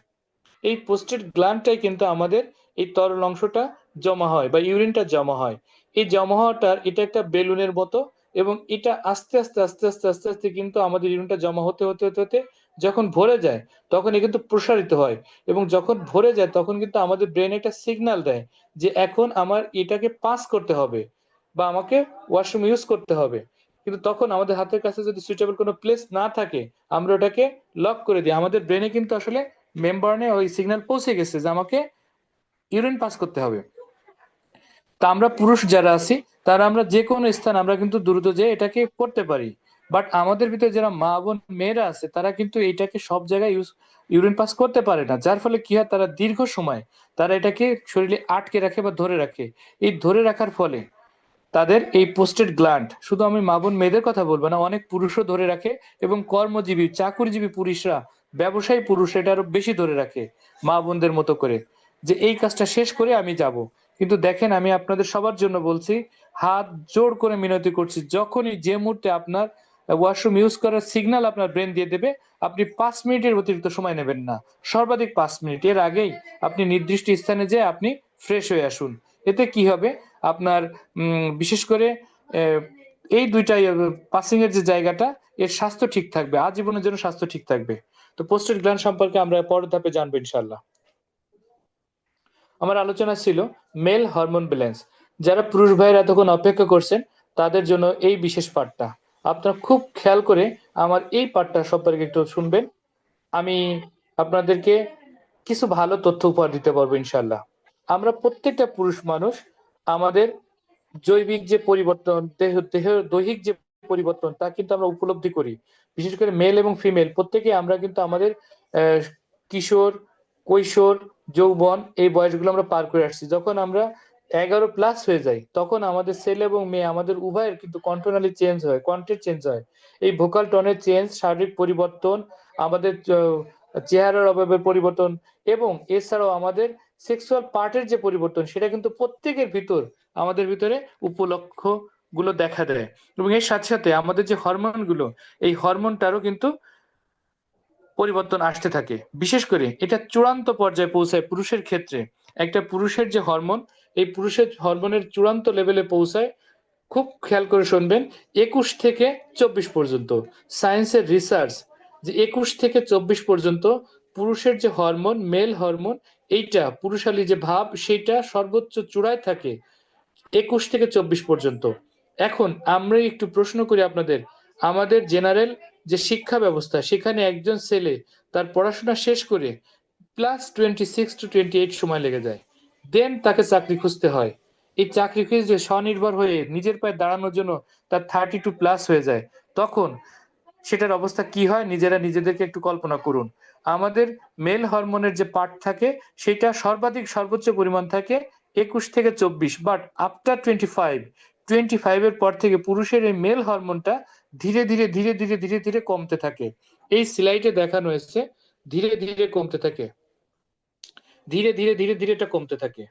এই পোস্টেড গ্ল্যান্ডটাই কিন্তু আমাদের এই তরল অংশটা জমা হয় বা ইউরিনটা জমা হয়। এই জমা হওয়াটার এটা একটা বেলুনের মতো, এবং এটা আস্তে আস্তে আস্তে আস্তে আস্তে আস্তে কিন্তু আমাদের ইউরিনটা জমা হতে হতে হতে হতে যখন ভরে যায়, তখন এ কিন্তু প্রসারিত হয়। এবং যখন ভরে যায় তখন কিন্তু আমাদের ব্রেন একটা সিগন্যাল দেয় যে এখন আমার এটাকে পাস করতে হবে বা আমাকে ওয়াশরুম ইউজ করতে হবে। কিন্তু তখন আমাদের হাতের কাছে যদি সুইটেবল কোনো প্লেস না থাকে, আমরা ওটাকে লক করে দিই। আমাদের ব্রেনে কিন্তু আসলে মেমব্রেনে ওই সিগন্যাল পৌঁছে গেছে যে আমাকে ইউরিন পাস করতে হবে। তা আমরা পুরুষ যারা আছি, তারা আমরা যে কোনো স্থান আমরা কিন্তু দ্রুত যে এটাকে করতে পারি। বাট আমাদের ভিতরে যারা মা বোন মেয়েরা আছে, তারা কিন্তু এটাকে সব জায়গায় ইউরিন পাস করতে পারে না, যার ফলে কি হয়, তারা দীর্ঘ সময় তারা এটাকে শরীরে আটকে রাখে বা ধরে রাখে। এই ধরে রাখার ফলে তাদের এই পোস্টেড গ্ল্যান্ড, শুধু আমি মা বোন মেয়েদের কথা বলবো না, অনেক পুরুষও ধরে রাখে, এবং কর্মজীবী চাকুরিজীবী পুরুষরা, ব্যবসায়ী পুরুষ এটা আরো বেশি ধরে রাখে মা বোনদের মতো করে, যে এই কাজটা শেষ করে আমি যাব। কিন্তু দেখেন, আমি আপনাদের সবার জন্য বলছি, হাত জোড় করে মিনতি করছি, যখনই যে মুহূর্তে আপনার ওয়াশরুম ইউজ করার সিগন্যাল আপনার ব্রেন দিয়ে দেবে। আপনি 5 মিনিটের অতিরিক্ত সময় নেবেন না, সর্বাধিক 5 মিনিট। এর আগেই আপনি নির্দিষ্ট স্থানে যেয়ে আপনি ফ্রেশ হয়ে আসুন। এতে কি হবে, আপনার বিশেষ করে এই দুইটাই পাসিং এর যে জায়গাটা, এর স্বাস্থ্য ঠিক থাকবে, আজীবনের জন্য স্বাস্থ্য ঠিক থাকবে। তো প্রোস্টেট গ্ল্যান্ড সম্পর্কে আমরা পরের ধাপে জানবো ইনশাল্লাহ। আমার আলোচনা ছিল মেল হরমোন ব্যালেন্স। যারা পুরুষ ভাইয়েরা এতক্ষণ অপেক্ষা করছেন, তাদের জন্য এই বিশেষ পাঠটা আপনারা খুব খেয়াল করে আমার এই পাঠটা সম্পর্কে একটু শুনবেন। আমি আপনাদেরকে কিছু ভালো তথ্য উপহার দিতে পারবো ইনশাল্লাহ। আমরা প্রত্যেকটা পুরুষ মানুষ আমাদের জৈবিক যে পরিবর্তন, দেহ দৈহিক যে পরিবর্তন, তা কিন্তু আমরা উপলব্ধি করি। বিশেষ করে মেল এবং ফিমেল প্রত্যেকে আমরা কিন্তু আমাদের কিশোর, কৈশোর, যৌবন এই বয়সগুলো আমরা পার করে আসছি। যখন আমরা 11+ হয়ে যাই, তখন আমাদের ছেলে এবং মেয়ে আমাদের উভয়ের কিন্তু কন্ট্রোনালি চেঞ্জ হয়, কন্টেন্ট চেঞ্জ হয়। এই ভোকাল টোনের চেঞ্জ, শারীরিক পরিবর্তন, আমাদের চেহারার অভাবের পরিবর্তন, এবং এছাড়াও আমাদের সেক্সুয়াল পার্টের যে পরিবর্তন, সেটা কিন্তু প্রত্যেকের ভিতর, আমাদের ভিতরে উপলক্ষ গুলো দেখা দেয়। এবং এর সাথে সাথে আমাদের যে হরমোন গুলো, এই হরমোনটারও কিন্তু পরিবর্তন আসতে থাকে। বিশেষ করে এটা চূড়ান্ত পর্যায়ে পৌঁছায় পুরুষের ক্ষেত্রে। একটা পুরুষের যে হরমোন, এই পুরুষের হরমোনের চূড়ান্ত লেভেলে পৌঁছায়, খুব খেয়াল করে শুনবেন, 21 থেকে 24 পর্যন্ত। সায়েন্সের রিসার্চ যে 21 থেকে 24 পর্যন্ত পুরুষের যে হরমোন, মেল হরমোন, এইটা পুরুষালী যে ভাব, সেটা সর্বোচ্চ চূড়ায় থাকে 21 থেকে 24 পর্যন্ত। এখন আমরা একটু প্রশ্ন করি আপনাদের, আমাদের জেনারেল যে শিক্ষা ব্যবস্থা, সেখানে একজন ছেলে তার পড়াশোনা শেষ করে +26 to 28 সময় লেগে যায়। দেন তাকে চাকরি খুঁজতে হয়। এই চাকরি খুঁজে স্বনির্ভর হয়ে নিজের পায়ে দাঁড়ানোর জন্য তার 32+ হয়ে যায়। তখন সেটার অবস্থা কি হয়, নিজেরা নিজেদেরকে একটু কল্পনা করুন। আমাদের মেল হরমোনের যে পার্ট থাকে, সেটা সর্বোচ্চ পরিমাণ থাকে 21 থেকে 24, বাট আফটার 25 এর পর থেকে পুরুষের এই মেল হরমোনটা ধীরে ধীরে ধীরে ধীরে ধীরে ধীরে কমতে থাকে। এই স্লাইডে দেখানো হয়েছে, ধীরে ধীরে কমতে থাকে, ধীরে ধীরে ধীরে ধীরে এটা কমতে থাকে।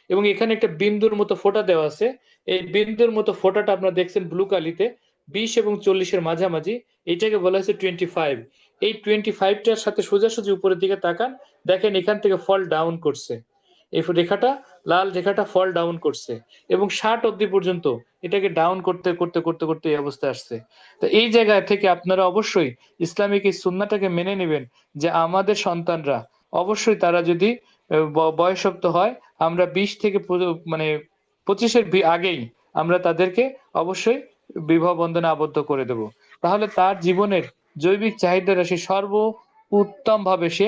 এবং এখানে একটা বিন্দুর মতো ফোঁটা দেওয়া আছে। এই বিন্দুর মতো ফোঁটাটা আপনারা দেখছেন ব্লু কালিতে, 20 এবং 40-এর মাঝামাঝি, এটাকে বলা হয়েছে 25। এই 25টার সাথে সোজাসুজি উপরের দিকে তাকান, দেখেন এখান থেকে ফল ডাউন করছে। এই রেখাটা, লাল রেখাটা ফল ডাউন করছে, এবং 60 অব্দি পর্যন্ত এটাকে ডাউন করতে করতে করতে করতে এই অবস্থায় আসছে। তো এই জায়গা থেকে আপনারা অবশ্যই ইসলামিক এই সুন্নাহটাকে মেনে নেবেন, যে আমাদের সন্তানরা অবশ্যই তারা যদি বয়সোক্ত হয়, আমরা 20 থেকে 25-এর আগেই আমরা তাদেরকে অবশ্যই বিবাহ বন্ধনে আবদ্ধ করে দেব। তাহলে তার জীবনের জৈবিক চাহিদাটা সে উত্তম ভাবে সে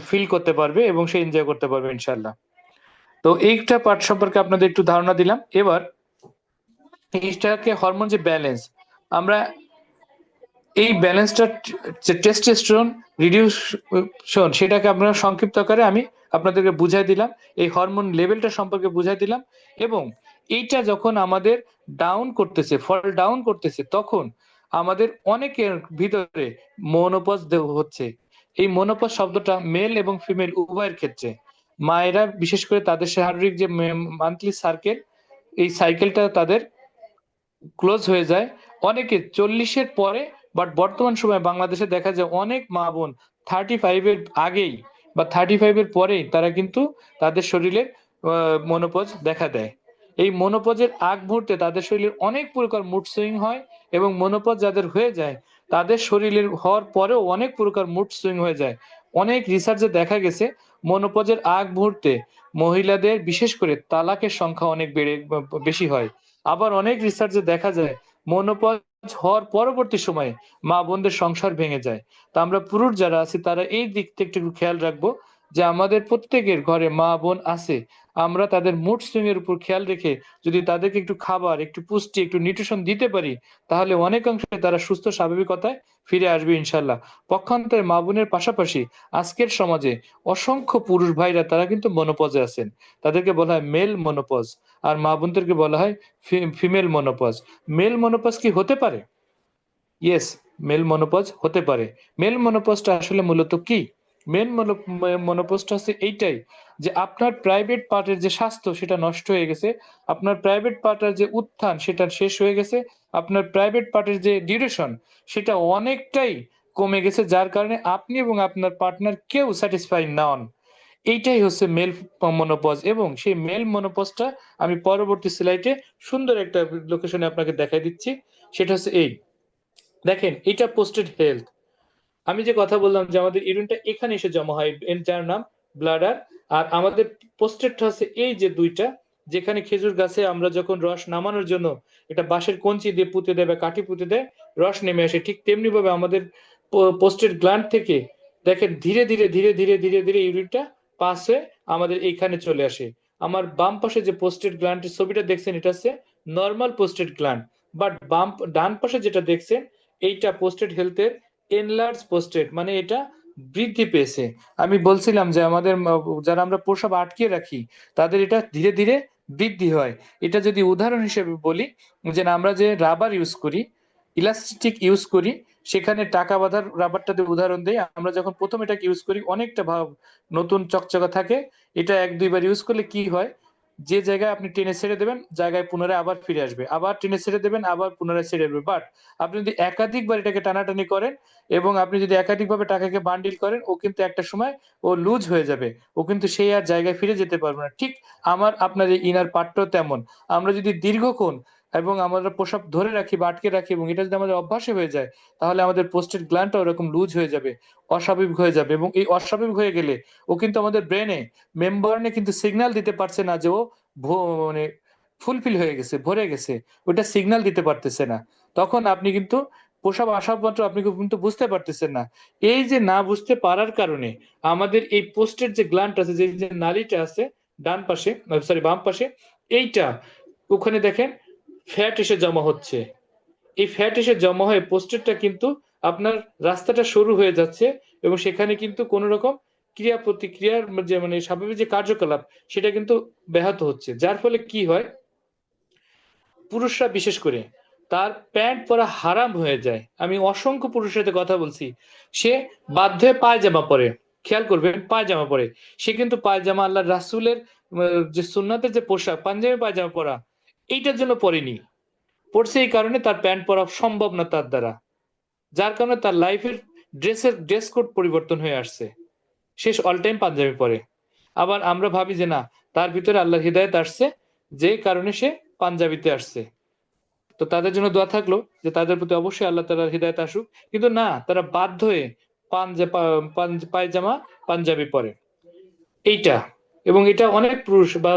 ফিল করতে পারবে এবং সে এনজয় করতে পারবে ইনশাল্লাহ। তো এইটা পার্ট সম্পর্কে আপনাদের একটু ধারণা দিলাম। এবার এইটাকে হরমোন যে ব্যালেন্স, আমরা এই ব্যালেন্সটা, টেস্টোস্টেরন রিডিউশন, সেটাকে আপনারা সংক্ষিপ্ত আকারে আমি আপনাদেরকে বুঝাই দিলাম, এই হরমোন লেভেলটা সম্পর্কে বুঝাই দিলাম। এবং এইটা যখন আমাদের ডাউন করতেছে, ফল ডাউন করতেছে, তখন আমাদের অনেকের ভিতরে মনোপজ হচ্ছে। এই মনোপজ শব্দটা মেল এবং ফিমেল উভয়ের ক্ষেত্রে, মায়েরা বিশেষ করে তাদের শারীরিক যে মান্থলি সার্কেল, এই সাইকেলটা তাদের ক্লোজ হয়ে যায় অনেকে 40-এর পরে। বাট বর্তমান সময়ে বাংলাদেশে দেখা যায় অনেক মা বোন 35-এর আগেই বা 35-এর পরেই তারা কিন্তু তাদের শরীরে মনোপজ দেখা দেয়। এই মনোপজের আগ মুহূর্তে তাদের শরীরের অনেক প্রকার মুড সুইং হয়, এবং মনোপজ যাদের হয়ে যায়, তাদের শরীরের হওয়ার পরেও অনেক প্রকার মুড সুইং হয়ে যায়। অনেক রিসার্চে দেখা গেছে মনোপজের আগ মুহূর্তে মহিলাদের বিশেষ করে তালাকের সংখ্যা অনেক বেশি হয়। আবার অনেক রিসার্চে দেখা যায় মনোপজ হওয়ার পরবর্তী সময়ে মা বোনদের সংসার ভেঙে যায়। তা আমরা পুরুষ যারা আছি তারা এই দিক থেকে একটু খেয়াল রাখবো, যে আমাদের প্রত্যেকের ঘরে মা বোন আছে, আমরা তাদের মুড সুইং এর উপর খেয়াল রেখে যদি তাদেরকে একটু খাবার, একটু পুষ্টি, একটু নিউট্রিশন দিতে পারি, তাহলে অনেকাংশে তারা সুস্থ স্বাভাবিকতায় ফিরে আসবে ইনশাল্লাহ। পক্ষান্তরে মা বোনের পাশাপাশি আজকের সমাজে অসংখ্য পুরুষ ভাইরা তারা কিন্তু মনোপজে আছেন, তাদেরকে বলা হয় মেল মনোপজ, আর মা বোনদেরকে বলা হয় ফিমেল মনোপজ। মেল মনোপজ কি হতে পারে? ইয়েস, মেল মনোপজ হতে পারে। মেল মনোপজটা আসলে মূলত কি? মেন মনোপজটা হচ্ছে এইটাই, যে আপনার প্রাইভেট পার্টের যে স্বাস্থ্য সেটা নষ্ট হয়ে গেছে, আপনার প্রাইভেট পার্টের যে উত্থান সেটা শেষ হয়ে গেছে, আপনার প্রাইভেট পার্টের যে ডিউরেশন সেটা অনেকটাই কমে গেছে, যার কারণে আপনি এবং আপনার পার্টনার কেউ স্যাটিসফাই নন। এইটাই হচ্ছে মেল মনোপজ, এবং সেই মেল মনোপজটা আমি পরবর্তী স্লাইডে সুন্দর একটা লোকেশনে আপনাকে দেখাই দিচ্ছি। সেটা হচ্ছে এই, দেখেন এটা পোস্টেড হেলথ। আমি যে কথা বললাম যে আমাদের ইউরিনটা এখানে এসে জমা হয়, যার নাম ব্লাডার। আর আমাদের পোস্টেটটা হচ্ছে এই যে দুইটা, যেখানে খেজুর গাছে আমরা যখন রস নামানোর জন্য এটা বাঁশের কঞ্চি দিয়ে পুঁতে দেয় বা কাঠি পুঁতে দেয়, রস নেমে আসে, ঠিক তেমনি ভাবে আমাদের পোস্টেড গ্ল্যান্ড থেকে দেখেন ধীরে ধীরে ধীরে ধীরে ধীরে ধীরে ইউরিনটা পাস হয়ে আমাদের এইখানে চলে আসে। আমার বাম পাশে যে পোস্টেড গ্ল্যান্ডের ছবিটা দেখছেন এটা হচ্ছে নর্মাল পোস্টেড গ্ল্যান্ড, বাট ডান পাশে যেটা দেখছেন এইটা পোস্টেড হেলথের এনলার্জ পোস্টেড, মানে এটা বৃদ্ধি পেয়েছে। আমি বলছিলাম যে আমাদের যারা আমরা প্রস্রাব আটকে রাখি তাদের এটা ধীরে ধীরে বৃদ্ধি হয়। এটা যদি উদাহরণ হিসেবে বলি, যে আমরা যে রাবার ইউজ করি, ইলাস্টিক ইউজ করি, সেখানে টাকা বাঁধার রাবারটাতে উদাহরণ দেই, আমরা যখন প্রথম এটাকে ইউজ করি অনেকটা ভাব নতুন চকচকা থাকে। এটা এক দুইবার ইউজ করলে কি হয়, যে জায়গায় আপনি টেনে ছেড়ে দেবেন জায়গায় পুনরায় আবার ফিরে আসবে, আবার টেনে ছেড়ে দেবেন আবার পুনরায় ছেড়ে আসবে। বাট আপনি যদি একাধিকবার এটাকে টানাটানি করেন এবং আপনি যদি একাধিকভাবে টাকাকে বান্ডিল করেন, ও কিন্তু একটা সময় ও লুজ হয়ে যাবে, ও কিন্তু সেই আর জায়গায় ফিরে যেতে পারবে না। ঠিক আমার আপনার এই ইনার পার্টটাও তেমন। আমরা যদি দীর্ঘক্ষণ এবং আমরা প্রসাব ধরে রাখি বা আটকে রাখি এবং এটা যদি আমাদের অভ্যাসে হয়ে যায়, তাহলে আমাদের পোস্টেড গ্ল্যান্ডটা ওরকম লুজ হয়ে যাবে, অস্বাভাবিক হয়ে যাবে, এবং এই অস্বাভাবিক হয়ে গেলে ও কিন্তু আমাদের ব্রেনে মেমব্রেনে কিন্তু সিগন্যাল দিতে পারছে না যে ও মানে ফুলফিল হয়ে গেছে, ভরে গেছে, ওটা সিগন্যাল দিতে পারতেছে না। তখন আপনি কিন্তু প্রসব আসা মাত্র আপনি কিন্তু বুঝতে পারতেছেন না। এই যে না বুঝতে পারার কারণে আমাদের এই পোস্টের যে গ্ল্যান্ড আছে, যে যে নালীটা আছে ডান পাশে, সরি বাম পাশে, এইটা ওখানে দেখেন ফ্যাট এসে জমা হচ্ছে। এই ফ্যাট এসে জমা হয়ে পোস্টেরটা কিন্তু আপনার রাস্তাটা সরু হয়ে যাচ্ছে, এবং সেখানে কিন্তু কোন রকম ক্রিয়া প্রতিক্রিয়ার যে মানে স্বাভাবিক যে কার্যকলাপ সেটা কিন্তু ব্যাহত হচ্ছে। যার ফলে কি হয়, পুরুষরা বিশেষ করে তার প্যান্ট পরা হারাম হয়ে যায়। আমি অসংখ্য পুরুষের সাথে কথা বলছি, সে বাধ্য হয়ে পায়জামা পরে, খেয়াল করবেন পায়জামা পরে, সে কিন্তু পায়জামা আল্লাহ রাসূলের যে সুন্নাতের যে পোশাক পাঞ্জাবি পায়জামা পরা এইটার জন্য পরেনি, পড়ছে এই কারণে তার প্যান্ট পরা সম্ভব না তার দ্বারা, যার কারণে তার লাইফের ড্রেস কোড পরিবর্তন হয়ে আসছে, শেষ অল টাইম পাঞ্জাবি পরে। আবার আমরা ভাবি যে না, তার ভিতরে আল্লাহর হিদায়ত আসছে, যে কারণে সে পাঞ্জাবিতে আসছে। তো তাদের জন্য দোয়া থাকলো যে তাদের প্রতি অবশ্যই আল্লাহ তাআলার হিদায়াত আসুক। কিন্তু না, তারা বাধ্য হয়ে পায়জামা পাঞ্জাবি পরে এইটা। এবং এটা অনেক পুরুষ বা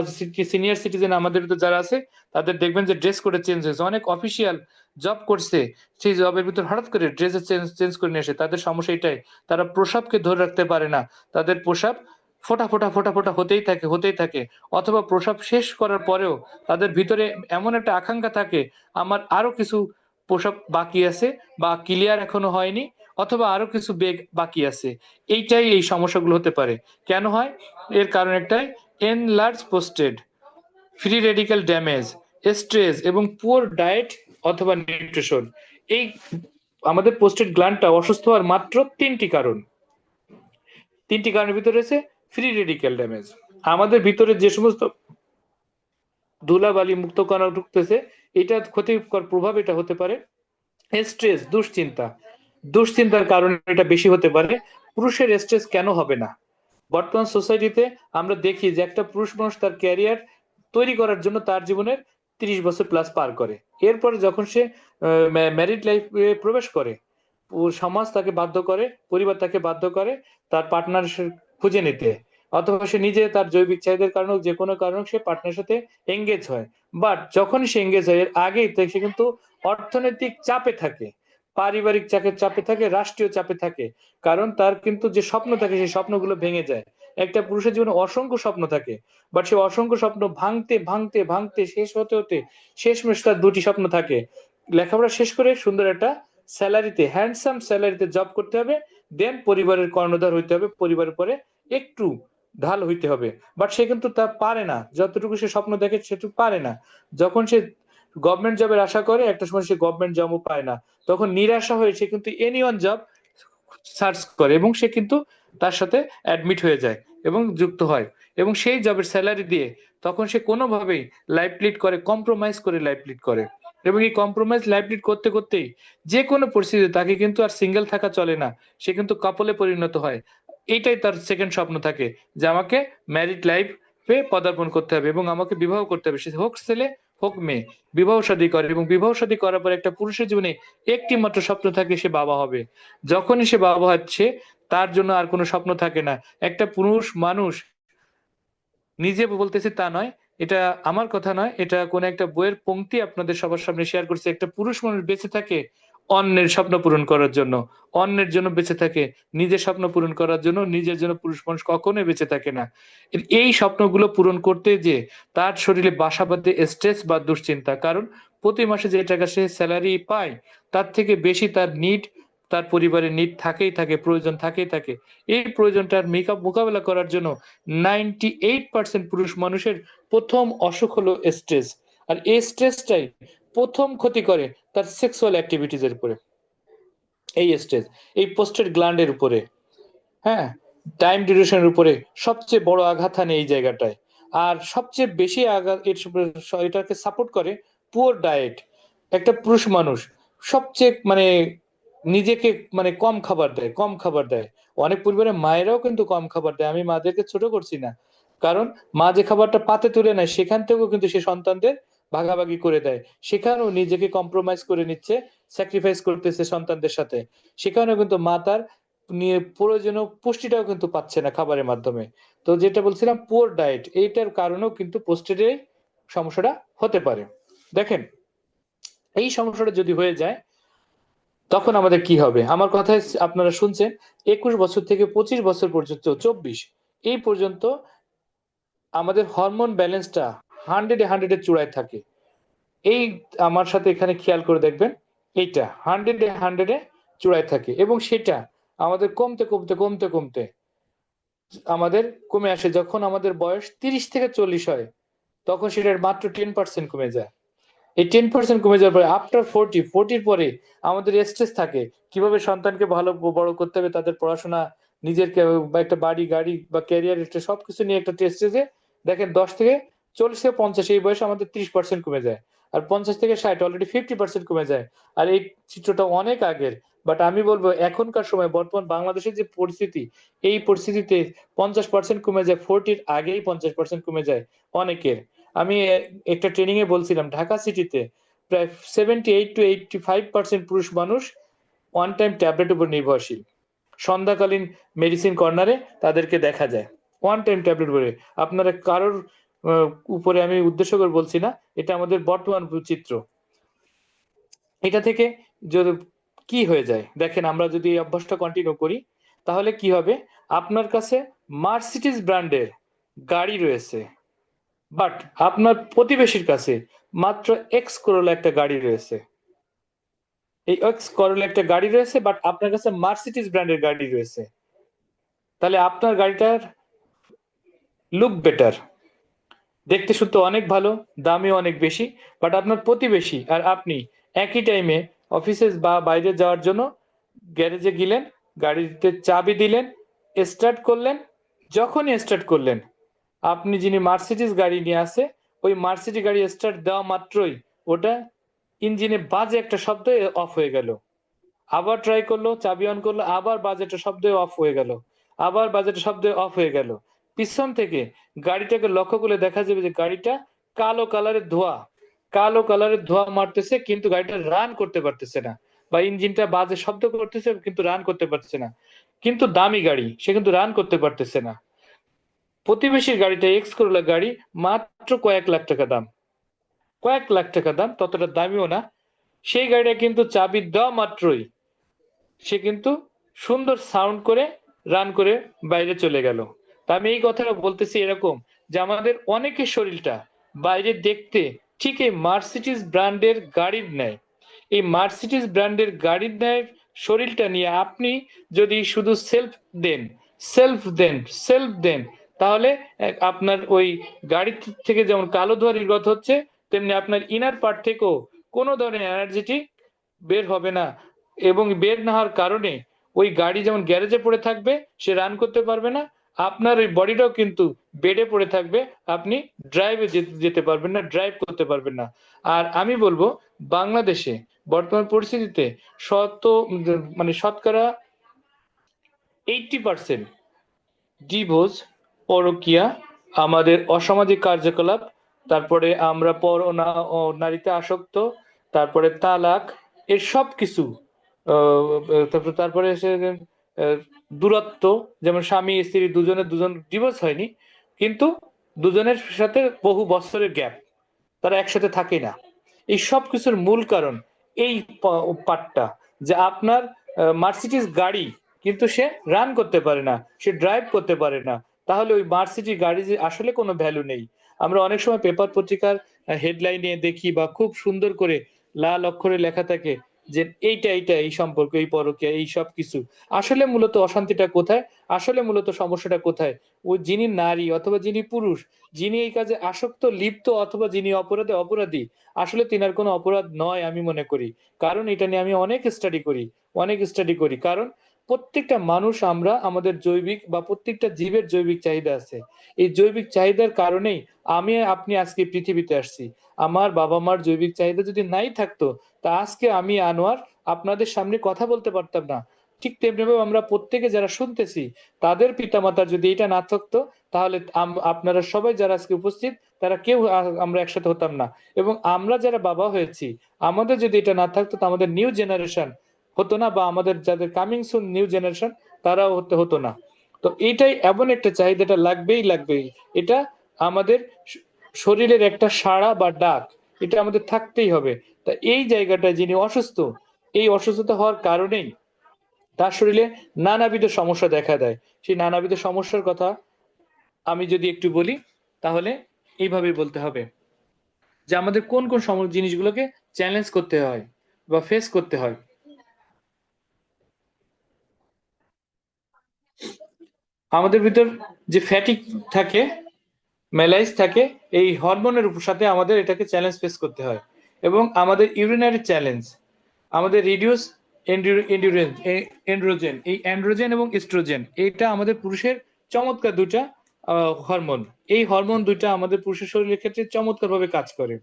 সিনিয়র সিটিজেন আমাদের ভিতর যারা আছে তাদের দেখবেন যে ড্রেস কোডে চেঞ্জ হয়েছে, অনেক অফিসিয়াল জব করছে, সেই জবের ভিতর হঠাৎ করে ড্রেস চেঞ্জ চেঞ্জ করে নিয়ে আসে। তাদের সমস্যা এটাই, তারা প্রসাবকে ধরে রাখতে পারে না, তাদের প্রসাব ফোটা ফোটা ফোটা ফোটা হতেই থাকে হতেই থাকে। অথবা প্রসাব শেষ করার পরেও তাদের ভিতরে এমন একটা আকাঙ্ক্ষা থাকে, আমার আরো কিছু প্রসাব বাকি আছে বা ক্লিয়ার এখনো হয়নি, অথবা আরো কিছু বেগ বাকি আছে। এইটাই এই সমস্যাগুলো হতে পারে। কেন হয়? এর কারণ একটাই, enlarge posted, free radical damage, stress এবং পুয়ার ডায়েট অথবা নিউট্রিশন। এই আমাদের পোস্টেড গ্ল্যান্ডটা অসুস্থ হওয়ার মাত্র তিনটি কারণের ভিতরে রয়েছে ফ্রি রেডিক্যাল ড্যামেজ। আমাদের ভিতরে যে সমস্ত ধুলাবালি মুক্ত কণা ঢুকতেছে, এটা ক্ষতিকর প্রভাব এটা হতে পারে স্ট্রেস, দুশ্চিন্তা, দুশ্চিন্তার কারণে এটা বেশি হতে পারে। পুরুষের স্ট্রেস কেন হবে না? বর্তমান সোসাইটিতে আমরা দেখি যে একটা পুরুষ মানুষ তার ক্যারিয়ার তৈরি করার জন্য তার জীবনের 30 বছর প্লাস পার করে, এরপরে যখন সে ম্যারিড লাইফে প্রবেশ করে, সমাজ তাকে বাধ্য করে, পরিবার তাকে বাধ্য করে তার পার্টনার খুঁজে নিতে, অথবা সে নিজে তার জৈবিক চাহিদার কারণে যে কোনো কারণে সে পার্টনারের সাথে এঙ্গেজ হয়। বাট যখন সে এঙ্গেজ হয় এর আগেই সে কিন্তু অর্থনৈতিক চাপে থাকে, পারিবারিক চাপে থাকে, রাষ্ট্রীয় চাপে থাকে। কারণ তার কিন্তু যে স্বপ্ন থাকে সেই স্বপ্নগুলো ভেঙে যায়। একটা পুরুষের জীবনে অসংখ্য স্বপ্ন থাকে, বাট সে অসংখ্য স্বপ্ন ভাঙতে ভাঙতে ভাঙতে শেষ হতে হতে শেষমেশ তার দুটি স্বপ্ন থাকে, লেখাপড়া শেষ করে সুন্দর একটা স্যালারিতে, হ্যান্ডসাম স্যালারিতে জব করতে হবে, দেন পরিবারের কর্ণধার হইতে হবে, পরিবারের পরে একটু ঢাল হইতে হবে। বাট সে কিন্তু তা পারে না, যতটুকু সে স্বপ্ন দেখে সেটুকু পারে না। যখন সে গভর্নমেন্ট জবের আশা করে একটা সময় সে গভর্নমেন্ট জবও পায় না, তখন নিরাশা হয়ে সে কিন্তু এনি ওয়ান জব সার্চ করে, এবং সে কিন্তু তার সাথে অ্যাডমিট হয়ে যায় এবং যুক্ত হয়, এবং সেই জবের স্যালারি দিয়ে তখন সে কোনোভাবেই লাইফ লিড করে, কম্প্রোমাইজ করে লাইফ লিড করে। এবং এই কম্প্রোমাইজ লাইফ লিড করতে করতেই যে কোনো পরিস্থিতিতে তাকে কিন্তু আর সিঙ্গেল থাকা চলে না, সে কিন্তু কাপলে পরিণত হয়। এইটাই তার সেকেন্ড স্বপ্ন থাকে, যে আমাকে ম্যারিড লাইফে পদার্পণ করতে হবে এবং আমাকে বিবাহ করতে হবে, সে হোক ছেলে হোক মেয়ে, বিবাহ শাদী করে। এবং বিবাহ শাদী করার পর একটা পুরুষের জীবনে একটি মাত্র স্বপ্ন থাকে, সে বাবা হবে। যখনই সে বাবা হচ্ছে, তার জন্য আর কোনো স্বপ্ন থাকে না। একটা পুরুষ মানুষ নিজে বলতেছে তা নয়, এটা আমার কথা নয়, এটা কোন একটা বইয়ের পংক্তি আপনাদের সবার সামনে শেয়ার করছি। একটা পুরুষ মানুষ বেঁচে থাকে অন্যের স্বপ্ন পূরণ করার জন্য, অন্যের জন্য বেঁচে থাকে, নিজের স্বপ্ন পূরণ করার জন্য নিজের জন্য পুরুষ মানুষ কখনোই বেঁচে থাকে না। এই স্বপ্নগুলো পূরণ করতে যে তার শরীরে বাসা বাঁধে স্ট্রেস বা দুশ্চিন্তা, কারণ প্রতি মাসে যে টাকা সে স্যালারি পায় তার থেকে বেশি তার নিড, তার পরিবারের নিড থাকেই থাকে, প্রয়োজন থাকেই থাকে। এই প্রয়োজনটার মোকাবেলা করার জন্য 98% পুরুষ মানুষের প্রথম অসুখ হলো স্ট্রেস। আর এই স্ট্রেসটাই প্রথম ক্ষতি করে তার সেক্সুয়াল অ্যাক্টিভিটিজ এর উপরে। এই স্ট্রেস এই পোস্টেড গ্ল্যান্ডের উপরে, হ্যাঁ, টাইম ডিউরেশনের উপরে সবচেয়ে বড় আঘাত হানে এই জায়গাটায়। আর সবচেয়ে বেশি আঘাত এটাকে সাপোর্ট করে পুয়ার ডায়েট। একটা পুরুষ মানুষ সবচেয়ে মানে নিজেকে মানে কম খাবার দেয়, কম খাবার দেয়। অনেক পরিবারে মায়েরাও কিন্তু কম খাবার দেয়, আমি মাদেরকে ছোট করছি না, কারণ মা যে খাবারটা পাতে তুলে নেয় সেখান থেকেও কিন্তু সে সন্তানদের ভাগাভাগি করে দেয়। সেখানেও নিজেকে কম্প্রোমাইজ করে নিচ্ছে, স্যাক্রিফাইস করতেছে সন্তানদের সাথে। সেখানেও কিন্তু মা তার নিয়ে প্রয়োজনীয় পুষ্টিটাও কিন্তু পাচ্ছে না খাবারের মাধ্যমে। তো যেটা বলছিলাম পুয়ার ডায়েট, এইটার কারণেও কিন্তু পোস্টেডে সমস্যাটা হতে পারে। দেখেন, এই সমস্যাটা যদি হয়ে যায় তখন আমাদের কি হবে? আমার কথায় আপনারা শুনছেন 21 বছর থেকে 25 বছর পর্যন্ত, 24 এই পর্যন্ত আমাদের হরমোন ব্যালেন্সটা 100-এ চূড়ায় থাকে। এই আমার সাথে এখানে খেয়াল করে দেখবেন, এইটা 100-এ চূড়ায় থাকে এবং সেটা আমাদের কমতে কমতে কমতে কমতে আমাদের কমে আসে। যখন আমাদের বয়স 30 থেকে 40 হয় তখন সেটার মাত্র 10% কমে যায়। এই 10% কমে যাওয়ার পরে আফটার 40 পরে আমাদের স্ট্রেস থাকে, কিভাবে সন্তানকে ভালো বড় করতে হবে, তাদের পড়াশোনা, নিজের বা একটা বাড়ি গাড়ি বা ক্যারিয়ার, একটা সবকিছু নিয়ে একটা স্ট্রেসে দেখেন 10 থেকে 40 থেকে 50 এই বয়সে আমাদের 30% কমে যায়। আর 50 থেকে 60 অলরেডি 50% কমে যায়। আর এই চিত্রটা অনেক আগের, বাট আমি বলবো এখনকার সময় বর্তমান বাংলাদেশের যে পরিস্থিতি, এই পরিস্থিতিতে 50% কমে যায়, 40-র আগেই 50% কমে যায় অনেকের। আমি একটা ট্রেনিং এ বলছিলাম ঢাকা সিটিতে প্রায় 78-85% পুরুষ মানুষ ওয়ান টাইম ট্যাবলেট উপর নির্ভরশীল। সন্ধ্যাকালীন মেডিসিন কর্নারে তাদেরকে দেখা যায় ওয়ান টাইম ট্যাবলেট উপরে। আপনারা কারোর উপরে আমি উদ্দেশ্য করে বলছি না, এটা আমাদের বর্তমান চিত্র। এটা থেকে যদি কি হয়ে যায় দেখেন, আমরা যদি এই অভ্যাসটা কন্টিনিউ করি তাহলে কি হবে? আপনার কাছে মার্সিডিজ ব্র্যান্ডের গাড়ি রয়েছে, বাট আপনার প্রতিবেশীর কাছে মাত্র এক্স করোলা একটা গাড়ি রয়েছে। এই এক্স করোলা একটা গাড়ি রয়েছে, বাট আপনার কাছে মার্সিডিজ ব্র্যান্ডের গাড়ি রয়েছে। তাহলে আপনার গাড়িটার লুক বেটার, দেখতে শুনতে অনেক ভালো, দামিও অনেক বেশি। বাট আপনার প্রতিবেশী আর আপনি একই টাইমে অফিসে বা বাইরে যাওয়ার জন্য গ্যারেজে গেলেন, গাড়িতে চাবি দিলেন, স্টার্ট করলেন। যখনই স্টার্ট করলেন, আপনি যিনি মার্সিডিজ গাড়ি নিয়ে আসে, ওই মার্সিডিজ গাড়ি স্টার্ট দেওয়া মাত্রই ওটা ইঞ্জিনে বাজে একটা শব্দ অফ হয়ে গেল। আবার ট্রাই করলো, চাবি অন করলো, আবার বাজে একটা শব্দ অফ হয়ে গেল, আবার বাজে একটা শব্দ অফ হয়ে গেল। পিছন থেকে গাড়িটাকে লক্ষ্য করলে দেখা যাবে যে গাড়িটা কালো কালারের ধোঁয়া, কালো কালারের ধোঁয়া মারতেছে, কিন্তু গাড়িটা রান করতে পারতেছে না। বা ইঞ্জিনটা বাজে শব্দ করতেছে কিন্তু রান করতে পারতেছে না। কিন্তু দামি গাড়ি, সে কিন্তু রান করতে পারতেছে না। প্রতিবেশীর গাড়িটা এক্স করোলা গাড়ি, মাত্র কয়েক লাখ টাকা দাম, কয়েক লাখ টাকা দাম, ততটা দামিও না। সেই গাড়িটা কিন্তু চাবি দেওয়া মাত্রই সে কিন্তু সুন্দর সাউন্ড করে রান করে বাইরে চলে গেল। তা আমি এই কথাটা বলতেছি এরকম, যে আমাদের অনেকের শরীরটা বাইরে দেখতে ঠিক এই মার্সিডিজ ব্র্যান্ডের গাড়ির ন্যায়। এই মার্সিডিজ ব্র্যান্ডের গাড়ির ন্যায় শরীরটা নিয়ে আপনি যদি শুধু দেন সেলফ দেন সেলফ দেন, তাহলে আপনার ওই গাড়ি থেকে যেমন কালো ধোঁয়া নির্গত হচ্ছে, তেমনি আপনার ইনার পার্ট থেকেও কোনো ধরনের এনার্জেটিক বের হবে না। এবং বের না হওয়ার কারণে ওই গাড়ি যেমন গ্যারেজে পড়ে থাকবে, সে রান করতে পারবে না, আপনার ওই বডিটাও কিন্তু বেডে পড়ে থাকবে, আপনি ড্রাইভে যেতে পারবেন না, ড্রাইভ করতে পারবেন না। আর আমি বলবো বাংলাদেশে বর্তমান পরিস্থিতিতে শত মানে শতকরা 80% ডিভোর্স, পরকীয়া, আমাদের অসামাজিক কার্যকলাপ, তারপরে আমরা নারীতে আসক্ত, তারপরে তালাক, এর সব কিছু, তারপরে এসে আহ, দূরত্ব, যেমন স্বামী স্ত্রী দুজন ডিভোর্স হয়নি, কিন্তু দুজনের সাথে বহু বছরের গ্যাপ, তারা একসাথে থাকে না। এই সব কিছুর মূল কারণ এই পার্টটা, যে আপনার মার্সিডিজ গাড়ি কিন্তু সে রান করতে পারে না, সে ড্রাইভ করতে পারে না, তাহলে ওই মার্সিডিজ গাড়ি যে আসলে কোনো ভ্যালু নেই। আমরা অনেক সময় পেপার পত্রিকার হেডলাইনে দেখি বা খুব সুন্দর করে লাল অক্ষরে লেখা থাকে যে এইটা এই সম্পর্ক, এই পরকীয়া, এই সব কিছু। আসলে মূলত অশান্তিটা কোথায়, আসলে মূলত সমস্যাটা কোথায়? ওই যিনি নারী অথবা যিনি পুরুষ, যিনি এই কাজে আসক্ত, লিপ্ত, অথবা যিনি অপরাধী, আসলে তিনার কোনো অপরাধ নয় আমি মনে করি। কারণ এটা নিয়ে আমি অনেক স্টাডি করি। কারণ প্রত্যেকটা মানুষ, আমরা আমাদের জৈবিক বা প্রত্যেকটা জীবের জৈবিক চাহিদা আছে। এই জৈবিক চাহিদার কারণেই আমি আপনি আজকে পৃথিবীতে আসছি। আমার বাবা মার জৈবিক চাহিদা যদি নাই থাকতো, তা আজকে আমি আনোয়ার আপনাদের সামনে কথা বলতে পারতাম না। ঠিক তেমনিভাবে আমরা প্রত্যেকে যারা শুনতেছি, তাদের পিতামাতার যদি এটা না থাকতো, তাহলে আপনারা সবাই যারা আজকে উপস্থিত, তারা কেউ আমরা একসাথে হতাম না। এবং আমরা যারা বাবা হয়েছি, আমাদের যদি এটা না থাকতো, তো আমাদের নিউ জেনারেশন হতো না, বা আমাদের যাদের কামিং সুন নিউ জেনারেশন, তারাও হতো না। তো এইটাই এমন একটা চাহিদা, এটা লাগবেই। এটা আমাদের শরীরের একটা সাড়া বা ডাক, এটা আমাদের থাকতেই হবে। তা এই জায়গাটায় যিনি অসুস্থ, এই অসুস্থতা হওয়ার কারণেই তার শরীরে নানাবিধ সমস্যা দেখা দেয়। সেই নানাবিধ সমস্যার কথা আমি যদি একটু বলি, তাহলে এইভাবে বলতে হবে যে আমাদের কোন কোন জিনিসগুলোকে চ্যালেঞ্জ করতে হয় বা ফেস করতে হয়। আমাদের ভিতর যে ফ্যাটিক থাকে, মেলাইস থাকে, এই হরমোনের সাথে আমাদের এটাকে চ্যালেঞ্জ ফেস করতে হয়। এবং আমাদের ইউরিনারি চ্যালেঞ্জ, আমাদের রিডিউস এন্ডুরেন্স, এন্ড্রোজেন, এই অ্যান্ড্রোজেন এবং ইস্ট্রোজেন, এটা আমাদের পুরুষের চমৎকার দুইটা হরমোন। এই হরমোন দুইটা আমাদের পুরুষের শরীরের ক্ষেত্রে চমৎকার ভাবে কাজ করে।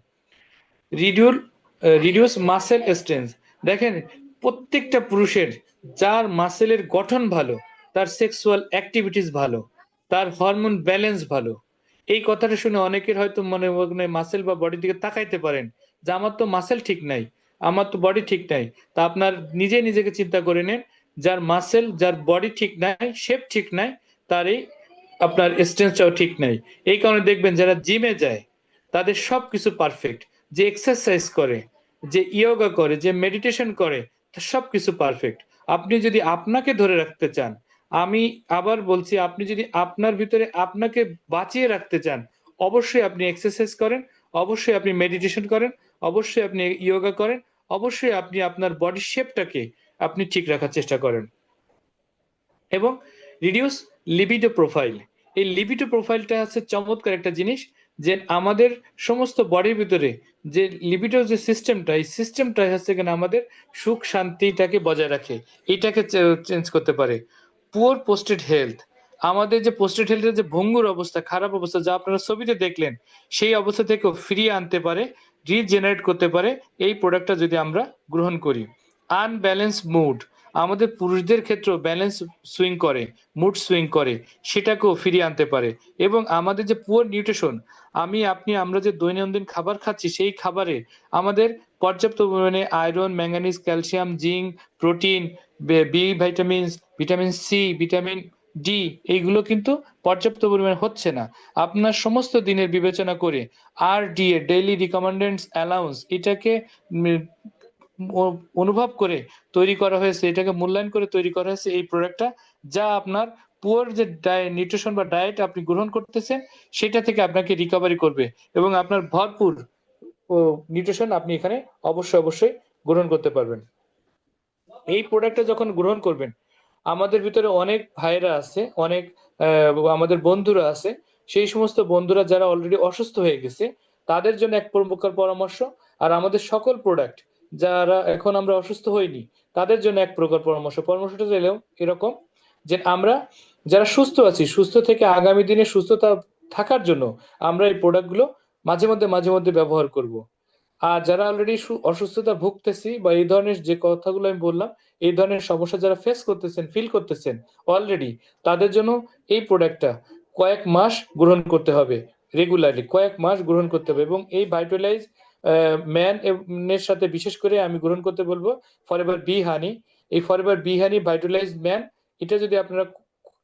রিডিউল রিডিউস মাসেল স্ট্রেংথ, দেখেন প্রত্যেকটা পুরুষের, যার মাসেলের গঠন ভালো, তার সেক্সুয়াল অ্যাক্টিভিটিস ভালো, তার হরমোন ব্যালেন্স ভালো। এই কথাটা শুনে অনেকের হয়তো মনে মনে মাসেল বা বডির দিকে তাকাইতে পারেন যে আমার তো মাসেল ঠিক নাই, আমার তো বডি ঠিক নাই। তা আপনার নিজেকে চিন্তা করে নেন, যার মাসেল, যার বডি ঠিক নাই, শেপ ঠিক নাই, তার এই আপনার স্ট্রেংথটাও ঠিক নাই। এই কারণে দেখবেন যারা জিমে যায়, তাদের সবকিছু পারফেক্ট, যে এক্সারসাইজ করে, যে ইয়োগা করে, যে মেডিটেশন করে, তার সবকিছু পারফেক্ট। আপনি যদি আপনাকে ধরে রাখতে চান, আমি আবার বলছি, আপনি যদি আপনার ভিতরে আপনাকে বাঁচিয়ে রাখতে চান, অবশ্যই আপনি এক্সারসাইজ করেন, অবশ্যই আপনি মেডিটেশন করেন, অবশ্যই আপনি ইয়োগা করেন, অবশ্যই আপনি আপনার বডি শেপটাকে আপনি ঠিক রাখার চেষ্টা করেন। এবং রিডিউস লিবিডো প্রোফাইল, এই লিবিডো প্রোফাইলটা হচ্ছে চমৎকার একটা জিনিস, যে আমাদের সমস্ত বডির ভিতরে যে লিবিডো যে সিস্টেমটা, এই সিস্টেমটা হচ্ছে কিনা আমাদের সুখ শান্তিটাকে বজায় রাখে, এটাকে চেঞ্জ করতে পারে। পুয়ার পোস্টেড হেলথ, আমাদের যে পোস্টেড হেলথের যে ভঙ্গুর অবস্থা, খারাপ অবস্থা, যা আপনারা ছবিতে দেখলেন, সেই অবস্থা থেকেও ফিরিয়ে আনতে পারে, রিজেনারেট করতে পারে এই প্রোডাক্টটা যদি আমরা গ্রহণ করি। আনব্যালেন্স মুড, আমাদের পুরুষদের ক্ষেত্রেও ব্যালেন্স সুইং করে, মুড সুইং করে, সেটাকেও ফিরিয়ে আনতে পারে। এবং আমাদের যে পুয়ার নিউট্রিশন, আমরা যে দৈনন্দিন খাবার খাচ্ছি, সেই খাবারে আমাদের পর্যাপ্ত পরিমাণে iron, manganese, calcium, zinc, protein, B vitamins, vitamin C, vitamin D, এইগুলো কিন্তু পর্যাপ্ত পরিমাণে হচ্ছে না। আপনার সমস্ত দিনের বিবেচনা করে RDA, ডেইলি রিকমেন্ডেন্স অ্যালাউন্স, এটাকে অনুভব করে তৈরি করা হয়েছে, এটাকে মূল্যায়ন করে তৈরি করা হয়েছে এই প্রোডাক্টটা, যা আপনার পুয়ার যে নিউট্রিশন বা ডায়েট আপনি গ্রহণ করতেছেন, সেটা থেকে আপনাকে রিকভারি করবে, এবং আপনার ভরপুর ও নিউট্রিশন আপনি এখানে অবশ্যই গ্রহণ করতে পারবেন। এই প্রোডাক্টটা যখন গ্রহণ করবেন, আমাদের ভিতরে অনেক ভাইরা আছে, অনেক আমাদের বন্ধুরা আছে, সেই সমস্ত বন্ধুরা যারা অলরেডি অসুস্থ হয়ে গেছে, তাদের জন্য এক প্রকার পরামর্শ। আর আমাদের সকল প্রোডাক্ট যারা এখন আমরা অসুস্থ হইনি তাদের জন্য এক প্রকার পরামর্শটা এলেও এরকম যে আমরা যারা সুস্থ আছি, সুস্থ থেকে আগামী দিনে সুস্থতা থাকার জন্য আমরা এই প্রোডাক্টগুলো মাঝে মধ্যে ব্যবহার করব। আর যারা অলরেডি অসুস্থতা ভুগতেছি বা এই ধরনের যে কথাগুলো আমি বললাম, এই ধরনের সমস্যা যারা ফেস করতেছেন, ফিল করতেছেন অলরেডি, তাদের জন্য এই প্রোডাক্টটা কয়েক মাস গ্রহণ করতে হবে, রেগুলারলি কয়েক মাস গ্রহণ করতে হবে। এবং এই ভাইটালাইজ ম্যান এর সাথে বিশেষ করে আমি গ্রহণ করতে বলবো ফরএভার বি হানি। এই ফরএভার বি হানি ভাইটালাইজ ম্যান, এটা যদি আপনারা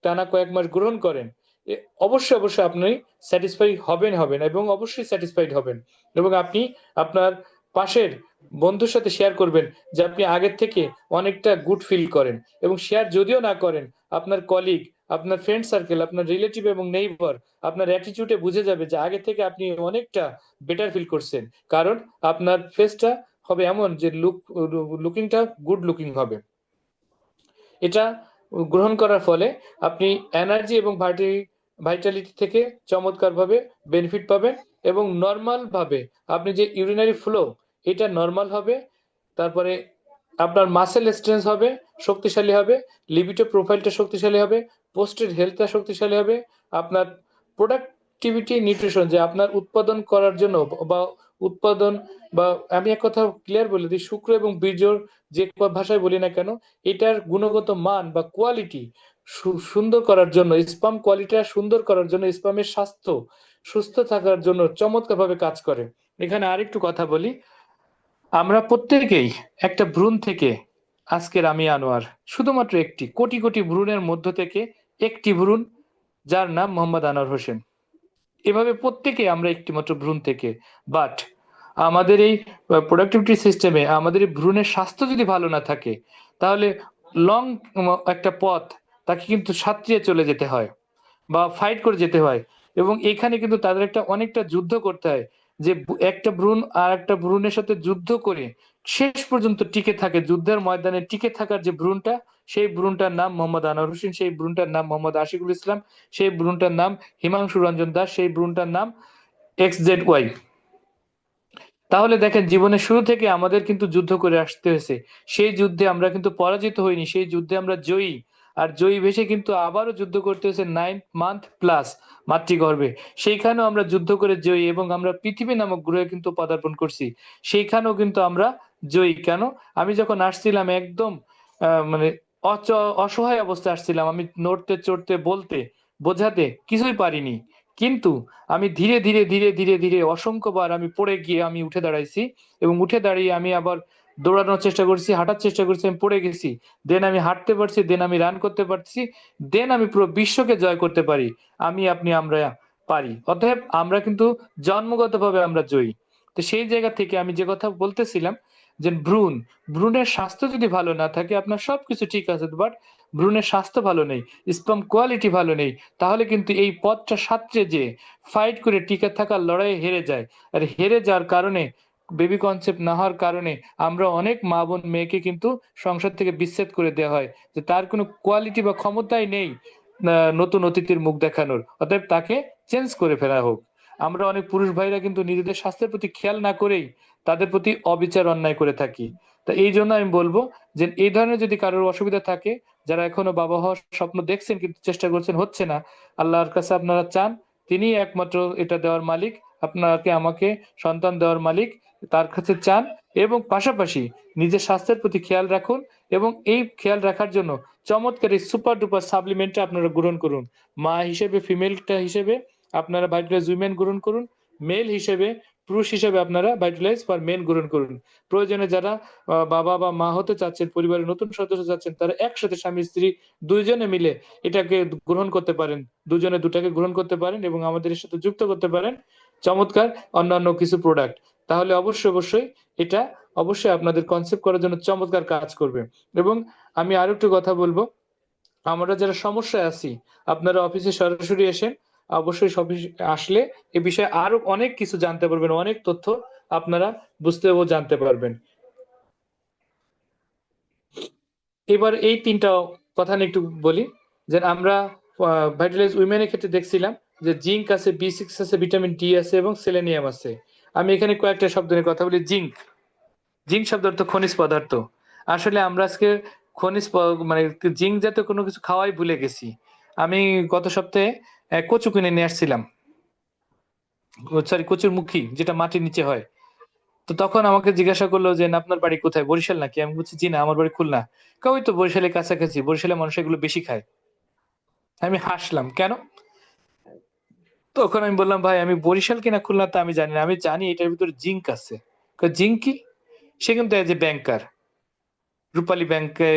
টানা কয়েক মাস গ্রহণ করেন, অবশ্যই আপনি স্যাটিসফাই হবেন এবং অবশ্যই স্যাটিসফাইড হবেন। এবং আপনি আপনার পাশের বন্ধুর সাথে শেয়ার করবেন যে আপনি আগের থেকে অনেকটা গুড ফিল করেন। এবং শেয়ার যদিও না করেন, আপনার কলিগ, আপনার ফ্রেন্ড সার্কেল, আপনার রিলেটিভ এবং নেইবার আপনার অ্যাটিটিউডে বুঝে যাবে যে আগে থেকে আপনি অনেকটা বেটার ফিল করছেন। কারণ আপনার ফেসটা হবে এমন যে লুকিংটা গুড লুকিং হবে। এটা গ্রহণ করার ফলে আপনি এনার্জি এবং ভাইটালিটি থেকে চমৎকারভাবে বেনিফিট পাবেন। এবং নর্মাল ভাবে আপনি যে ইউরিনারি ফ্লো, এটা নর্মাল হবে। তারপরে আপনার মাসেল স্ট্রেংথ হবে, শক্তিশালী হবে, লিবিটো প্রোফাইলটা শক্তিশালী হবে, পোস্টের হেলথটা শক্তিশালী হবে। আপনার প্রোডাক্টিভিটি নিউট্রিশন, যে আপনার উৎপাদন করার জন্য বা উৎপাদন, বা আমি এক কথা ক্লিয়ার বলে দিই, শুক্র এবং বীর্যর যে ভাষায় বলি না কেন, এটার গুণগত মান বা কোয়ালিটি সুন্দর করার জন্য, স্পাম কোয়ালিটিটা সুন্দর করার জন্য, স্পামের স্বাস্থ্য সুস্থ থাকার জন্য চমৎকারভাবে কাজ করে। এখানে আরেকটু কথা বলি, আমরা প্রত্যেকেই একটা ভ্রূণ থেকে, আজকের আমি আনোয়ার শুধুমাত্র একটি কোটি কোটি ভ্রূণের মধ্য থেকে একটি ভ্রূণ, যার নাম মোহাম্মদ আনোয়ার হোসেন। এভাবে প্রত্যেকে আমরা একটি মাত্র ভ্রূণ থেকে। বাট আমাদের এই প্রোডাক্টিভিটি সিস্টেমে আমাদের এই ভ্রূণের স্বাস্থ্য যদি ভালো না থাকে, তাহলে লং একটা পথ তাকে কিন্তু সাঁতরিয়ে চলে যেতে হয় বা ফাইট করে যেতে হয়। এবং এখানে কিন্তু তাদের একটা অনেকটা যুদ্ধ করতে হয়, যে একটা ভ্রূণ আর একটা ভ্রূণের সাথে যুদ্ধ করে শেষ পর্যন্ত টিকে থাকে, যুদ্ধের ময়দানে টিকে থাকার যে ভ্রূণটা, সেই ভ্রূণটার নাম মোহাম্মদ আনোয়ার হোসেন, সেই ভ্রূণটার নাম মোহাম্মদ আশিকুল ইসলাম, সেই ভ্রূণটার নাম হিমাংশু রঞ্জন দাস, সেই ভ্রূণটার নাম XZY। তাহলে দেখেন, জীবনের শুরু থেকে আমাদের কিন্তু যুদ্ধ করে আসতে হয়েছে। সেই যুদ্ধে আমরা কিন্তু পরাজিত হইনি, সেই যুদ্ধে আমরা জয়ী। আর জয়ী ভেসে কিন্তু আবারও যুদ্ধ করতে হয়েছে 9 মান্থ প্লাস মাতৃগর্ভে। সেইখানেও আমরা যুদ্ধ করে জয়ী, এবং আমরা পৃথিবী নামক গ্রহে কিন্তু পদার্পণ করছি, সেইখানেও কিন্তু আমরা জয়ী। কেন? আমি যখন আসছিলাম একদম মানে অসহায় অবস্থায় আসছিলাম, আমি নড়তে চড়তে বলতে বোঝাতে কিছুই পারিনি। কিন্তু আমি ধীরে ধীরে ধীরে ধীরে ধীরে অসংখ্যবার আমি পড়ে গিয়ে আমি উঠে দাঁড়াইছি, এবং উঠে দাঁড়িয়ে আমি আবার দৌড়ানোর চেষ্টা করছি, হাঁটার চেষ্টা করছি, আমি পড়ে গেছি, দেন আমি হাঁটতে পারছি, দেন আমি রান করতে পারছি, দেন আমি পুরো বিশ্বকে জয় করতে পারি। আমি, আপনি, আমরা পারি। অতএব আমরা কিন্তু জন্মগতভাবে আমরা জয়ী। তো সেই জায়গা থেকে আমি যে কথা বলতেছিলাম, যে ভ্রূণের স্বাস্থ্য যদি ভালো না থাকে, আপনার সবকিছু ঠিক আছে, বাট ভ্রূণের স্বাস্থ্য ভালো নেই, স্পাম কোয়ালিটি ভালো নেই, তাহলে কিন্তু এই পথটা সাঁতরে যে ফাইট করে টিকে থাকার লড়াইয়ে হেরে যায়। আর হেরে যাওয়ার কারণে, বেবি কনসেপ্ট না হওয়ার কারণে, আমরা অনেক মা বোন মেয়েকে কিন্তু সংসার থেকে বিচ্ছেদ করে দেওয়া হয়, যে তার কোনো কোয়ালিটি বা ক্ষমতাই নেই নতুন অতিথির মুখ দেখানোর, অতএব তাকে চেঞ্জ করে ফেলা হোক। আমরা অনেক পুরুষ ভাইরা কিন্তু নিজেদের স্বাস্থ্যের প্রতি খেয়াল না করেই তাদের প্রতি অবিচার অন্যায় করে থাকি। তা এই জন্য আমি বলবো যে এই ধরনের যদি কারোর অসুবিধা থাকে, যারা এখনো বাবা হওয়ার স্বপ্ন দেখছেন কিন্তু চেষ্টা করছেন, হচ্ছে না, আল্লাহর কাছে আপনারা চান, তিনি একমাত্র এটা দেওয়ার মালিক, আপনাকে আমাকে সন্তান দেওয়ার মালিক, তার কাছে চান। এবং পাশাপাশি নিজের স্বাস্থ্যের প্রতি খেয়াল রাখুন, এবং এই খেয়াল রাখার জন্য চমৎকার এই সুপার ডুপার সাপ্লিমেন্টটা আপনারা গ্রহণ করুন। মা হিসেবে, ফিমেলটা হিসেবে আপনারা ভাইটালাইজ উইমেন গ্রহণ করুন, মেল হিসেবে, পুরুষ হিসেবে আপনারা ভাইটালাইজ ফর মেন গ্রহণ করুন। প্রয়োজনে যারা বাবা বা মা হতে চাচ্ছেন, পরিবারের নতুন সদস্য চাচ্ছেন, তারা একসাথে স্বামী স্ত্রী দুইজনে মিলে এটাকে গ্রহণ করতে পারেন, দুজনে দুটাকে গ্রহণ করতে পারেন, এবং আমাদের এর সাথে যুক্ত করতে পারেন চমৎকার অন্যান্য কিছু প্রোডাক্ট। তাহলে অবশ্যই এটা অবশ্যই আপনাদের কনসেপ্ট করার জন্য চমৎকার কাজ করবে। এবং আমি আরো একটু কথা বলবো, আমরা যারা সমস্যায় আছি, আপনারা অফিসে সরাসরি এসেন, অবশ্যই সব আসলে এ বিষয়ে আরো অনেক কিছু জানতে পারবেন, অনেক তথ্য আপনারা বুঝতে ও জানতে পারবেন। এবার এই তিনটা কথা নিয়ে একটু বলি, যে আমরা ভাইটালাইজ উইমেনের ক্ষেত্রে দেখছিলাম যে জিঙ্ক আছে, B6 আছে, ভিটামিন ডি আছে, এবং সেলেনিয়াম আছে। আমি এখানে কয়েকটা শব্দ নিয়ে কথা বলি। জিঙ্ক, জিঙ্ক শব্দ অর্থ খনিজ পদার্থ। আসলে আমরা আজকে মানে জিঙ্ক জাতীয় কোনো কিছু খাওয়াই ভুলে গেছি। আমি গত সপ্তাহে কচু কিনে নিয়ে আসছিলাম, সরি কচুর মুখী যেটা মাটির নিচে হয়। তো তখন আমাকে জিজ্ঞাসা করলো যে না, আপনার বাড়ি কোথায়, বরিশাল নাকি? আমি বলছি জি না, আমার বাড়ি খুলনা। ওই তো বরিশালের কাছাকাছি, বরিশালের মানুষ এগুলো বেশি খায়। আমি হাসলাম, কেন? তখন আমি বললাম ভাই, আমি বরিশাল কিনা খুলনা তা আমি জানি না, আমি জানি এটার ভিতরে জিঙ্ক আছে। জিঙ্ক কি? সে কিন্তু এজ এ ব্যাংকার, রূপালী ব্যাংকে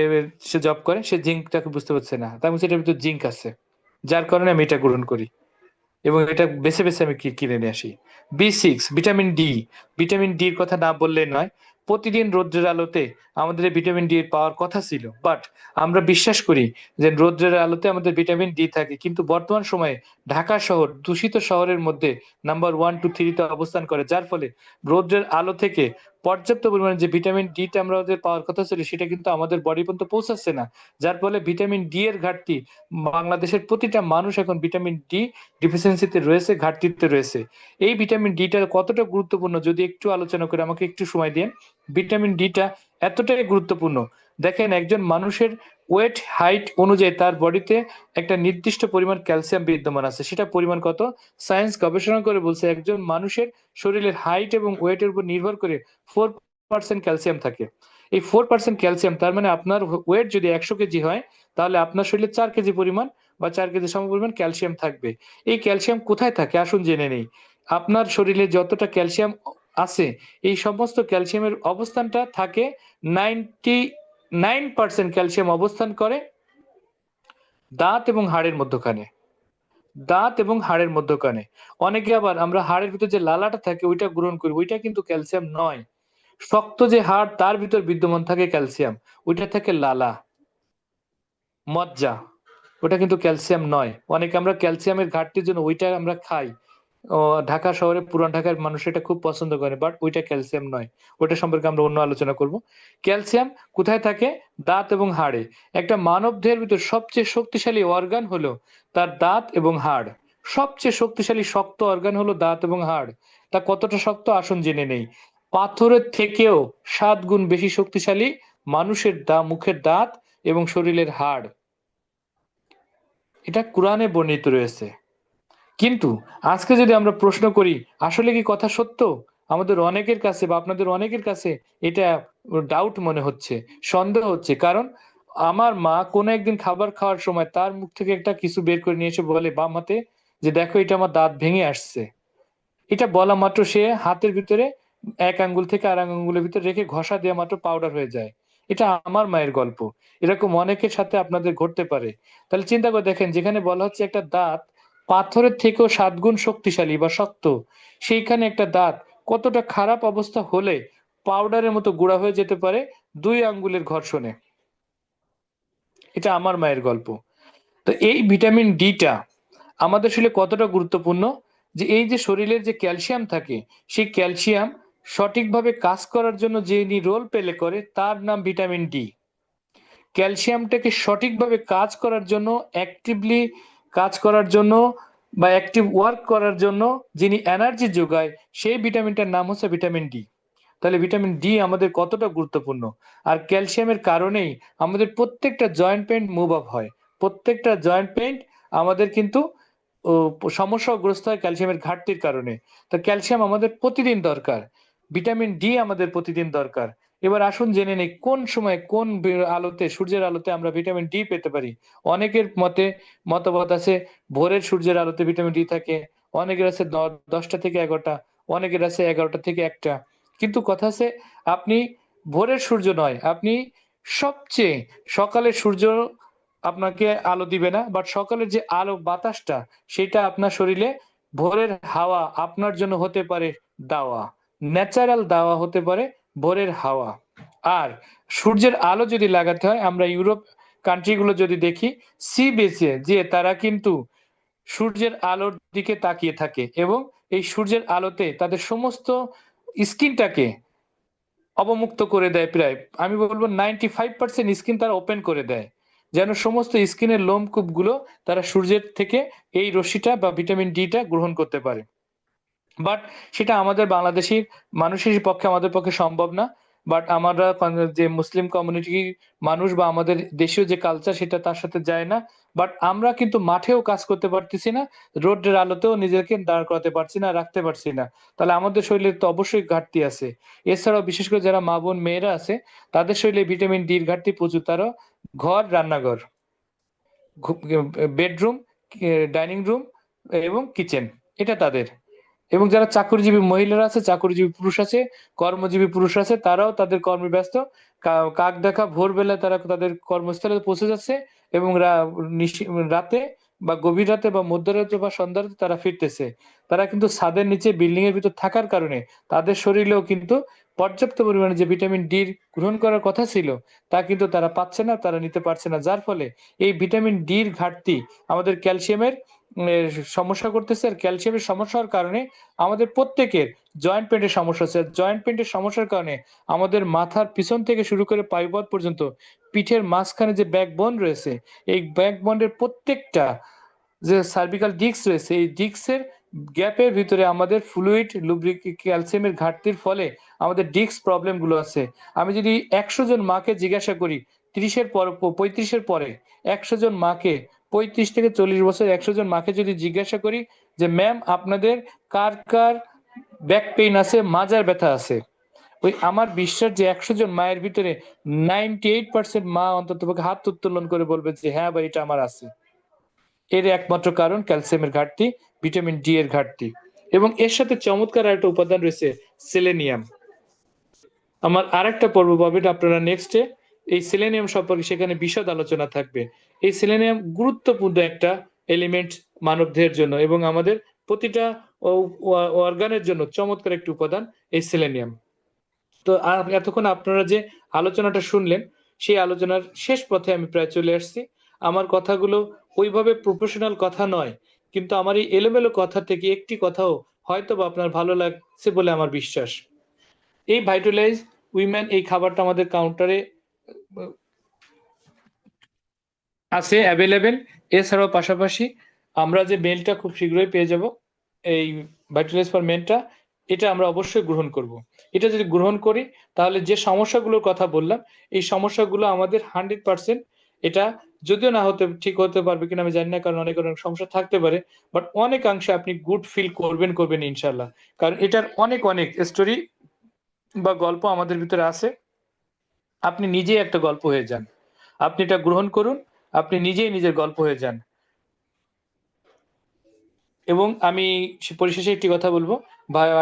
সে জব করে, সে জিঙ্কটাকে বুঝতে পারছে না। তার মধ্যে এটার ভিতরে জিঙ্ক আছে, যার কারণে আমি এটা গ্রহণ করি এবং এটা বেছে বেছে আমি কিনে নিয়ে আসি। বি6, ভিটামিন ডি। ভিটামিন ডির কথা না বললে নয়। প্রতিদিন রৌদ্রের আলোতে আমাদের এই ভিটামিন ডি এর পাওয়ার কথা ছিল, বাট আমরা বিশ্বাস করি যে রৌদ্রের আলোতে আমাদের ভিটামিন ডি থাকে, কিন্তু বর্তমান সময়ে ঢাকা শহর দূষিত শহরের মধ্যে নাম্বার 1 2 3 তে অবস্থান করে, যার ফলে রৌদ্রের আলো থেকে পর্যাপ্ত পরিমাণে যে ভিটামিন ডিটা আমাদের পাওয়ার কথা ছিল সেটা কিন্তু আমাদের বডি পর্যন্ত পৌঁছাচ্ছে না। যার ফলে ভিটামিন ডি এর ঘাটতি, বাংলাদেশের প্রতিটা মানুষ এখন ভিটামিন ডি ডিফিসিয়েন্সিতে রয়েছে, ঘাটতিতে রয়েছে। এই ভিটামিন ডিটা কতটা গুরুত্বপূর্ণ যদি একটু আলোচনা করে, আমাকে একটু সময় দিন। ভিটামিন ডিটা এতটাই গুরুত্বপূর্ণ, দেখেন একজন মানুষের ওয়েট হাইট অনুযায়ী তার বডিতে একটা নির্দিষ্ট পরিমাণ ক্যালসিয়াম বিদ্যমান আছে। সেটা পরিমাণ কত? সায়েন্স গবেষণা করে বলছে একজন মানুষের শরীরের হাইট এবং ওয়েটের উপর নির্ভর করে 4% ক্যালসিয়াম থাকে। এই 4% ক্যালসিয়াম, তার মানে আপনার ওয়েট যদি 100 কেজি হয়, তাহলে আপনার শরীরে 4 কেজি পরিমাণ বা 4 কেজি সম পরিমাণ ক্যালসিয়াম থাকবে। এই ক্যালসিয়াম কোথায় থাকে আসুন জেনে নেই। আপনার শরীরে যতটা ক্যালসিয়াম আছে, এই সমস্ত ক্যালসিয়ামের অবস্থানটা থাকে 99% ক্যালসিয়াম অবস্থান করে দাঁত এবং হাড়ের মধ্যখানে। দাঁত এবং হাড়ের মধ্যখানে। অনেকে আবার আমরা হাড়ের ভিতর যে লালাটা থাকে ওইটা গ্রহণ করি, ওইটা কিন্তু ক্যালসিয়াম নয়। শক্ত যে হাড় তার ভিতর বিদ্যমান থাকে ক্যালসিয়াম, ওইটা থাকে লালা, মজ্জা। ওটা কিন্তু ক্যালসিয়াম নয়। অনেকে আমরা ক্যালসিয়ামের ঘাটতির জন্য ওইটা আমরা খাই। ঢাকা শহরে পুরান ঢাকার মানুষ এটা খুব পছন্দ করে, বাট ওইটা ক্যালসিয়াম নয়। ওটা সম্পর্কে আমরা অন্য আলোচনা করব। ক্যালসিয়াম কোথায় থাকে? দাঁত এবং হাড়ে। একটা মানব দেহের ভিতর সবচেয়ে শক্তিশালী অর্গান হলো তার দাঁত এবং হাড়। সবচেয়ে শক্তিশালী শক্ত অর্গান হলো দাঁত এবং হাড়। তা কতটা শক্ত আসুন জেনে নেই। পাথরের থেকেও 7 গুণ বেশি শক্তিশালী মানুষের মুখের দাঁত এবং শরীরের হাড়। এটা কোরআনে বর্ণিত রয়েছে। কিন্তু আজকে যদি আমরা প্রশ্ন করি আসলে কি কথা সত্য, আমাদের অনেকের কাছে বা আপনাদের অনেকের কাছে এটা ডাউট মনে হচ্ছে, সন্দেহ হচ্ছে। কারণ আমার মা কোনো একদিন খাবার খাওয়ার সময় তার মুখ থেকে একটা কিছু বের করে নিয়ে এসে বলে বাম হাতে যে দেখো এটা আমার দাঁত ভেঙে আসছে। এটা বলা মাত্র সে হাতের ভিতরে এক আঙ্গুল থেকে আর এক আঙ্গুলের ভিতরে রেখে ঘষা দেওয়া মাত্র পাউডার হয়ে যায়। এটা আমার মায়ের গল্প। এরকম অনেকের সাথে আপনাদের ঘটতে পারে। তাহলে চিন্তা করে দেখেন, যেখানে বলা হচ্ছে একটা দাঁত পাথরের থেকেও 7 গুণ শক্তিশালী বা শক্ত, সেইখানে একটা দাঁত কতটা খারাপ অবস্থা হলে পাউডারের মতো গুঁড়া হয়ে যেতে পারে 2 আঙ্গুলের ঘর্ষণে। এটা আমার মায়ের গল্প। তো এই ভিটামিন ডিটা আমাদের শরীরে কতটা গুরুত্বপূর্ণ, যে এই যে শরীরের যে ক্যালসিয়াম থাকে, সেই ক্যালসিয়াম সঠিকভাবে কাজ করার জন্য যিনি রোল প্লে করে তার নাম ভিটামিন ডি। ক্যালসিয়ামটাকে সঠিকভাবে কাজ করার জন্য, অ্যাক্টিভলি কাজ করার জন্য বা অ্যাক্টিভ ওয়ার্ক করার জন্য যিনি এনার্জি যোগায়, সেই ভিটামিনটার নাম হচ্ছে ভিটামিন ডি। তাহলে ভিটামিন ডি আমাদের কতটা গুরুত্বপূর্ণ। আর ক্যালসিয়ামের কারণেই আমাদের প্রত্যেকটা জয়েন্ট পেইন মুভ আপ হয়। প্রত্যেকটা জয়েন্ট পেইন আমাদের কিন্তু সমস্যাগ্রস্ত হয় ক্যালসিয়ামের ঘাটতির কারণে। তো ক্যালসিয়াম আমাদের প্রতিদিন দরকার, ভিটামিন ডি আমাদের প্রতিদিন দরকার। এবার আসুন জেনে নেই কোন সময় কোন আলোতে, সূর্যের আলোতে আমরা ভিটামিন ডি পেতে পারি। অনেকের মতামত আছে ভোরের সূর্যের আলোতে ভিটামিন ডি থাকে, অনেকের আছে 10টা থেকে 11টা, অনেকের আছে 11টা থেকে 1টা। কিন্তু কথা আছে, আপনি ভোরের সূর্য নয়, আপনি সবচেয়ে সকালের সূর্য আপনাকে আলো দিবে না, বাট সকালের যে আলো বাতাসটা সেটা আপনার শরীরে, ভোরের হাওয়া আপনার জন্য হতে পারে দাওয়া, ন্যাচারাল দাওয়া হতে পারে ভোরের হাওয়া। আর সূর্যের আলো যদি লাগাতে হয়, আমরা ইউরোপ কান্ট্রিগুলো যদি দেখি, সি বেসে যে তারা কিন্তু সূর্যের আলোর দিকে তাকিয়ে থাকে এবং এই সূর্যের আলোতে তাদের সমস্ত স্কিনটাকে অবমুক্ত করে দেয়। প্রায় আমি বলবো 95% স্কিন তারা ওপেন করে দেয়, যেন সমস্ত স্কিনের লোমকূপ গুলো তারা সূর্যের থেকে এই রশ্মিটা বা ভিটামিন ডিটা গ্রহণ করতে পারে। বাট সেটা আমাদের বাংলাদেশি মানুষের পক্ষে, আমাদের পক্ষে সম্ভব না। বাট আমরা যে মুসলিম কমিউনিটি মানুষ বা আমাদের দেশীয় যে কালচার সেটা তার সাথে যায় না। বাট আমরা কিন্তু মাঠেও কাজ করতে পারতেছি না, রোদের আলোতেও নিজেকে দাঁড় করাতে পারছি না, রাখতে পারছি না। তাহলে আমাদের শরীরে তো অবশ্যই ঘাটতি আছে। এছাড়াও বিশেষ করে যারা মা বোন মেয়েরা আছে তাদের শরীরে ভিটামিন ডির ঘাটতি প্রচুর। তারও ঘর, রান্নাঘর, বেডরুম, ডাইনিং রুম এবং কিচেন, এটা তাদের। এবং যারা চাকরিজীবী মহিলারা আছে, চাকরিজীবী পুরুষ আছে, কর্মজীবী পুরুষ আছে, তারাও তাদের কর্মে ব্যস্ত। কাক দেখা ভোরবেলায় তারা তাদের কর্মস্থলে পৌঁছে যাচ্ছে এবং রাতে বা গভীর রাতে বা মধ্যরাতে বা সন্ধ্যা রাতে তারা ফিরতেছে। তারা কিন্তু ছাদের নিচে বিল্ডিং এর ভিতর থাকার কারণে তাদের শরীরেও কিন্তু পর্যাপ্ত পরিমাণে যে ভিটামিন ডি গ্রহণ করার কথা ছিল তা কিন্তু তারা পাচ্ছে না, তারা নিতে পারছে না। যার ফলে এই ভিটামিন ডির ঘাটতি আমাদের ক্যালসিয়ামের সমস্যা করতেছে। আর ক্যালসিয়ামের সমস্যার কারণে আমাদের প্রত্যেকের জয়েন্ট পেইনের সমস্যা হচ্ছে। জয়েন্ট পেইনের সমস্যার কারণে আমাদের মাথার পিছন থেকে শুরু করে পাইপথ পর্যন্ত পিঠের মাঝখানে যে ব্যাকবোন রয়েছে, এই ব্যাকবোনের প্রত্যেকটা যে সার্ভিক্যাল ডিস্ক রয়েছে, এই ডিস্কের গ্যাপের ভিতরে আমাদের ফ্লুইড ক্যালসিয়ামের ঘাটতির ফলে আমাদের ডিস্ক প্রবলেম গুলো আছে। আমি যদি 100 জন মাকে জিজ্ঞাসা করি 35-এর পরে 100 জন মাকে, 35 থেকে 40 বছর 100 জন মাকে যদি জিজ্ঞাসা করি যে ম্যাম আপনাদের কার কার ব্যাক পেইন আছে, মাজার ব্যথা আছে, ওই আমার বিশ্বাস যে 100 জন মায়ের ভিতরে 98% মা অন্তত হাত উত্তোলন করে বলবে যে হ্যাঁ ভাই এটা আমার আছে। এর একমাত্র কারণ ক্যালসিয়ামের ঘাটতি, ভিটামিন ডি এর ঘাটতি। এবং এর সাথে চমৎকার একটা উপাদান রয়েছে সেলেনিয়াম। আমার আরেকটা পর্ব পাবেন আপনারা নেক্সটে, এই সেলেনিয়াম সম্পর্কে সেখানে বিশদ আলোচনা থাকবে। এই সেলেনিয়াম গুরুত্বপূর্ণ একটা এলিমেন্ট মানবদেহের জন্য এবং আমাদের প্রতিটা অর্গানের জন্য চমৎকার একটি উপাদান এই সেলেনিয়াম। তো এতক্ষণ আপনারা যে আলোচনাটা শুনলেন সেই আলোচনার শেষ পথে আমি প্রায় চলে আসছি। আমার কথাগুলো ওইভাবে প্রফেশনাল কথা নয়, কিন্তু আমার এই এলোমেলো কথা থেকে একটি কথাও হয়তো বা আপনার ভালো লাগছে বলে আমার বিশ্বাস। এই ভাইটালাইজ উইমেন এই খাবারটা আমাদের কাউন্টারে আছে অ্যাভেলেবেল। এছাড়াও পাশাপাশি আমরা যে মেলটা খুব শীঘ্রই পেয়ে যাব, এই ভাইটালাইজ ফর মেনটা, এটা আমরা অবশ্যই গ্রহণ করব। এটা যদি গ্রহণ করি তাহলে যে সমস্যাগুলোর কথা বললাম এই সমস্যাগুলো আমাদের 100%, এটা যদিও না হতে ঠিক হতে পারবে কিনা আমি জানি না, কারণ অনেক অনেক সমস্যা থাকতে পারে, বাট অনেকাংশে আপনি গুড ফিল করবেন ইনশাল্লাহ। কারণ এটার অনেক অনেক স্টোরি বা গল্প আমাদের ভিতরে আছে। আপনি নিজেই একটা গল্প হয়ে যান, আপনি এটা গ্রহণ করুন, আপনি নিজেই নিজের গল্প হয়ে যান। এবং আমি পরিশেষে একটি কথা বলবো,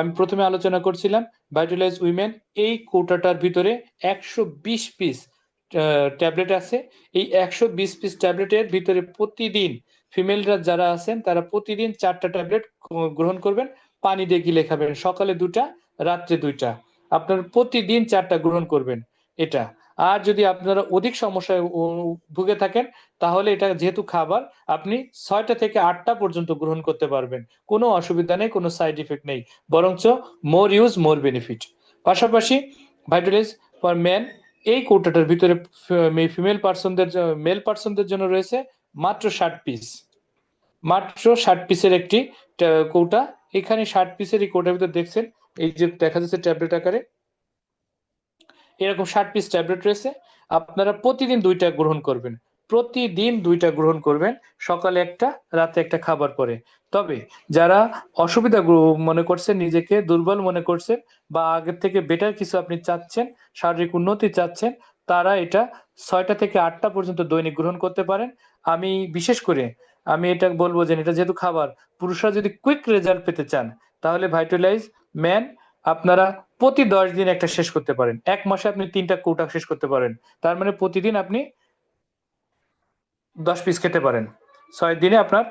আমি প্রথমে আলোচনা করছিলাম ভাইটালাইজ উইমেন এই কৌটাটার ভিতরে 120 পিস ট্যাবলেট আছে। এই 120 পিস ট্যাবলেটের ভিতরে প্রতিদিন ফিমেলরা যারা আছেন তারা প্রতিদিন 4টা ট্যাবলেট গ্রহণ করবেন, পানি দিয়ে গিলে খাবেন, সকালে 2টা, রাত্রে 2টা। আপনার প্রতিদিন 4টা গ্রহণ করবেন এটা। আর যদি আপনারা অধিক সমস্যায় ভুগে থাকেন তাহলে এটা যেহেতু খাবার, আপনি 6টা থেকে 8টা পর্যন্ত গ্রহণ করতে পারবেন, কোনো অসুবিধা নেই, কোনো সাইড ইফেক্ট নেই, বরঞ্চ মোর ইউজ মোর বেনিফিট। পাশাপাশি ভাইটালাইজ ফর ম্যান এই কৌটাটার ভিতরে মেল পার্সনদের জন্য রয়েছে মাত্র 60 পিস, মাত্র 60 পিসের একটি কৌটা। এখানে 60 পিসের এই কৌটার ভিতরে দেখছেন এই যে দেখা যাচ্ছে ট্যাবলেট আকারে এরকম 60 পিস ট্যাবলেট রয়েছে। আপনারা প্রতিদিন 2টা গ্রহণ করবেন, প্রতিদিন 2টা গ্রহণ করবেন, সকালে একটা, রাতে একটা খাবার পরে। তবে যারা অসুবিধা মনে করছেন, নিজেকে দুর্বল মনে করছেন বা আগের থেকে বেটার কিছু আপনি চাচ্ছেন, শারীরিক উন্নতি চাচ্ছেন, তারা এটা 6টা থেকে 8টা পর্যন্ত দৈনিক গ্রহণ করতে পারেন। আমি বিশেষ করে আমি এটা বলবো যে এটা যেহেতু খাবার, পুরুষরা যদি কুইক রেজাল্ট পেতে চান তাহলে ভাইটালাইজ ম্যান আপনারা প্রতি 10 দিন একটা শেষ করতে পারেন। 1 মাসে আপনি 3টা কৌটা শেষ করতে পারেন। তার মানে প্রতিদিন আপনি 10 পিস খেতে পারেন। 6 দিনে আপনার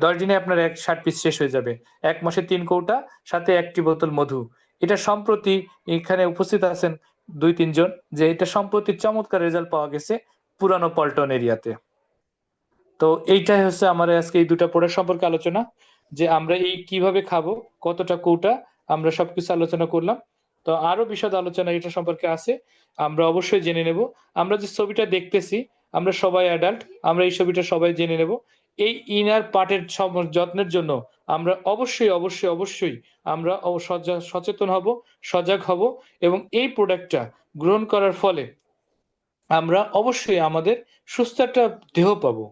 10 দিনে আপনার 60 পিস শেষ হয়ে যাবে। 1 মাসে 3 কৌটা, সাথে 1টি বোতল মধু। এটা সম্প্রতি এখানে উপস্থিত আছেন 2-3 জন, যে এটা সম্প্রতি চমৎকার রেজাল্ট পাওয়া গেছে পুরানো পল্টন এরিয়াতে। তো এইটাই হচ্ছে আমার আজকে এই 2টা প্রোডাক্ট সম্পর্কে আলোচনা, যে আমরা এই কিভাবে খাবো, কতটা কৌটা, আমরা সবকিছু আলোচনা করলাম। তো আরো বিশদ আলোচনা এটা সম্পর্কে আছে, আমরা অবশ্যই জেনে নেব। আমরা যে ছবিটা দেখতেছি আমরা সবাই অ্যাডাল্ট, আমরা এই ছবিটা সবাই জেনে নেব। এই ইনার পার্টের যত্নের জন্য আমরা অবশ্যই অবশ্যই অবশ্যই আমরা সচেতন হব, সজাগ হব, এবং এই প্রোডাক্টটা গ্রহণ করার ফলে আমরা অবশ্যই আমাদের সুস্থ একটা দেহ পাবো।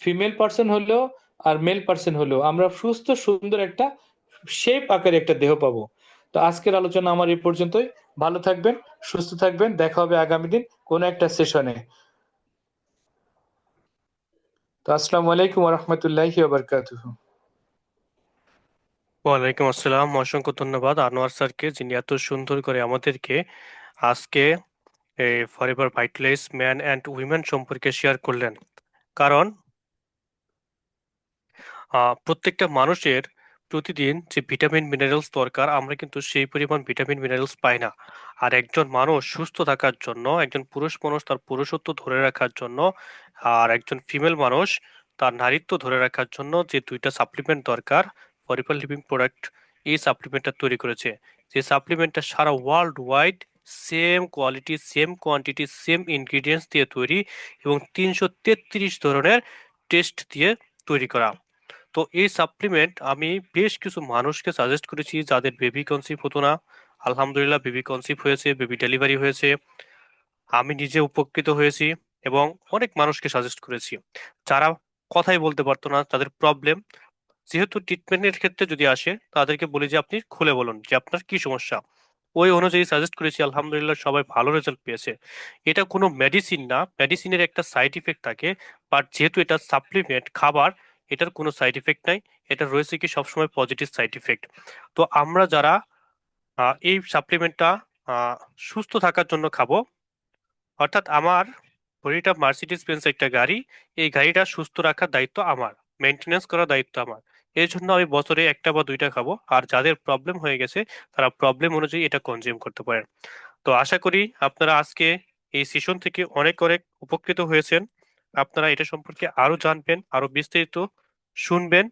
ফিমেল পার্সন হলেও আর মেল পার্সন হলেও আমরা সুস্থ সুন্দর একটা শেপ আকারে একটা দেহ পাবো। তো আজকের আলোচনা আমার এই পর্যন্তই। ভালো থাকবেন, সুস্থ থাকবেন, দেখা হবে আগামী দিন কোনো একটা সেশনে। তো আসসালামু আলাইকুম রহমতুল্লাহি বারকাতুহু। ওয়ালাইকুম আসসালাম। অসংখ্য ধন্যবাদ আনোয়ার স্যারকে, যিনি এত সুন্দর করে আমাদেরকে আজকে এই ফরএভার ভাইটালাইজ ম্যান অ্যান্ড উইমেন সম্পর্কে শেয়ার করলেন। কারণ প্রত্যেকটা মানুষের প্রতিদিন যে ভিটামিন মিনারেলস দরকার, আমরা কিন্তু সেই পরিমাণ ভিটামিন মিনারেলস পাই না। আর একজন মানুষ সুস্থ থাকার জন্য, একজন পুরুষ মানুষ তার পুরুষত্ব ধরে রাখার জন্য, আর একজন ফিমেল মানুষ তার নারীত্ব ধরে রাখার জন্য যে দুইটা সাপ্লিমেন্ট দরকার, ফরএভার লিভিং প্রোডাক্ট এই সাপ্লিমেন্টটা তৈরি করেছে। যে সাপ্লিমেন্টটা সারা world wide same quality, same quantity, same ingredients দিয়ে তৈরি, এবং 333 ধরনের টেস্ট দিয়ে তৈরি করা। তো এই সাপ্লিমেন্ট আমি বেশ কিছু মানুষকে সাজেস্ট করেছি যাদের বেবি কনসিভ হতো না। আলহামদুলিল্লাহ বেবি কনসিভ হয়েছে, বেবি ডেলিভারি হয়েছে, আমি নিজে উপকৃত হয়েছি। এবং অনেক মানুষকে সাজেস্ট করেছি যারা কথাই বলতে পারতো না, তাদের প্রবলেম। যেহেতু ট্রিটমেন্টের ক্ষেত্রে যদি আসে, তাদেরকে বলি যে আপনি খুলে বলুন যে আপনার কি সমস্যা। ওই অনুযায়ী সাজেস্ট করেছি, আলহামদুলিল্লাহ সবাই ভালো রেজাল্ট পেয়েছে। এটা কোনো মেডিসিন না, মেডিসিনের একটা সাইড ইফেক্ট থাকে, বাট যেহেতু এটা সাপ্লিমেন্ট খাবার, এটার কোনো সাইড ইফেক্ট নাই। এটা রয়েছে কি সবসময় পজিটিভ সাইড ইফেক্ট। তো আমরা যারা এই সাপ্লিমেন্টটা সুস্থ থাকার জন্য খাবো, অর্থাৎ আমার বডিটা মার্সিডিজ বেঞ্জ একটা গাড়ি, এই গাড়িটা সুস্থ রাখার দায়িত্ব আমার, মেনটেনেন্স করার দায়িত্ব আমার। এই জন্য আমি বছরে একটা বা দুইটা খাবো, আর যাদের প্রবলেম হয়ে গেছে তারা প্রবলেম অনুযায়ী এটা কনজিউম করতে পারেন। তো আশা করি আপনারা আজকে এই সেশন থেকে অনেক অনেক উপকৃত হয়েছেন। আপনারা এটা সম্পর্কে আরো জানবেন, আরো বিস্তারিত শুনবেন,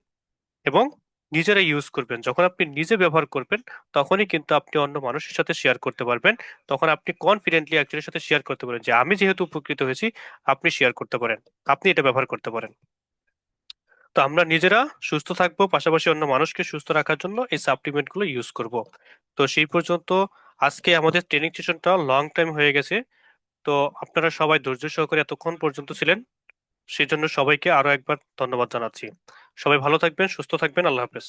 এবং নিজেরা ইউজ করবেন। যখন আপনি নিজে ব্যবহার করবেন, তখনই কিন্তু আপনি অন্য মানুষের সাথে শেয়ার করতে পারবেন। তখন আপনি কনফিডেন্টলি একজনের সাথে শেয়ার করতে পারেন যে আমি যেহেতু উপকৃত হয়েছি, আপনি শেয়ার করতে পারেন, আপনি এটা ব্যবহার করতে পারেন। তো আমরা নিজেরা সুস্থ থাকবো, পাশাপাশি অন্য মানুষকে সুস্থ রাখার জন্য এই সাপ্লিমেন্ট গুলো ইউজ করব। তো সেই পর্যন্ত আজকে আমাদের ট্রেনিং সেশনটা লং টাইম হয়ে গেছে। তো আপনারা সবাই ধৈর্য সহকারে এতক্ষণ পর্যন্ত ছিলেন, সেই জন্য সবাইকে আরো একবার ধন্যবাদ জানাচ্ছি। সবাই ভালো থাকবেন, সুস্থ থাকবেন, আল্লাহ হাফেজ।